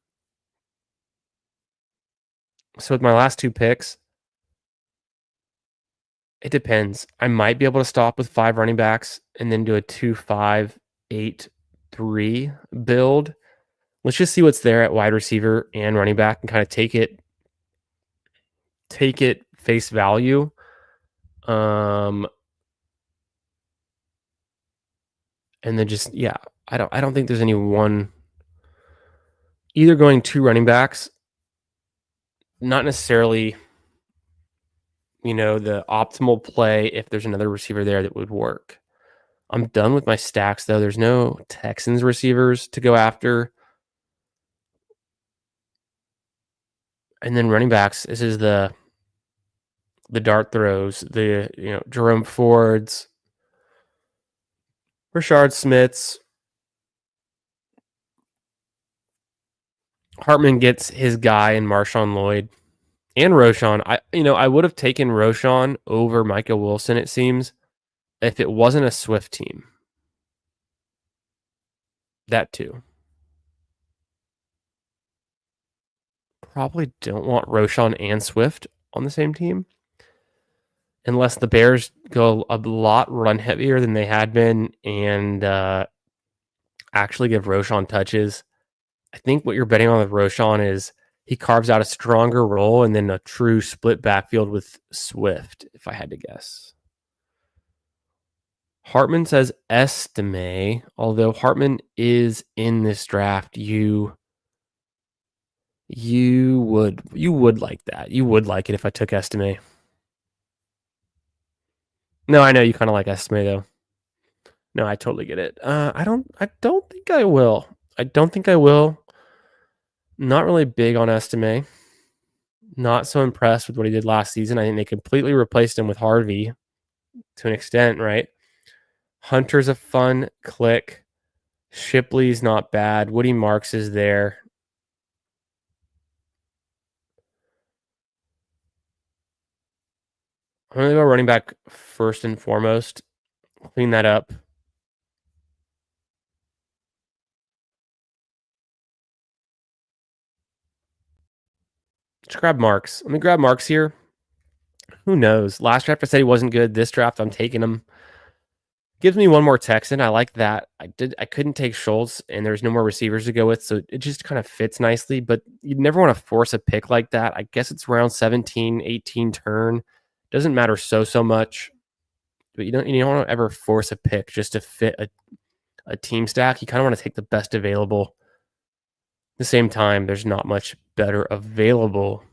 So with my last 2 picks, it depends. I might be able to stop with 5 running backs and then do a 2-5-8-3 build. Let's just see what's there at wide receiver and running back and kind of take it face value. And then just, I don't think there's any one, either going 2 running backs, not necessarily, the optimal play if there's another receiver there that would work. I'm done with my stacks, though. There's no Texans receivers to go after. And then running backs, this is the dart throws, the Jerome Fords, Rashard Smiths. Hartman gets his guy in Marshawn Lloyd and Roschon. I would have taken Roschon over Micah Wilson, it seems, if it wasn't a Swift team. That too. Probably don't want Roschon and Swift on the same team. Unless the Bears go a lot run heavier than they had been and actually give Roschon touches. I think what you're betting on with Roschon is he carves out a stronger role and then a true split backfield with Swift, if I had to guess. Hartman says Estime, although Hartman is in this draft, you would like that. You would like it if I took Estime. No, I know you kind of like Estime though. No, I totally get it. I don't think I will. I don't think I will. Not really big on Estime. Not so impressed with what he did last season. I think they completely replaced him with Harvey to an extent, right? Hunter's a fun click. Shipley's not bad. Woody Marks is there. I'm going to go running back first and foremost. Clean that up. Just grab Marks. Let me grab Marks here. Who knows? Last draft I said he wasn't good. This draft I'm taking him. Gives me one more Texan. I like that. I couldn't take Schultz, and there's no more receivers to go with, so it just kind of fits nicely. But you never want to force a pick like that. I guess it's around 17, 18 turn. Doesn't matter so much. But you don't want to ever force a pick just to fit a team stack. You kind of want to take the best available. At the same time, there's not much better available.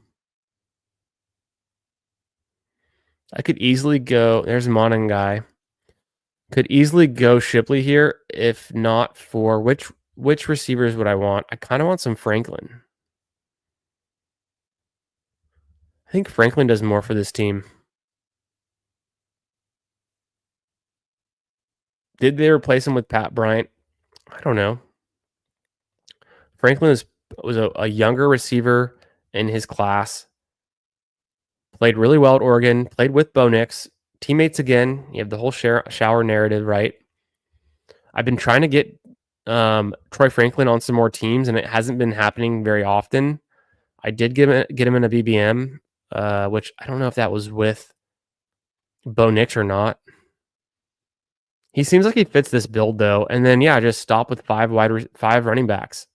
I could easily go. There's Monangai. Could easily go Shipley here, if not for which receivers would I want? I kind of want some Franklin. I think Franklin does more for this team. Did they replace him with Pat Bryant? I don't know. Franklin was a younger receiver in his class. Played really well at Oregon. Played with Bo Nix. Teammates again. You have the whole shower narrative, right? I've been trying to get Troy Franklin on some more teams, and it hasn't been happening very often. I did get him in a BBM, which I don't know if that was with Bo Nix or not. He seems like he fits this build though, and then just stop with five running backs.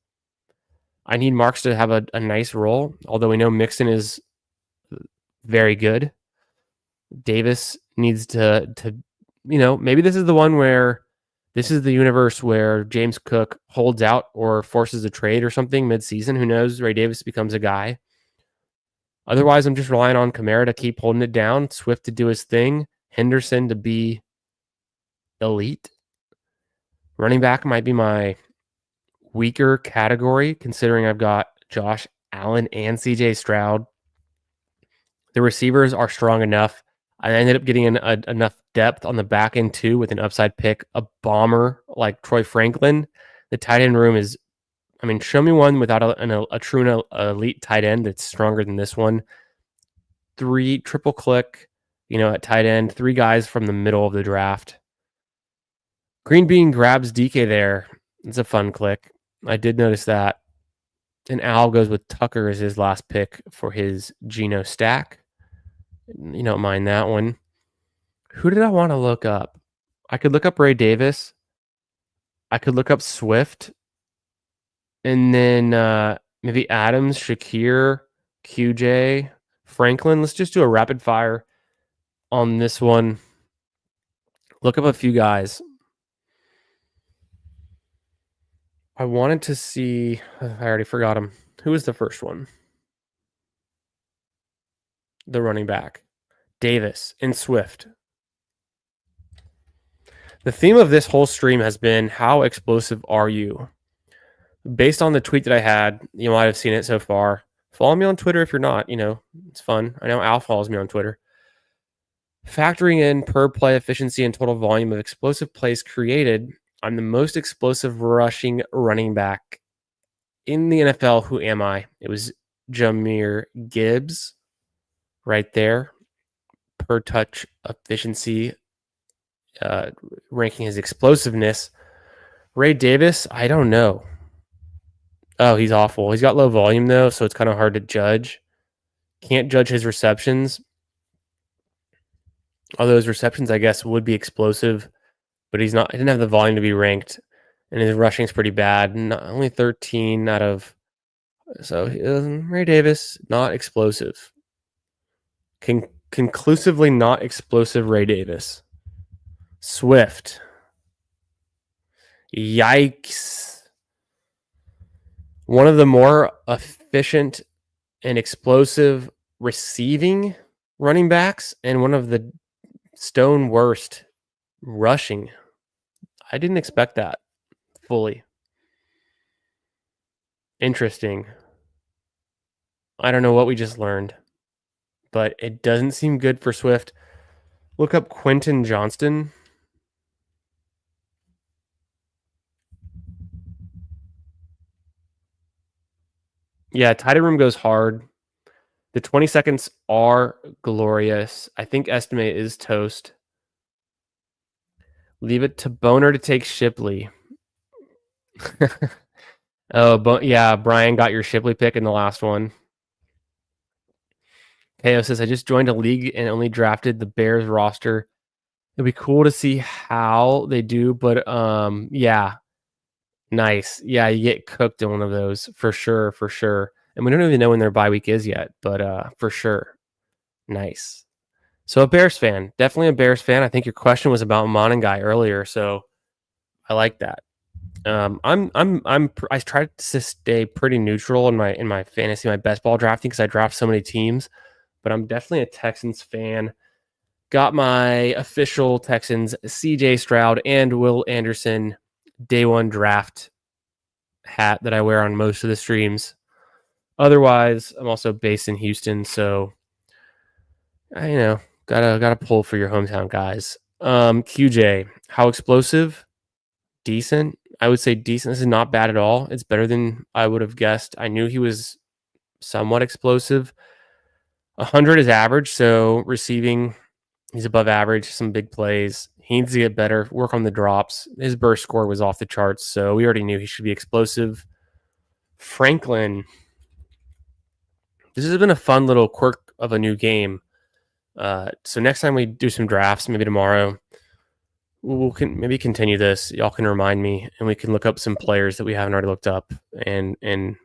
I need Marks to have a nice role, although we know Mixon is very good. Davis needs to maybe this is the one where this is the universe where James Cook holds out or forces a trade or something mid-season. Who knows? Ray Davis becomes a guy. Otherwise, I'm just relying on Kamara to keep holding it down, Swift to do his thing, Henderson to be elite. Running back might be my weaker category, considering I've got Josh Allen and CJ Stroud. The receivers are strong enough. I ended up getting enough depth on the back end too with an upside pick, a bomber like Troy Franklin. The tight end room is, show me one without a true elite tight end that's stronger than this one. 3 triple click, at tight end, 3 guys from the middle of the draft. Green Bean grabs DK there. It's a fun click. I did notice that. And Al goes with Tucker as his last pick for his Geno stack. You don't mind that one. Who did I want to look up? I could look up Ray Davis. I could look up Swift. And then maybe Adams, Shakir, QJ, Franklin. Let's just do a rapid fire on this one. Look up a few guys. I wanted to see. I already forgot him. Who was the first one? The running back. Davis and Swift. The theme of this whole stream has been, how explosive are you? Based on the tweet that I had, you might have seen it so far. Follow me on Twitter if you're not. It's fun. I know Al follows me on Twitter. Factoring in per play efficiency and total volume of explosive plays created, I'm the most explosive rushing running back in the NFL. Who am I? It was Jahmyr Gibbs right there. Per touch efficiency, ranking his explosiveness. Ray Davis, I don't know. Oh, he's awful. He's got low volume though, so it's kind of hard to judge. Can't judge his receptions. Although his receptions, I guess, would be explosive, but he didn't have the volume to be ranked, and his rushing's pretty bad. Only 13 out of. So Ray Davis, not explosive. Conclusively not explosive Ray Davis. Swift. Yikes. One of the more efficient and explosive receiving running backs, and one of the Stone worst rushing. I didn't expect that fully. Interesting. I don't know what we just learned, but it doesn't seem good for Swift. Look up Quentin Johnston. Yeah, tight room goes hard. The 20 seconds are glorious. I think estimate is toast. Leave it to Boner to take Shipley. Yeah, Brian got your Shipley pick in the last one. KO says, I just joined a league and only drafted the Bears roster. It'd be cool to see how they do, but yeah. Nice. Yeah, you get cooked in one of those for sure, for sure. And we don't even know when their bye week is yet, but for sure. Nice. So a Bears fan, definitely a Bears fan. I think your question was about Monangai earlier, so I like that. I try to stay pretty neutral in my fantasy, my best ball drafting because I draft so many teams, but I'm definitely a Texans fan. Got my official Texans CJ Stroud and Will Anderson day one draft hat that I wear on most of the streams. Otherwise, I'm also based in Houston, so gotta pull for your hometown guys. QJ, how explosive? Decent. I would say decent. This is not bad at all. It's better than I would have guessed. I knew he was somewhat explosive. 100 is average, so receiving, he's above average. Some big plays. He needs to get better. Work on the drops. His burst score was off the charts, so we already knew he should be explosive. Franklin. This has been a fun little quirk of a new game. So next time we do some drafts, maybe tomorrow, we'll maybe continue this. Y'all can remind me, and we can look up some players that we haven't already looked up, and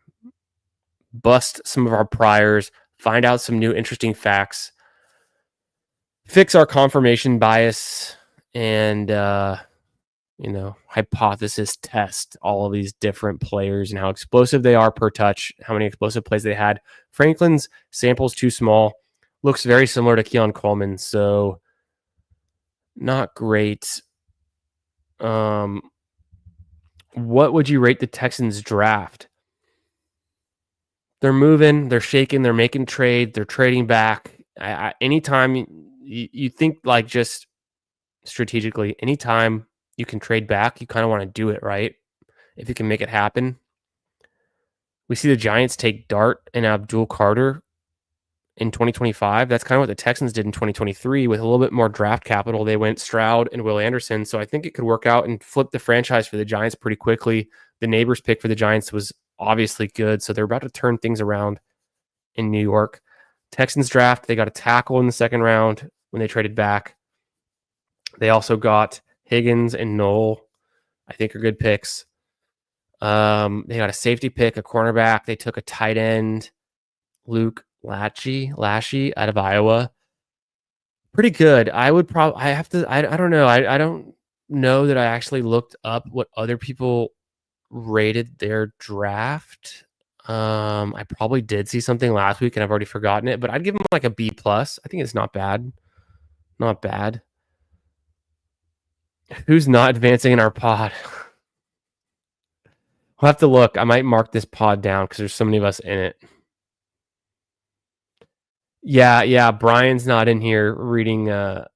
bust some of our priors, find out some new interesting facts, fix our confirmation bias, and hypothesis test all of these different players and how explosive they are per touch, how many explosive plays they had. Franklin's sample's too small. Looks very similar to Keon Coleman, so not great. What would you rate the Texans draft? They're moving, they're shaking, they're making trades, they're trading back. Anytime you think like just strategically, anytime you can trade back, you kind of want to do it, right? If you can make it happen. We see the Giants take Dart and Abdul Carter in 2025. That's kind of what the Texans did in 2023 with a little bit more draft capital. They went Stroud and Will Anderson. So I think it could work out and flip the franchise for the Giants pretty quickly. The neighbors pick for the Giants was obviously good. So they're about to turn things around in New York. Texans draft, they got a tackle in the second round when they traded back. They also got Higgins and Knoll, I think are good picks. They got a safety pick, a cornerback. They took a tight end, Luke Lashy out of Iowa. Pretty good. I would probably, I don't know. I don't know that I actually looked up what other people rated their draft. I probably did see something last week and I've already forgotten it, but I'd give him like a B plus. I think it's not bad. Not bad. Who's not advancing in our pod? We'll have to look. I might mark this pod down because there's so many of us in it. Yeah. Brian's not in here reading the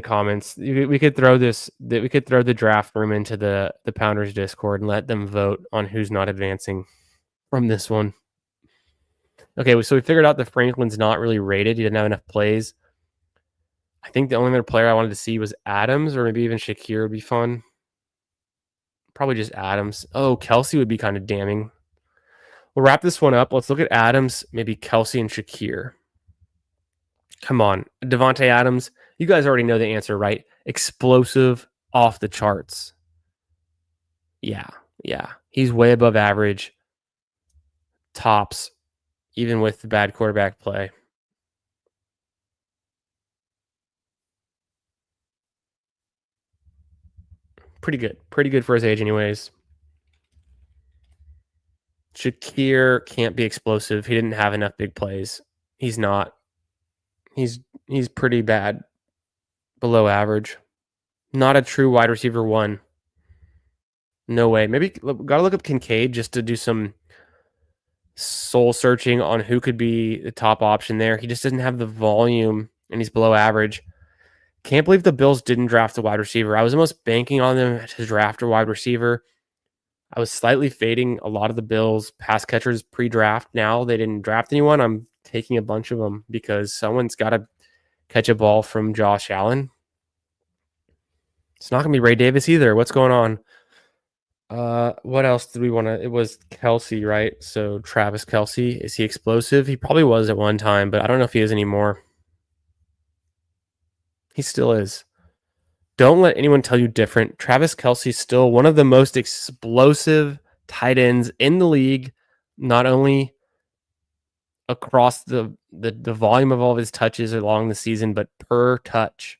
comments. We could throw this. We could throw the draft room into the Pounders Discord and let them vote on who's not advancing from this one. Okay, so we figured out that Franklin's not really rated. He didn't have enough plays. I think the only other player I wanted to see was Adams, or maybe even Shakir would be fun. Probably just Adams. Oh, Kelsey would be kind of damning. We'll wrap this one up. Let's look at Adams, maybe Kelsey and Shakir. Come on, Devontae Adams. You guys already know the answer, right? Explosive, off the charts. Yeah. He's way above average. Tops, even with the bad quarterback play. Pretty good for his age anyways. Shakir can't be explosive. He didn't have enough big plays. He's not. He's pretty bad. below average. Not a true wide receiver one. No way. Maybe got to look up Kincaid just to do some soul searching on who could be the top option there. He just doesn't have the volume and he's below average. Can't believe the Bills didn't draft a wide receiver. I was almost banking on them to draft a wide receiver. I was slightly fading a lot of the Bills pass catchers pre-draft. Now they didn't draft anyone. I'm taking a bunch of them because someone's got to catch a ball from Josh Allen. It's not going to be Ray Davis either. What's going on? What else did we want to? It was Kelce, right? So Travis Kelce, is he explosive? He probably was at one time, but I don't know if he is anymore. He still is. Don't let anyone tell you different. Travis Kelce is still one of the most explosive tight ends in the league, not only across the volume of all of his touches along the season, but per touch.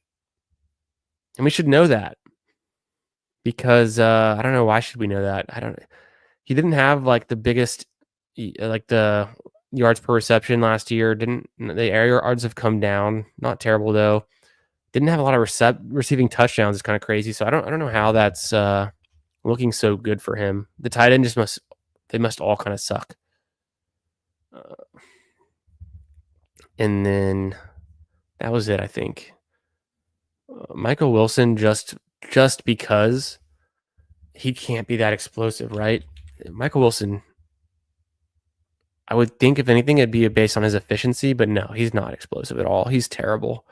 And we should know that because I don't know, why should we know that? He didn't have like the biggest like the yards per reception last year. The air yards have come down. Not terrible though. Didn't have a lot of receiving touchdowns. It's kind of crazy. So I don't know how that's looking so good for him. The tight end they must all kind of suck. And then that was it, I think. Michael Wilson just because he can't be that explosive, right? Michael Wilson, I would think if anything it'd be based on his efficiency, but no, he's not explosive at all. He's terrible.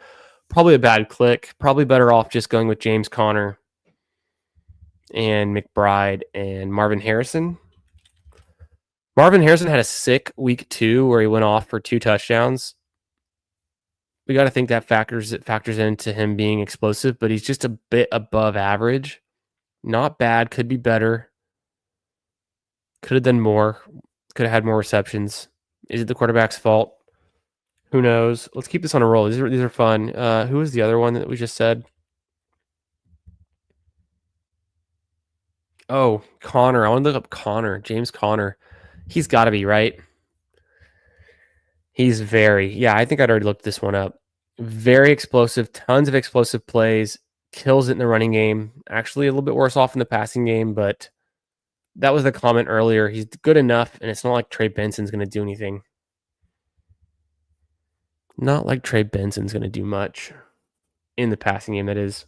Probably a bad click. Probably better off just going with James Conner and McBride and Marvin Harrison. Marvin Harrison had a sick week 2 where he went off for 2 touchdowns. We got to think that factors into him being explosive, but he's just a bit above average. Not bad. Could be better. Could have done more. Could have had more receptions. Is it the quarterback's fault? Who knows? Let's keep this on a roll. These are fun. Who was the other one that we just said? Oh, Connor. I want to look up Connor. James Conner. He's got to be, right? He's I think I'd already looked this one up. Very explosive. Tons of explosive plays. Kills it in the running game. Actually, a little bit worse off in the passing game, but that was the comment earlier. He's good enough, and it's not like Trey Benson's going to do anything. Not like Trey Benson's going to do much in the passing game, that is.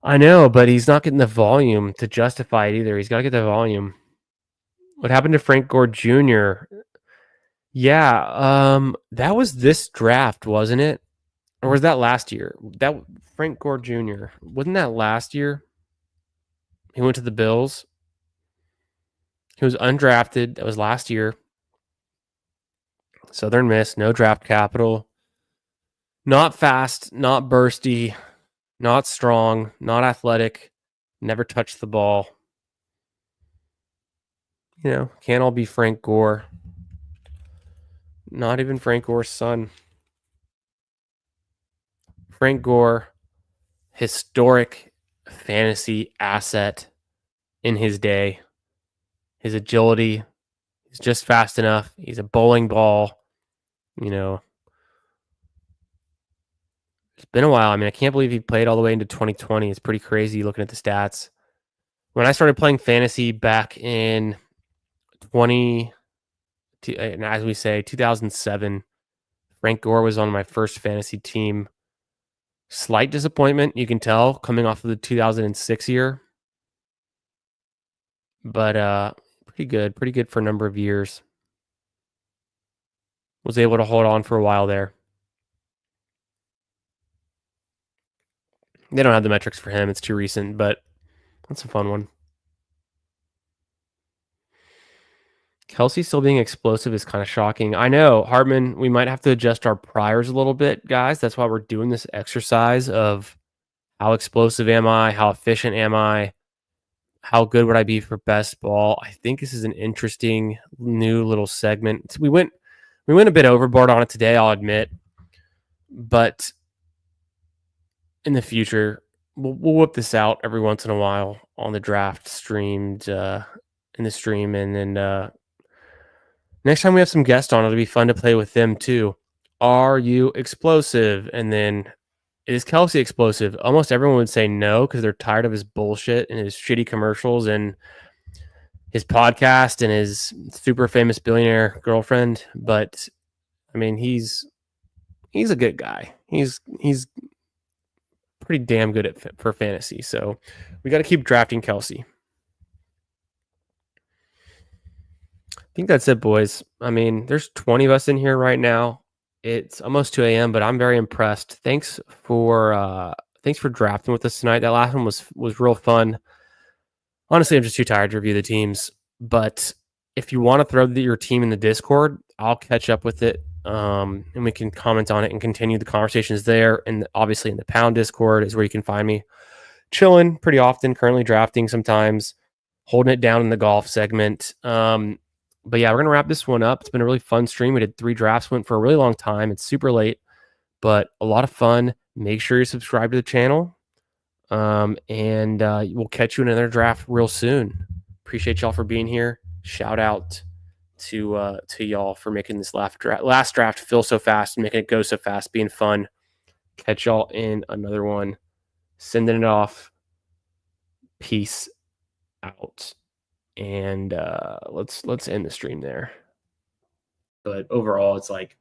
I know, but he's not getting the volume to justify it either. He's got to get the volume. What happened to Frank Gore Jr.? Yeah, that was this draft, wasn't it? Or was that last year? That Frank Gore Jr. Wasn't that last year? He went to the Bills. He was undrafted. That was last year. Southern Miss, no draft capital. Not fast, not bursty, not strong, not athletic. Never touched the ball. You know, can't all be Frank Gore. Not even Frank Gore's son. Frank Gore, historic fantasy asset in his day. His agility, he's just fast enough. He's a bowling ball. You know, it's been a while. I mean, I can't believe he played all the way into 2020. It's pretty crazy looking at the stats. When I started playing fantasy back in 2007, Frank Gore was on my first fantasy team. Slight disappointment, you can tell, coming off of the 2006 year. But pretty good for a number of years. Was able to hold on for a while there. They don't have the metrics for him. It's too recent, but that's a fun one. Kelce still being explosive is kind of shocking. I know, Hartman, we might have to adjust our priors a little bit, guys. That's why we're doing this exercise of how explosive am I? How efficient am I? How good would I be for best ball? I think this is an interesting new little segment. We went a bit overboard on it today, I'll admit. But in the future, we'll whip this out every once in a while on the draft streamed in the stream. And then next time we have some guests on, it'll be fun to play with them too. Are you explosive? And then Is Kelsey explosive? Almost everyone would say no because they're tired of his bullshit and his shitty commercials and his podcast and his super famous billionaire girlfriend. But I mean, he's a good guy. He's pretty damn good for fantasy. So we got to keep drafting Kelsey. I think that's it, boys. I mean, there's 20 of us in here right now. It's almost 2 a.m., but I'm very impressed. Thanks for drafting with us tonight. That last one was real fun. Honestly, I'm just too tired to review the teams. But if you want to throw your team in the Discord, I'll catch up with it, and we can comment on it and continue the conversations there. And obviously, in the Pound Discord is where you can find me chilling pretty often. Currently drafting sometimes, holding it down in the golf segment. But yeah, we're gonna wrap this one up. It's been a really fun stream. We did 3 drafts, went for a really long time. It's super late, but a lot of fun. Make sure you subscribe to the channel. And we'll catch you in another draft real soon. Appreciate y'all for being here. Shout out to y'all for making this last draft feel so fast and making it go so fast, being fun. Catch y'all in another one. Sending it off. Peace out. And let's end the stream there. But overall, it's like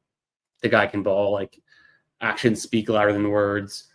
the guy can ball. Like actions speak louder than words.